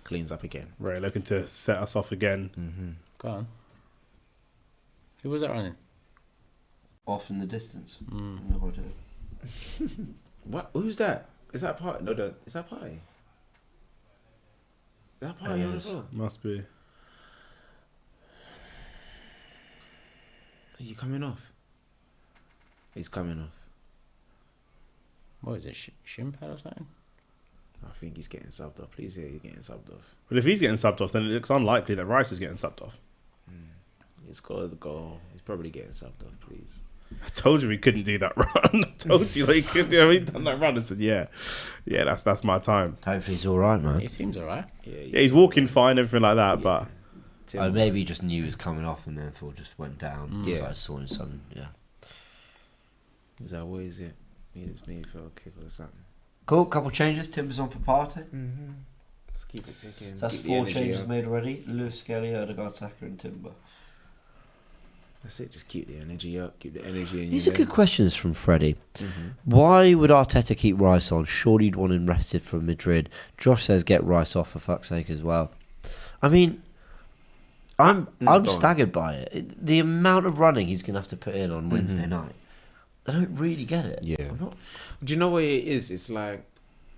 cleans up again. Raya looking to set us off again. Mm-hmm. Go on. Who was that running? Off in the distance. No idea. What? Who's that? Is that Party? No, is that Party? Is that Party on the floor? Must be. Are you coming off? He's coming off. What is it? Shin pad or something? I think he's getting subbed off. Please, he's getting subbed off. But if he's getting subbed off, then it looks unlikely that Rice is getting subbed off. He scored the goal. He's probably getting subbed off, please. I told you we couldn't do that run. I told you he could do. He done that run. I said, yeah, that's my time. Hopefully he's all right, man. He seems all right. Yeah, he's walking fine, everything like that. But maybe he just knew he was coming off, and therefore just went down. Yeah, I saw something. Yeah. Is that what is it? Maybe for a kick or something. Cool. Couple changes. Timber's on for Partey. Let's keep it ticking. So that's 4 changes made already. Lewis Skelly, Odegaard, Saka, and Timber. That's it. Just keep the energy up. Keep the energy in. These are good questions from Freddie. Why would Arteta keep Rice on? Surely you'd want him rested from Madrid. Josh says get Rice off for fuck's sake as well. I mean, I'm staggered by it. The amount of running he's going to have to put in on Wednesday night. I don't really get it. Yeah. Do you know what it is? It's like,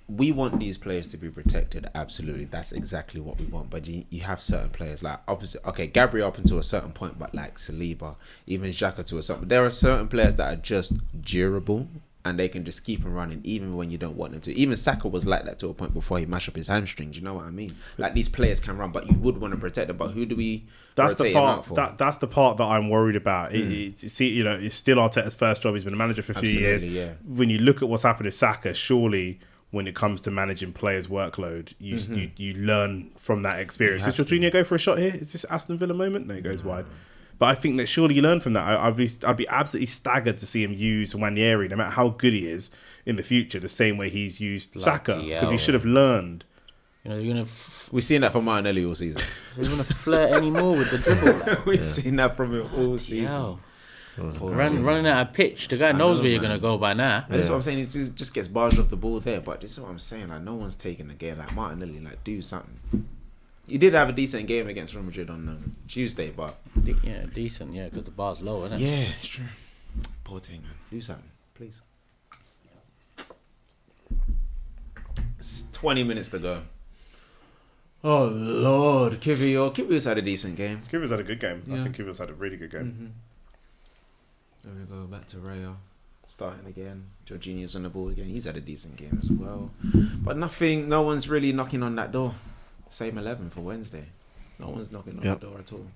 we want these players to be protected. Absolutely, that's exactly what we want. But you have certain players like opposite. Okay, Gabriel up until a certain point, but like Saliba, even Xhaka to a certain. There are certain players that are just durable and they can just keep on running even when you don't want them to. Even Saka was like that to a point before he mashed up his hamstrings. You know what I mean? Like, these players can run, but you would want to protect them. But who do we? That's the part. That's the part that I'm worried about. It's still Arteta's first job. He's been a manager for a few years. Yeah. When you look at what's happened with Saka, surely, when it comes to managing players' workload, you learn from that experience. Does Jorginho go for a shot here? Is this Aston Villa moment? No, he goes wide. But I think that surely you learn from that. I'd be absolutely staggered to see him use Waneri, no matter how good he is, in the future, the same way he's used Saka, because he should have learned. You know, you're gonna. We've seen that from Martinelli all season. He's gonna flirt anymore with the dribble. We've seen that from him all season. Running out of pitch. The guy knows where you're going to go by now. That's what I'm saying. He just gets barged off the ball there. But this is what I'm saying. Like, no one's taking a game like Martinelli. Like, do something. He did have a decent game against Real Madrid on Tuesday, but yeah, decent. Yeah, because the bar's low, isn't it? Yeah, it's true. Porting, man. Do something, please. It's 20 minutes to go. Oh, Lord. Kiwior's had a decent game. Kiwior's had a good game. Yeah. I think Kiwior's had a really good game. There we go, back to Raya. Starting again. Jorginho's on the ball again. He's had a decent game as well. But no one's really knocking on that door. Same 11 for Wednesday. No one's knocking on the door at all.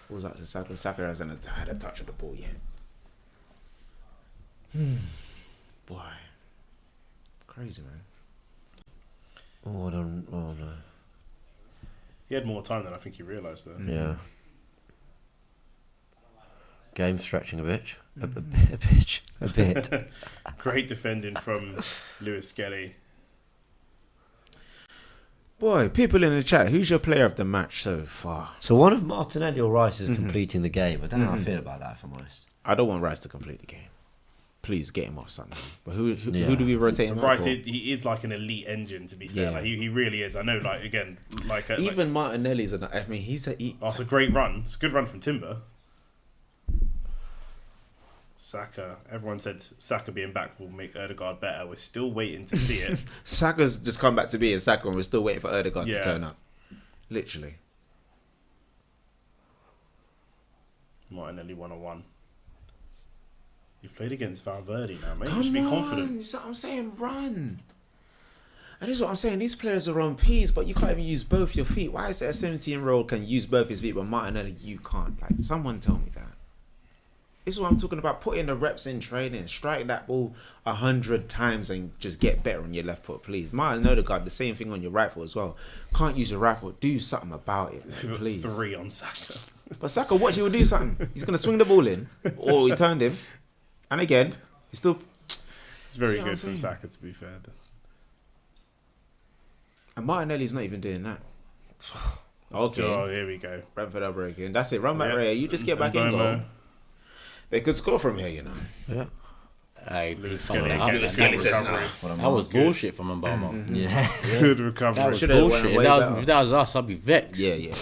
What was that to Saka? Saka hasn't had a touch of the ball yet. Boy. Crazy, man. Oh, no. He had more time than I think he realised, though. Yeah. Game stretching a bit. A bit. Great defending from Lewis Skelly. Boy, people in the chat, who's your player of the match so far? So one of Martinelli or Rice is completing the game. I don't know how I feel about that, if I'm honest. I don't want Rice to complete the game. Please get him off something. But who do we rotate him Rice, out for? he is like an elite engine, to be fair. Yeah. Like he really is. I know, like, again, like... Even Martinelli's... I mean, he's a... it's a great run. It's a good run from Timber. Saka. Everyone said Saka being back will make Ødegaard better. We're still waiting to see it. Saka's just come back to being Saka and we're still waiting for Ødegaard to turn up. Literally. Martinelli 101. You've played against Valverde now, mate. You should be confident. That's what I'm saying. Run. And this is what I'm saying. These players are on P's, but you can't even use both your feet. Why is it a 17-year-old can use both his feet, but Martinelli, you can't? Like, someone tell me that. This is what I'm talking about. Putting the reps in training. Strike that ball 100 times and just get better on your left foot, please. Martin Ødegaard, the same thing on your right foot as well. Can't use your right foot. Do something about it, man, please. 3 on Saka. But Saka, watch, he will do something. He's going to swing the ball in. Or he turned him. And again, he's still... It's very good from Saka, to be fair. And Martinelli's not even doing that. Okay. Oh, here we go. Brentford are breaking. That's it. Run back, Ray. You just get back in goal. They could score from here, you know. Yeah. That was bullshit from Mbama. Yeah. Good recovery. That was Should've bullshit. went way If that was us, I'd be vexed. Yeah.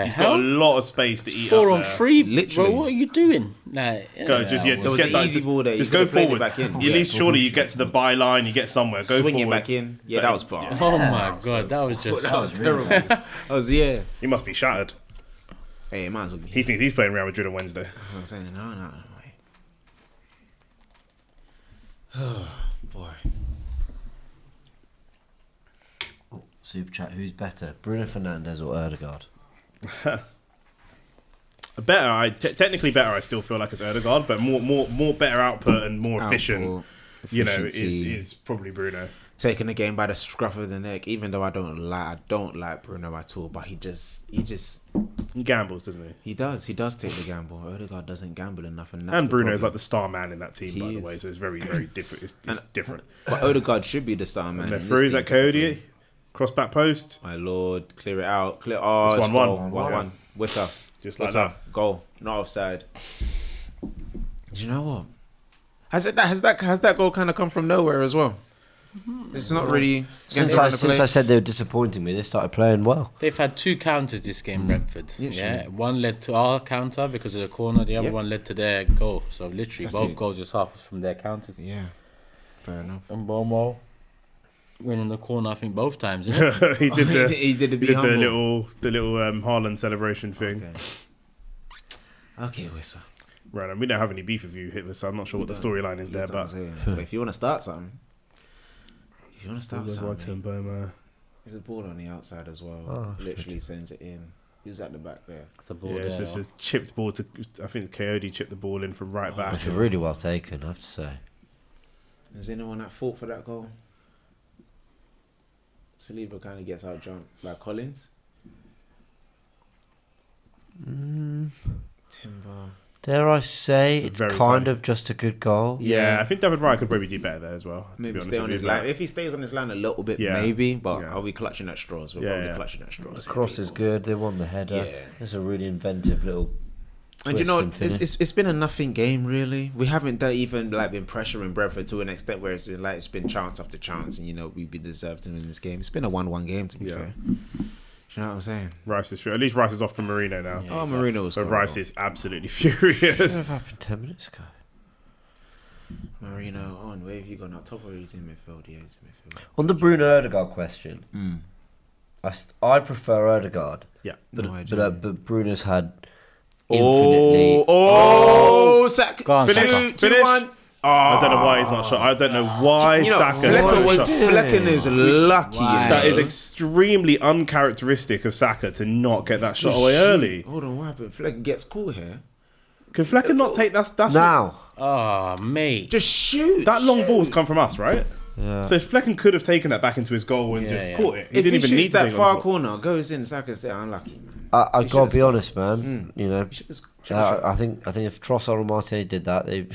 He's got a lot of space to eat 4 up on there. 3, Literally. bro. What are you doing? Like, Go, just There was get an that. easy ball there. Just You go could've played it forwards. back in. At least surely you get to the byline, you get somewhere. Go Swing it forwards. back in. Yeah, that was far. Oh my god, that was just. That was terrible. That was, yeah. He must be shattered. Hey, might as well be. He thinks he's playing Real Madrid on Wednesday. I'm saying, no. Oh, boy. Super chat. Who's better, Bruno Fernandes or Ødegaard? Technically better. I still feel like it's Ødegaard, but more better output and more efficient. You know, is probably Bruno. Taking the game by the scruff of the neck. Even though I don't like Bruno at all, but he gambles, doesn't he? He does take the gamble. Ødegaard doesn't gamble enough, and Bruno is like the star man in that team, by the way. So it's very, very different. It's different. But Ødegaard should be the star man. And throws at Cody, cross back post. My lord, clear it out. Clear. Oh, it's 1-1. 1-1. Whistle. Just like Whistle. that. Goal. Not offside. Do you know what? Has that goal kind of come from nowhere as well? It's not really. Since I said they were disappointing me, they started playing well. They've had 2 counters this game, Brentford. Yeah, one led to our counter because of the corner. The other one led to their goal. So literally, both goals just half from their counters. Yeah, fair enough. And Bomo winning the corner, I think both times. Isn't it? he did the humble. little Haaland celebration thing. Okay, Wissa. Right, and we don't have any beef with you, Hitler. So I'm not sure what the storyline is there, but if you want to start something. There's a ball on the outside as well. Literally sends it in. Who's at the back there? It's a ball. It's just a chipped ball to. I think Coyote chipped the ball in from right back. It's really well taken, I have to say. Is anyone at fault for that goal? Saliba kind of gets out jumped by Collins. Timber. Dare I say, it's kind of just a good goal. Yeah, I think David Raya could probably do better there as well. Maybe stay on his line. If he stays on his line a little bit, maybe. But are we clutching at straws? We're probably clutching at straws. The cross is good. They won the header. Yeah. It's a really inventive little. And you know, it's been a nothing game really. We haven't been pressuring Brentford to an extent where it's been chance after chance, and you know we deserved to win this game. It's been a 1-1 game to be fair. Do you know what I'm saying? At least Rice is off for Marino now. Yeah, Marino was. So Rice is absolutely furious. What happened 10 minutes ago? Marino on. Where have you gone? Up top or he's in midfield? Yeah, he's in midfield. On the Bruno Odegaard question, I prefer Odegaard. Yeah. But Bruno's had infinitely. Saka. Go on, Finish. Saka. Finish. 2-1. I don't know why he's not shot. I don't know why Saka. Flecken is lucky. Why? That is extremely uncharacteristic of Saka to not get that shot away early. Hold on, what happened? Flecken gets caught here. Can Flecken not take that's Now. Oh, mate. Just shoot. that long ball's come from us, right? Yeah. So if Flecken could have taken that back into his goal and just caught it. He If didn't he even need shoots to that take it far on the floor. corner, goes in, Saka's there, unlucky, man. I He gotta should've be honest, man. You know, He should've- I think if Trossard or Marte did that, they'd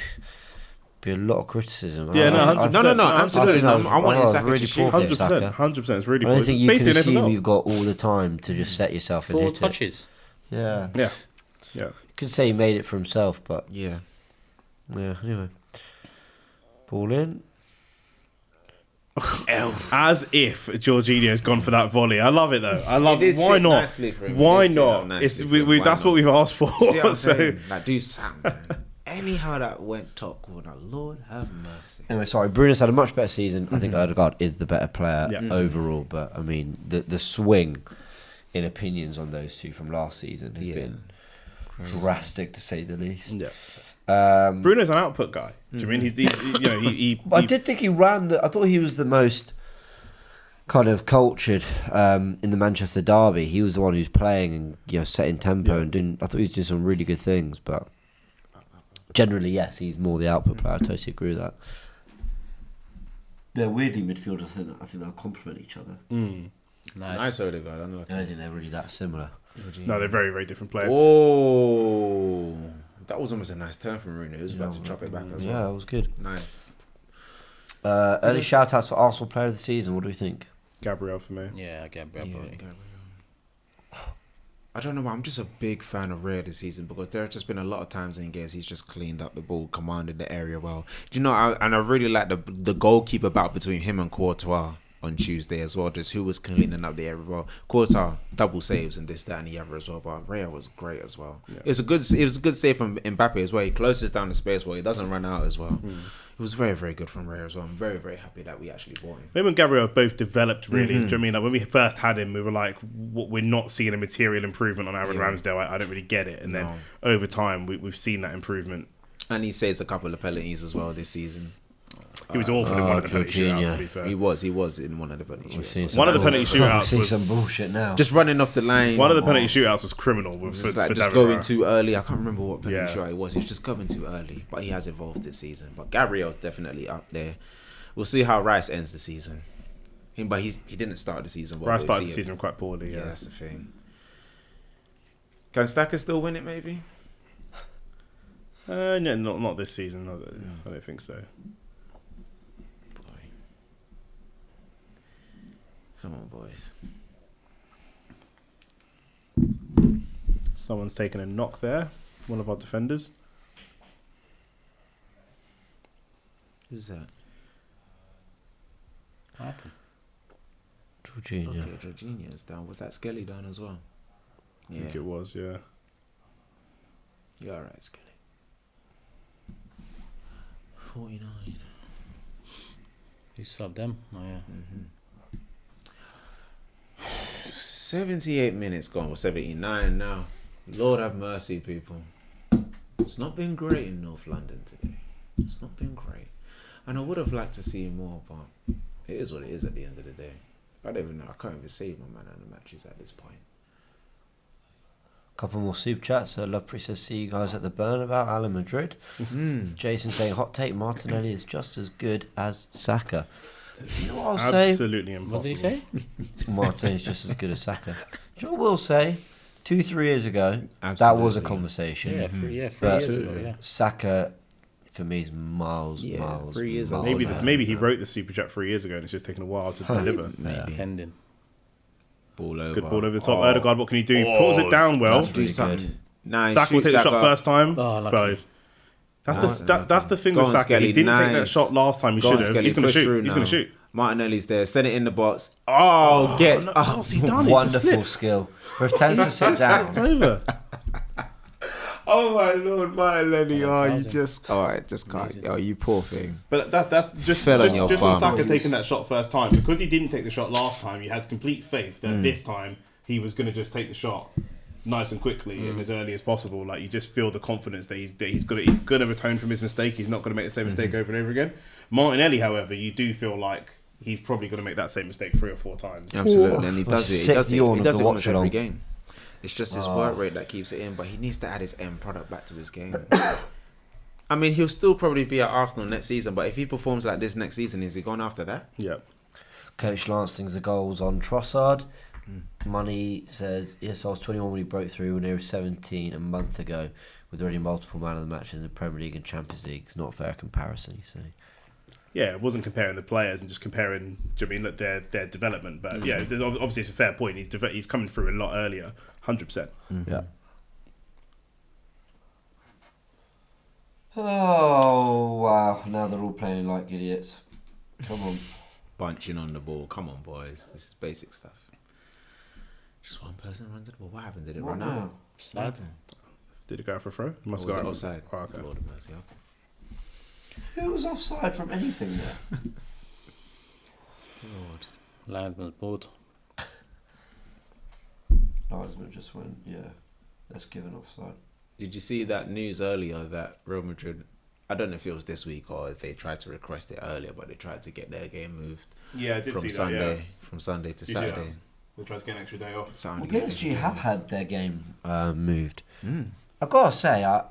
be a lot of criticism. Yeah, no, 100%. No, absolutely. I wanted Saka really to shoot. poor from 100%. Saka. 100%. It's really I don't cool. think It's you can basically an open assume goal. you've got all the time to just set yourself and 4 hit it. touches. Yeah. Yeah. Yeah. You could say he made it for himself, but Yeah. yeah. Anyway, ball in. As if Jorginho's gone for that volley. I love it though. I love It it. did Why sit not? nicely for him. It Why did sit not? up nicely It's for we, him. we, Why that's not? what we've asked for. See what I'm So saying? Like, do something, man. Anyhow that went top corner, Lord have mercy. Anyway, sorry. Bruno's had a much better season. I think Odegaard is the better player Yeah. overall, but I mean the swing in opinions on those two from last season has been drastic to say the least. yeah. Um, Bruno's an output guy. Do you mean he's you know he I did think he ran. I thought he was the most kind of cultured in the Manchester derby. He was the one who's playing and setting tempo and doing. I thought he was doing some really good things, but generally, yes, he's more the output player. I totally agree with that. They're weirdly midfielders. I think they'll complement each other. Nice Odegaard. I don't think they're really that similar. No, they're very very different players. Oh, that was almost a nice turn from Rooney. He was about to drop it back as well. Yeah, that was good. Nice. Early shout outs for Arsenal player of the season. What do we think? Gabriel for me. Yeah, Gabriel. probably. I don't know why. I'm just a big fan of Raya this season because there have just been a lot of times in games he's just cleaned up the ball, commanded the area well. Do you know? I really like the goalkeeper battle between him and Courtois on Tuesday as well. Just who was cleaning up the area well. Courtois double saves and this, that, and the other as well. But Raya was great as well. Yeah. It was a good save from Mbappe as well. He closes down the space well. He doesn't run out as well. It was very, very good from Raya as well. I'm very, very happy that we actually bought him. Him and Gabriel both developed really. Do you know what I mean? Like when we first had him, we were like, we're not seeing a material improvement on Aaron Ramsdale. I don't really get it. And then over time, we've seen that improvement. And he saves a couple of penalties as well this season. He was awful in one of the penalty shootouts, to be fair. He was in one of the penalty shootouts. One of the penalty shootouts see was some bullshit now. Just running off the line. One of the penalty shootouts was criminal. Just For just David going Raya. too early. I can't remember what penalty Yeah. shot it was. He was just going too early. But he has evolved this season. But Gabriel's definitely up there. We'll see how Rice ends the season. He didn't start the season well. Rice We'll started see the him. season quite poorly. Yeah, Yeah, that's the thing. Can Stacker still win it, maybe? no, not this season. I don't think so. Boy. Come on, boys. Someone's taken a knock there. One of our defenders. Who's that? What happened? Jorginho. Okay, Jorginho's down. Was that Skelly down as well? I think it was, yeah. You're alright, Skelly. 49. Who subbed them? Oh, yeah. 78 minutes gone. Well, 79 now. Lord have mercy, people. It's not been great in North London today. It's not been great. And I would have liked to see more, but it is what it is at the end of the day. I don't even know. I can't even save my man on the matches at this point. Couple more super chats. Lovepree says, see you guys at the burn about Alan Madrid. Jason saying, hot take, Martinelli is just as good as Saka. You know what I'll say? Absolutely impossible. What did he say? Martinelli is just as good as Saka. You know what we'll say? 2-3 years ago, that was a Absolutely. conversation. Yeah, three But years ago, yeah. Saka, for me, is miles. 3 years miles ago. Maybe he wrote the super chat 3 years ago and it's just taken a while to deliver. Maybe. Pending. Ball over. Good ball over the top. Odegaard, what can he do? He pulls it down well. That's Do really something. good. Nice. Saka will Shoot take the shot Saka. first time. Oh, lucky. Bro. That's the thing Go with on, Saka. He Skelly. didn't take that Nice. shot last time. He Go should on, have. Skelly. He's going to Push shoot. through He's going to now. shoot. Martinelli's there. Send it in the box. Oh, get no, up. what's he done? He just Wonderful slipped. skill. With 10 to sit down. It's over. Oh my lord, Martin Lenny, Yeah, oh, you 1,000. just, all right, just can't, Amazing. oh, you poor thing. But that's just Fell on just, your just on bum. Saka taking that shot first time, because he didn't take the shot last time. You had complete faith that this time he was going to just take the shot nice and quickly and as early as possible. Like, you just feel the confidence that he's going to atone from his mistake. He's not going to make the same mistake over and over again. Martinelli, however, you do feel like he's probably going to make that same mistake 3 or 4 times. Absolutely, and he does it. He does it almost every along. game. It's just his work rate that keeps it in, but he needs to add his end product back to his game. I mean, he'll still probably be at Arsenal next season, but if he performs like this next season, is he gone after that? Yeah. Coach Lance thinks the goals on Trossard. Money says, yes, I was 21 when he broke through, when he was 17 a month ago, with already multiple man of the matches in the Premier League and Champions League. It's not a fair comparison, you say. Yeah, it wasn't comparing the players and just comparing, do you know what I mean, their development. But yeah, obviously it's a fair point. He's coming through a lot earlier, 100%. Yeah. Oh, wow. Now they're all playing like idiots. Come on. Bunching on the ball. Come on, boys. This is basic stuff. Just one person runs it. Well, what happened? Did it run out? Sad. Did it go out for a throw? Was it offside? Oh, okay. Lord of mercy. Who was offside from anything there? Lord. Linesman's board. Linesman just went, yeah, let's give an offside. Did you see that news earlier that Real Madrid, I don't know if it was this week or if they tried to request it earlier, but they tried to get their game moved Yeah, I did from see Sunday, that, yeah. from Sunday to You see that? Saturday. They tried to get an extra day off. Well, Saturday. PSG have had their game moved. Mm. I've got to say, I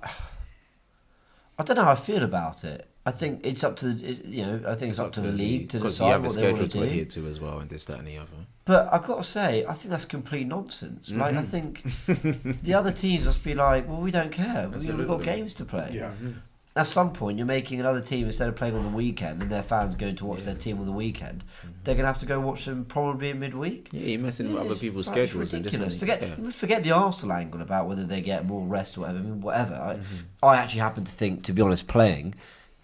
don't know how I feel about it. I think it's up to I think it's up to the league to because you decide have a what they want schedule to to adhere do. to as well, and this, that, and the other. But I've got to say, I think that's complete nonsense. Like, I think the other teams must be like, well, we don't care. We've got Absolutely. games to play. Yeah. At some point, you're making another team, instead of playing on the weekend and their fans going to watch their team on the weekend, they're going to have to go watch them probably in midweek. Yeah, you're messing with other It's people's like, it's schedules and this and ridiculous. Forget the Arsenal angle about whether they get more rest or whatever. I mean, whatever. I actually happen to think, to be honest, playing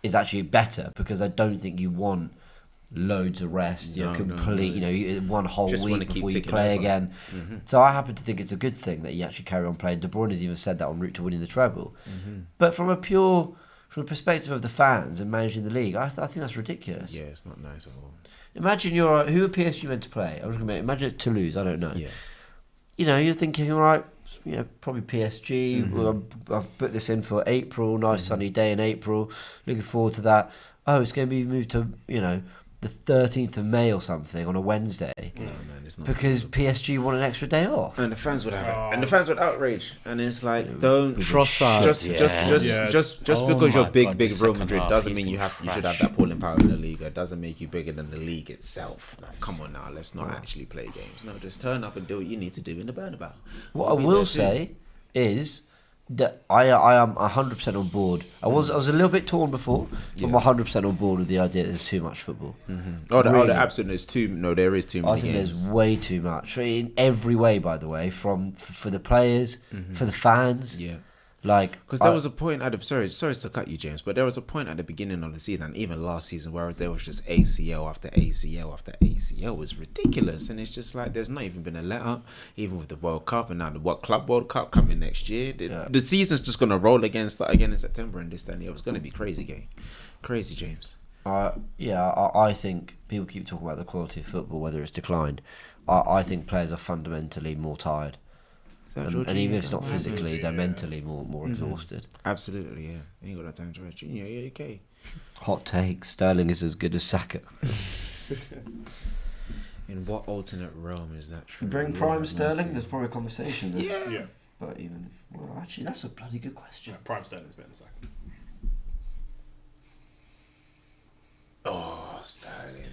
is actually better, because I don't think you want loads of rest, one whole Just wanna week keep before you ticking play over. again. So I happen to think it's a good thing that you actually carry on playing. De Bruyne has even said that en route to winning the treble. But from the perspective of the fans and managing the league, I think that's ridiculous. Yeah, it's not nice at all. Imagine who are PSG meant to play? Imagine it's Toulouse. I don't know. Yeah. You're thinking, all right, probably PSG. Well, I've put this in for April. Nice sunny day in April. Looking forward to that. Oh, it's going to be moved to the 13th of May or something on a Wednesday. No, man, it's not Because possible. PSG want an extra day off. And the fans would have it. And the fans would outrage. And it's like, don't Trossard, just yeah. just Oh because you're my big God, big the Real second Madrid half, doesn't he's mean been you should have trash. that pulling power in the league. It doesn't make you bigger than the league itself. Like, come on now, let's not actually play games. No, just turn up and do what you need to do in the Bernabeu. What I will say is that I am 100% on board. I was a little bit torn before. Yeah. I'm 100% on board with the idea that there's too much football. There absolutely is too. No, there is too I many think games. there's way too much in every way. By the way, for the players, for the fans. Yeah. Like, Because there was a point sorry to cut you, James, but there was a point at the beginning of the season, and even last season, where there was just ACL after ACL after ACL. It was ridiculous, and it's just like there's not even been a let up, even with the World Cup, and now the Club World Cup coming next year. The season's just gonna roll again, start again in September, and this and it was gonna be crazy, James. I think people keep talking about the quality of football, whether it's declined. I think players are fundamentally more tired. And even if it's not physically, they're mentally more exhausted. Absolutely, yeah. You ain't got that time to rest. Yeah, you're okay. Hot take: Sterling is as good as Saka. In what alternate realm is that true? Bring prime Sterling. There's probably a conversation there. Yeah. But actually, that's a bloody good question. Prime Sterling's better than Saka. Oh, Sterling,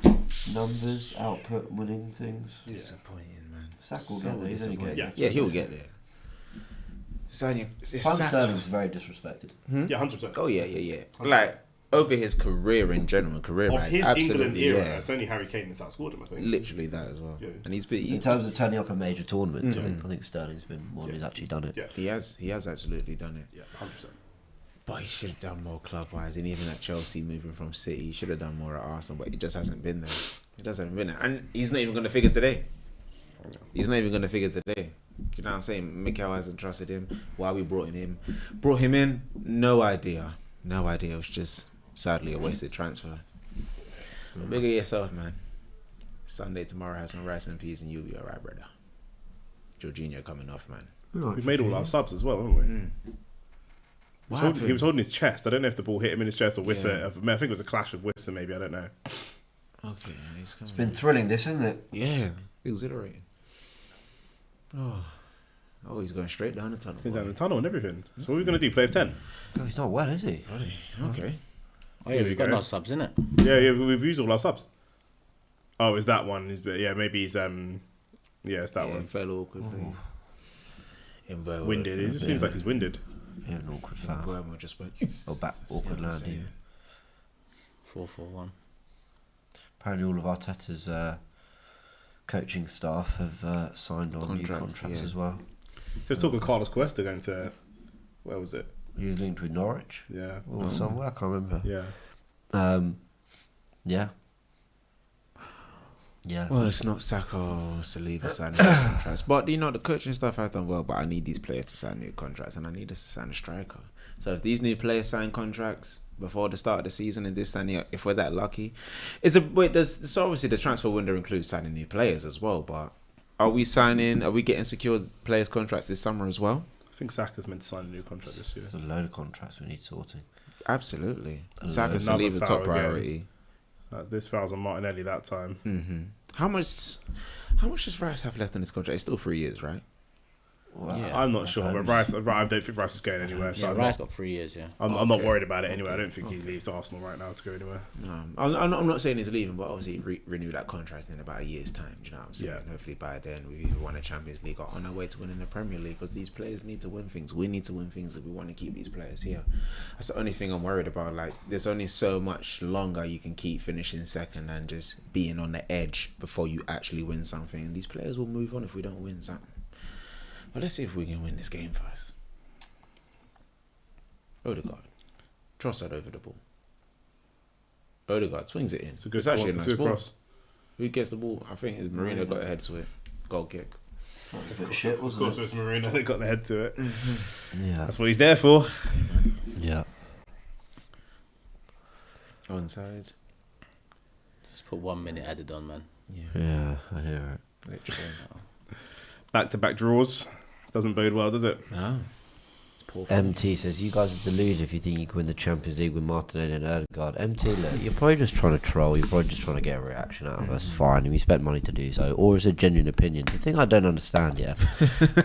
man. Numbers, output, winning things. Disappointing, man. Saka will get there. He's only getting there. Yeah, he'll get there. Prime Sterling's very disrespected. Yeah, 100%. Oh yeah. Like over his career in general, Of his England absolutely, era, yeah. it's only Harry Kane that's outscored him, I think. Literally that as well. Yeah. And he's In been terms of turning up a major tournament, I think Sterling's been one who's actually done it. Yeah, he has absolutely done it. yeah, 100%. But he should have done more club wise, and even at Chelsea, moving from City, he should have done more at Arsenal. But he just hasn't been there. He just hasn't been there, and he's not even going to figure today. You know what I'm saying? Mikel hasn't trusted him. Why we brought him in? No idea. It was just sadly a wasted transfer. Bigger yourself, man. Sunday tomorrow, have some rice and peas, and you'll be alright, brother. Jorginho coming off, man. We've made all our subs as well, haven't we? He was holding his chest. I don't know if the ball hit him in his chest or Wissa. Yeah. I think it was a clash with Wissa, maybe. I don't know. Okay, it's been thrilling, this, isn't it? Yeah, exhilarating. Oh, he's going straight down the tunnel. He's down the tunnel and everything. So what are we going to do? Play of 10? Oh, he's not well, is he? Okay. Oh, yeah, we've got no subs, innit? Yeah, we've used all our subs. Oh, is that one? Maybe he's it's that one. Fell awkwardly. Winded. It just seems like he's winded. Yeah, an awkward foul. Just went, back awkward landing. 4-4-1. Apparently, all of Arteta's coaching staff have signed on new contracts as well. So let's talk of Carlos Cuesta going to, where was it? He was linked with Norwich. Yeah. Or somewhere, I can't remember. Yeah. Yeah. Yeah. Well, it's not Saka or Saliba signing new contracts. But, the coaching staff have done well, but I need these players to sign new contracts, and I need us to sign a striker. So if these new players sign contracts before the start of the season and this and that, if we're that lucky, so obviously the transfer window includes signing new players as well, but are we getting secured players' contracts this summer as well? I think Saka's meant to sign a new contract this year. There's a load of contracts we need sorting. Absolutely. Saka, Saliba, top priority. This foul's on Martinelli that time. Mm-hmm. How much does Rice have left in his contract? It's still 3 years, right? Well, yeah, I'm not sure, but I don't think Rice is going anywhere. So Rice got 3 years. Yeah, I'm not worried about it anyway. I don't think he leaves Arsenal right now to go anywhere. No, I'm not saying he's leaving, but obviously renew that contract in about a year's time. Do you know what I'm saying? Yeah. Hopefully by then we've either won a Champions League or on our way to winning the Premier League, because these players need to win things. We need to win things if we want to keep these players here. That's the only thing I'm worried about. Like, there's only so much longer you can keep finishing second and just being on the edge before you actually win something. And these players will move on if we don't win something. But let's see if we can win this game first. Odegaard. Trossard over the ball. Odegaard swings it in. It's actually a nice ball. Cross. Who gets the ball? I think it's Marino got a head to it. Goal kick. Of course, it's Marino that got the head to it. Mm-hmm. Yeah. That's what he's there for. Yeah. Onside. Just put 1 minute added on, man. Yeah, I hear it. Literally. Back-to-back draws. Doesn't bode well, does it? No. MT says, you guys are deluded if you think you can win the Champions League with Martinelli and Odegaard. MT, look, you're probably just trying to troll. You're probably just trying to get a reaction out of us. Fine, and we spent money to do so. Or it's a genuine opinion. The thing I don't understand,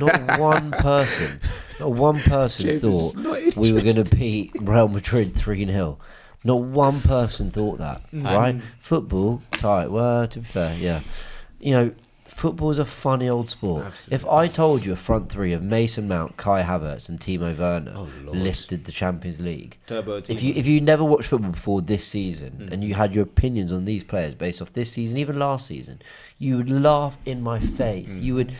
not one person thought we were going to beat Real Madrid 3-0. Not one person thought that, right? Football, tight. Well, to be fair, football is a funny old sport. Absolutely. If I told you a front three of Mason Mount, Kai Havertz and Timo Werner lifted the Champions League, if you never watched football before this season and you had your opinions on these players based off this season, even last season, you would laugh in my face. You would,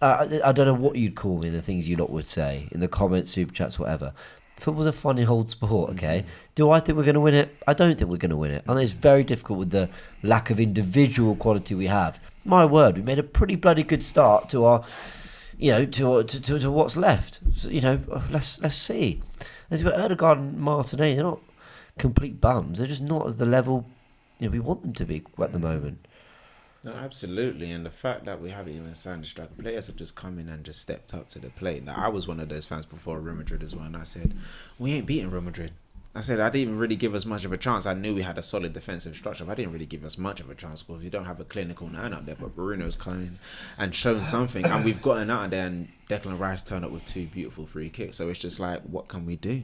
I don't know what you'd call me, the things you lot would say in the comments, super chats, whatever. Football's a funny old sport, okay? Do I think we're going to win it? I don't think we're going to win it. I think it's very difficult with the lack of individual quality we have. My word, we made a pretty bloody good start to our, to what's left. So, let's see. There's got Odegaard and Martinelli. They're not complete bums. They're just not at the level we want them to be at the moment. No, absolutely, and the fact that we haven't even signed a striker, players have just come in and just stepped up to the plate. Now, I was one of those fans before Real Madrid as well, and I said, we ain't beating Real Madrid. I said, I didn't really give us much of a chance. I knew we had a solid defensive structure, but I didn't really give us much of a chance because we don't have a clinical 9 out there. But Bruno's coming and shown something, and we've gotten out of there, and Declan Rice turned up with 2 beautiful free kicks. So it's just like, what can we do?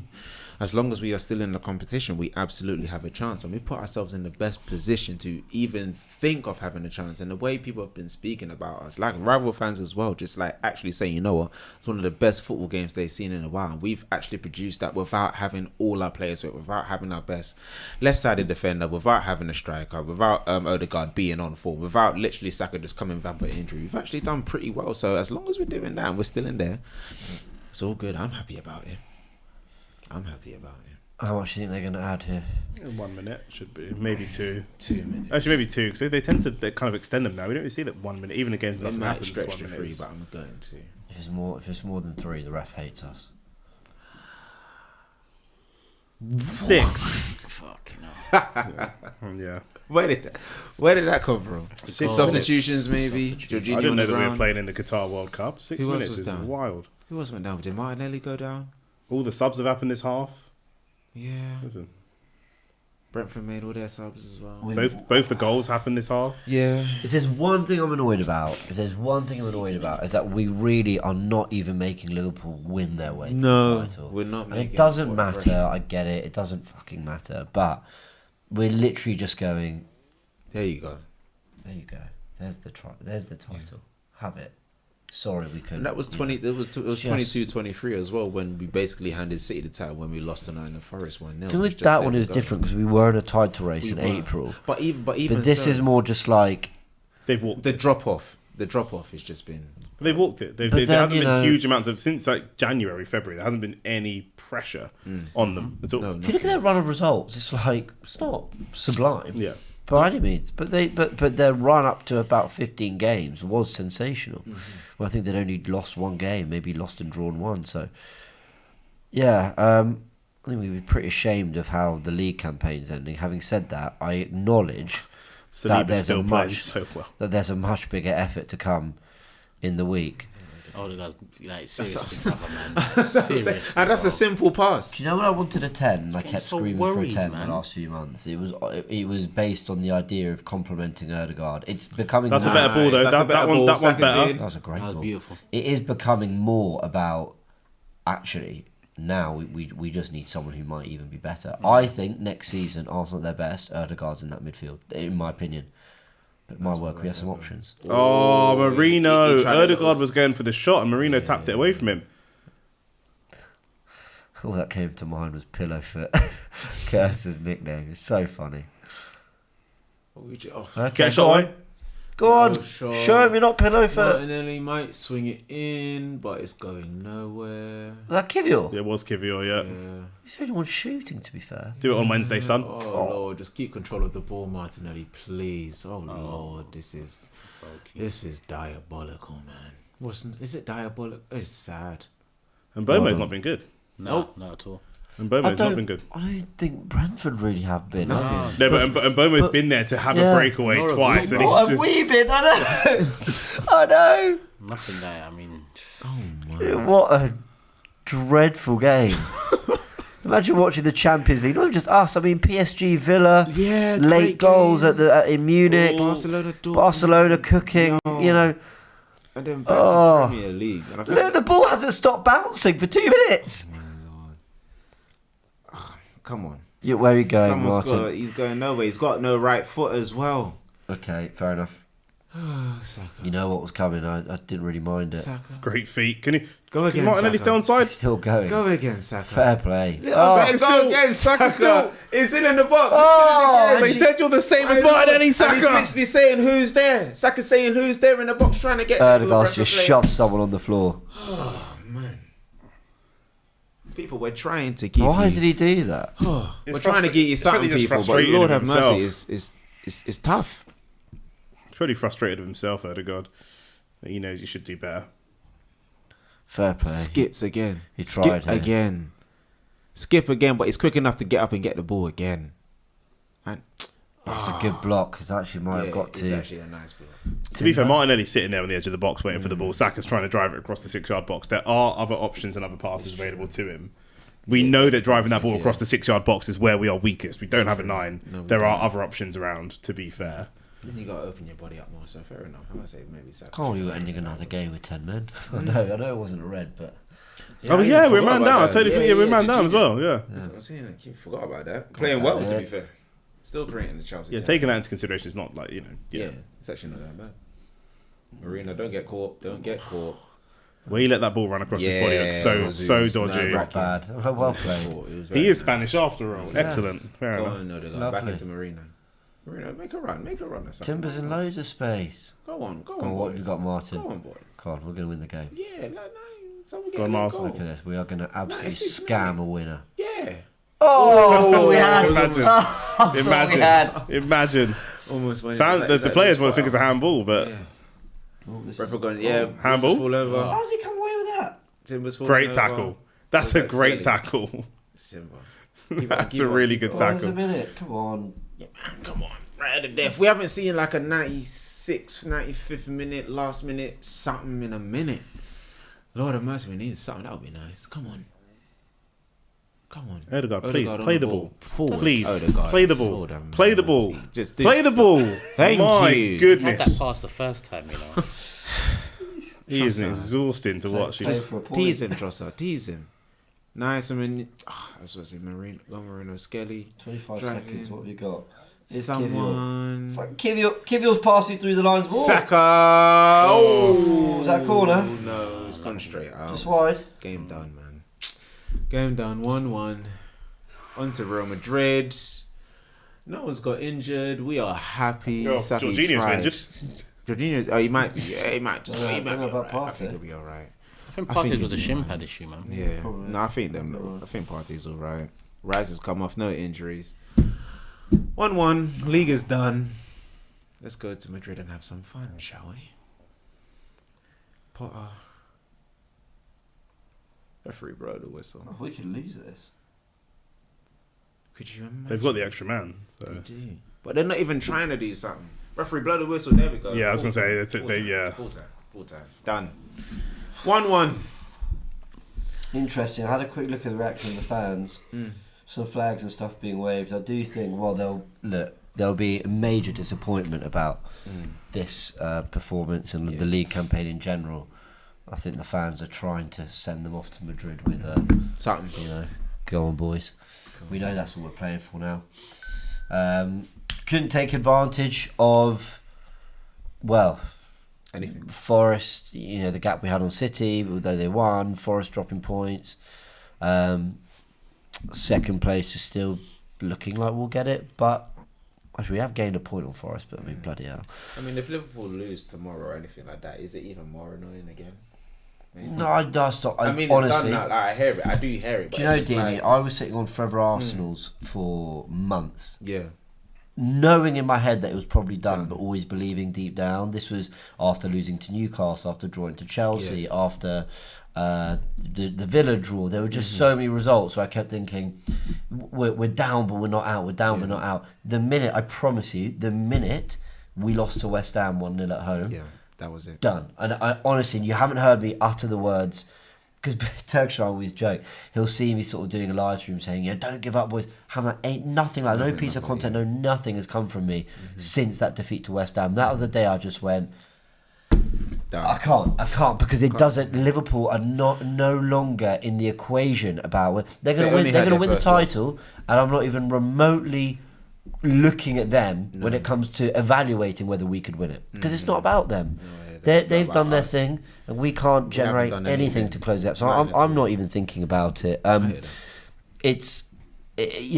As long as we are still in the competition, we absolutely have a chance, and we put ourselves in the best position to even think of having a chance. And the way people have been speaking about us, like rival fans as well, just like actually saying, you know what, it's one of the best football games they've seen in a while. And we've actually produced that without having all our players fit, without having our best left-sided defender, without having a striker, without Odegaard being on form, without literally Saka just coming back with injury. We've actually done pretty well. So as long as we're doing that and we're still in there, it's all good. I'm happy about it. How much do you think they're going to add here? 1 minute should be, maybe 2. 2 minutes. Actually, maybe 2 because they tend to kind of extend them now. We don't really see that 1 minute, even against nothing might happens. Stretch to 3, but I'm going to. You If it's more than 3, the ref hates us. 6. Fuck, no. Yeah. Where did that come from? 6 Substitutions, maybe. Jorginho I didn't know on the that we were ground. playing in the Qatar World Cup. 6 Who else minutes was is down? wild. Who else went down? Did Martinelli go down? All the subs have happened this half. Yeah. Brentford made all their subs as well. Both the goals happened this half. Yeah. If there's one thing I'm annoyed about, is that we really are not even making Liverpool win their way to the title. We're not And making it doesn't it matter. pressure. I get it. It doesn't fucking matter. But we're literally just going. There you go. There you go. There's the title. Have it. Sorry, we couldn't. And that was 20. It was 22-23 as well when we basically handed City the title when we lost to Nottingham Forest 1-0. With that one, it was different because we were in a title race in were. April. But even But this so, is more just like They've walked the it. drop off. The drop off has just been. They've walked it. There then, hasn't you been know- huge amounts of since like January, February. There hasn't been any pressure on them at all. No, if you look at their run of results, it's like it's not sublime. Yeah. By any means, but their run up to about 15 games was sensational. Well, I think they'd only lost one game, maybe lost and drawn one. So, yeah, I think we'd be pretty ashamed of how the league campaign's ending. Having said that, I acknowledge Saliba's still playing so well. that there's a much bigger effort to come in the week. Oh, the guys, like, seriously, brother, man. And that's a simple pass. Do you know when I wanted a 10 and I Getting kept so screaming worried, for a 10 man. the last few months? It was based on the idea of complimenting Odegaard. It's becoming That's a more- better ball though. That's a better ball. That one's Saka's better. in. That was a great That was goal. beautiful. It is becoming more about actually now we just need someone who might even be better. I think next season Arsenal at their best, Odegaard's in that midfield, in my opinion. But my work, we have some options. Oh, Marino. he tried to Odegaard little- was going for the shot and Marino tapped it away from him. All that came to mind was Pillowfoot, Curtis's nickname. It's so funny. Okay, Get a shot away. Go on, No shot. show him you're not Pillowfoot. Martinelli might swing it in, but it's going nowhere. Was that Kivior? It was Kivior, yeah. Yeah. He's the only one shooting, to be fair. Do it on Wednesday, son. Oh Lord, just keep control of the ball, Martinelli, please. Oh Lord, this is diabolical, man. Is it diabolical? It's sad. And Bomo's not been good. No, not at all. And Bomo's not been good. I don't think Brentford really have been. Nothing. have No, but Bomo's but- been there to have yeah. a breakaway Nor have twice. we. And What he's have just, we been? I know. I know. Nothing there. I mean, Oh my. What a dreadful game. Imagine watching the Champions League. Not even just us. I mean, PSG, Villa, Yeah, late great goals games. in Munich, Barcelona cooking. You know, And then back Oh. to Premier League. And I think- look, the ball hasn't stopped bouncing for 2 minutes. Come on. Yeah, where are you going, Someone's Martin? he's going nowhere. He's got no right foot as well. Okay, fair enough. Saka. You know what was coming. I didn't really mind it. Saka. great feet. Can Go Can again, Martinelli Saka. stay onside? Still going. Go again, Saka. Fair play. I'm Oh, saying still- go again, Saka. still- It's in the box. Oh, It's in They again. said you're the same as I know. Martinelli, And Saka. he's literally saying who's there. Saka's saying who's there in the box trying to get. Erdegaard's just shoved someone on the floor. Oh man. People were trying to give Why you. did he do that? We're trying to get you It's something, really just people, but frustrated Lord with have himself. mercy, it's tough. He's pretty frustrated with himself, Odegaard. He knows he should do better. Fair play. Skips again. He tried, Skip hey? again. Skip again, but he's quick enough to get up and get the ball again. And That's a good block because actually might have got it's to. actually a nice block. To be fair, Martinelli's sitting there on the edge of the box waiting for the ball. Saka's trying to drive it across the 6-yard box. There are other options and other passes available to him. We know that driving that ball across the 6-yard box is where we are weakest. We don't have a 9. No, we there are don't. other options around, to be fair. Then you got to open your body up more, so fair enough. I would say maybe Saka. Can't we ending another game with 10 men? I know it wasn't a red, but Oh, yeah, we're man down. I totally forget we're man down as well, yeah. That's what I'm saying. I keep forgot about that. Playing well, to be fair. Still creating the Chelsea. Yeah, team. taking that into consideration is not like, Yeah, it's actually not that bad. Marina, don't get caught. Don't get caught. Where he let that ball run across his body looks Yeah, so it was dodgy. not bad. Well played. He is Spanish after all. Excellent. Fair Go enough. on, Odegaard. Lovely. Back into Marina. Marina, make a run. Make a run. Or something. Timber's in loads of space. Go on, Go on, what have you got, Martin? Go on, boys. Come on, we're going to win the game. Yeah, someone Go on, get a Martin. Look at this. We are going to absolutely 96 scam a winner. Yeah. Oh, we had. Imagine. Oh, we had. Imagine. Almost. The players won't think it's a handball, but Yeah. Brentford going, yeah, handball. fall over. How's he come away with that? Timber's falling Great over. tackle. That's a great tackle. Timber. That's a really good Hold on a tackle. minute. Come on. Yeah, man, come on. Right at the death. We haven't seen like a 96th, 95th minute, last minute, something in a minute. Lord have mercy, we need something. That would be nice. Come on. Odegaard, please on play the the ball. Forward. Please Odegaard. play the ball. Lord have Play the mercy. ball. Just do Play the something. ball. Thank My you. Had that goodness. pass the first time, you know. He is exhausting to watch. Play for a point. Tease him, Trossard. Tease him. Nice. I mean, I was supposed to say Marino Skelly. 25 Drive seconds. in. What have you got? It's Someone. Kivior's passing through the lines. Ball. Saka. Oh, Was that a corner? No, it's gone straight out. Just wide. Game done, man. Game done. 1-1. On to Real Madrid. No one's got injured. We are happy. Oh, Saki Jorginho's tried. injured. Jorginho. Oh, he might be. Yeah, he might. Just, Yeah, he might don't be know about alright. I Partey. think he'll be alright. I think I think Partey was a he's shin alright. pad issue, man. Yeah. Probably. No, I think them. I think Partey's alright. Rice has come off. No injuries. 1-1. League is done. Let's go to Madrid and have some fun, shall we? Potter. Referee blow the whistle. Oh, we could lose this. Could you imagine? They've got the extra man. So. They do. But they're not even trying to do something. Referee blow the whistle. There we go. Yeah, I was gonna say, that's it, Full they- time, yeah. Full time. Done. 1-1. Interesting. I had a quick look at the reaction of the fans. Some flags and stuff being waved. I do think, well, there'll be a major disappointment about this performance and the league campaign in general. I think the fans are trying to send them off to Madrid with Something. you know, go on, boys. We know that's what we're playing for now. Couldn't take advantage of, well, Anything. Forest, you know, the gap we had on City, although they won. Forest dropping points. Second place is still looking like we'll get it, but actually we have gained a point on Forest, but I mean, bloody hell. I mean, if Liverpool lose tomorrow or anything like that, is it even more annoying again? No, I stop. I mean, honestly, it's done now. Like, I hear it. I do hear it. But do you know, it's just Dini, like, I was sitting on Forever Arsenals for months, yeah. knowing in my head that it was probably done, but always believing deep down. This was after losing to Newcastle, after drawing to Chelsea, Yes. after the Villa draw. There were just so many results, so I kept thinking, we're down, but we're not out. We're down, but not out. The minute, I promise you, the minute we lost to West Ham 1-0 at home, Yeah, that was it. done. And I honestly, you haven't heard me utter the words, because Turkish, I always joke, he'll see me sort of doing a live stream saying, yeah, don't give up, boys. Ain't nothing like that. No piece of content, no nothing has come from me since that defeat to West Ham. That was the day I just went, Done. I can't, because it doesn't. Liverpool are no longer in the equation about they're going to win. They're going to win the title, and I'm not even remotely looking at them when it comes to evaluating whether we could win it, because it's not about them. They've done their thing, and we can't generate done anything anything. to close it up. So Right, I'm not even thinking about it. You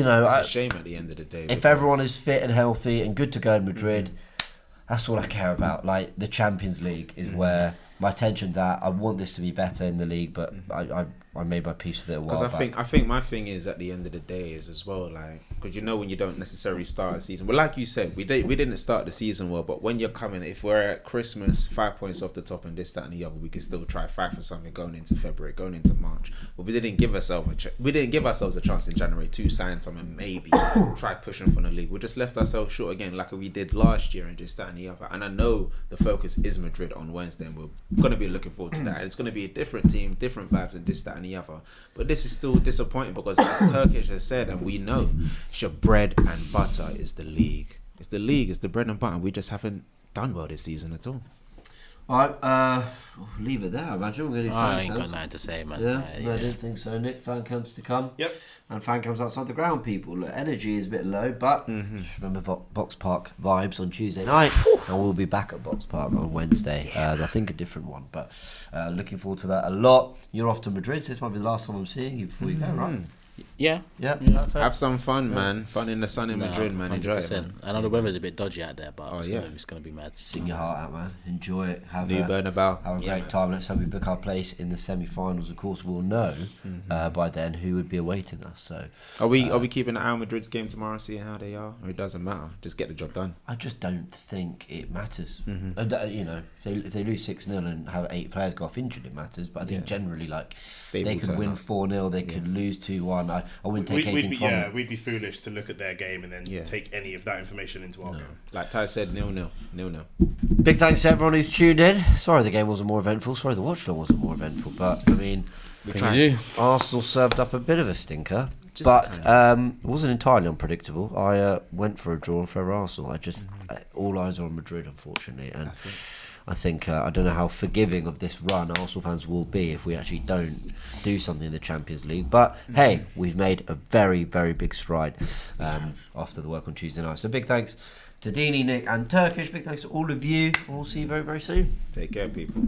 know, It's a shame at the end of the day. if because- everyone is fit and healthy and good to go in Madrid, that's all I care about. Like, the Champions League is where my attention's at. I want this to be better in the league, but I made my peace with it a while Because back. I think my thing is at the end of the day is as well, like, because you know when you don't necessarily start a season, well, like you said, we didn't start the season well, but when you're coming, if we're at Christmas 5 points off the top and this, that, and the other, we can still try fight for something going into February, going into March. But we didn't give ourselves a chance in January to sign someone, maybe try pushing for the league. We just left ourselves short again, like we did last year and this, that, and the other. And I know the focus is Madrid on Wednesday, and we're going to be looking forward to that. And it's going to be a different team, different vibes, and this, that, and the other. But this is still disappointing because, as Turkish has said, and we know, your bread and butter is the league. It's the league, it's the bread and butter. We just haven't done well this season at all. Alright, leave it there, I imagine. We're going to do I fan ain't got cams. nothing to say, man. Yeah, no, I didn't think so, Nick. Fan cams to come. Yep. And fan cams outside the ground, people. Look, energy is a bit low, but just remember Box Park vibes on Tuesday night. And we'll be back at Box Park on Wednesday. I think a different one, but looking forward to that a lot. You're off to Madrid, so this might be the last time I'm seeing you before you go, right? Yeah. Yeah, perfect. Have some fun, man. Fun in the sun in Madrid, man. Enjoy it, man. I know the weather's a bit dodgy out there, but yeah. it's gonna be mad. Sing your heart out, man. Enjoy it. Have New Bernabeu. Have a great time. Let's hope we book our place in the semi-finals. Of course, we'll know by then who would be awaiting us. So, Are we keeping an eye on Madrid's game tomorrow, seeing how they are? Or it doesn't matter. Just get the job done. I just don't think it matters. You know, if they lose 6-0 and have 8 players go off injured, it matters. But I think generally, like, they could win 4-0, they could lose 2-1. I wouldn't take anything from it. We'd be foolish to look at their game and then take any of that information into our game. Like Ty said, 0-0. Big thanks to everyone who's tuned in. Sorry the game wasn't more eventful. Sorry the watch along wasn't more eventful. But I mean, Arsenal served up a bit of a stinker. But it wasn't entirely unpredictable. I went for a draw for Arsenal. All eyes are on Madrid, unfortunately, and I think I don't know how forgiving of this run Arsenal fans will be if we actually don't do something in the Champions League. But hey, we've made a very, very big stride after the work on Tuesday night. So big thanks to Dini, Nick, and Turkish. Big thanks to all of you. We'll see you very, very soon. Take care, people.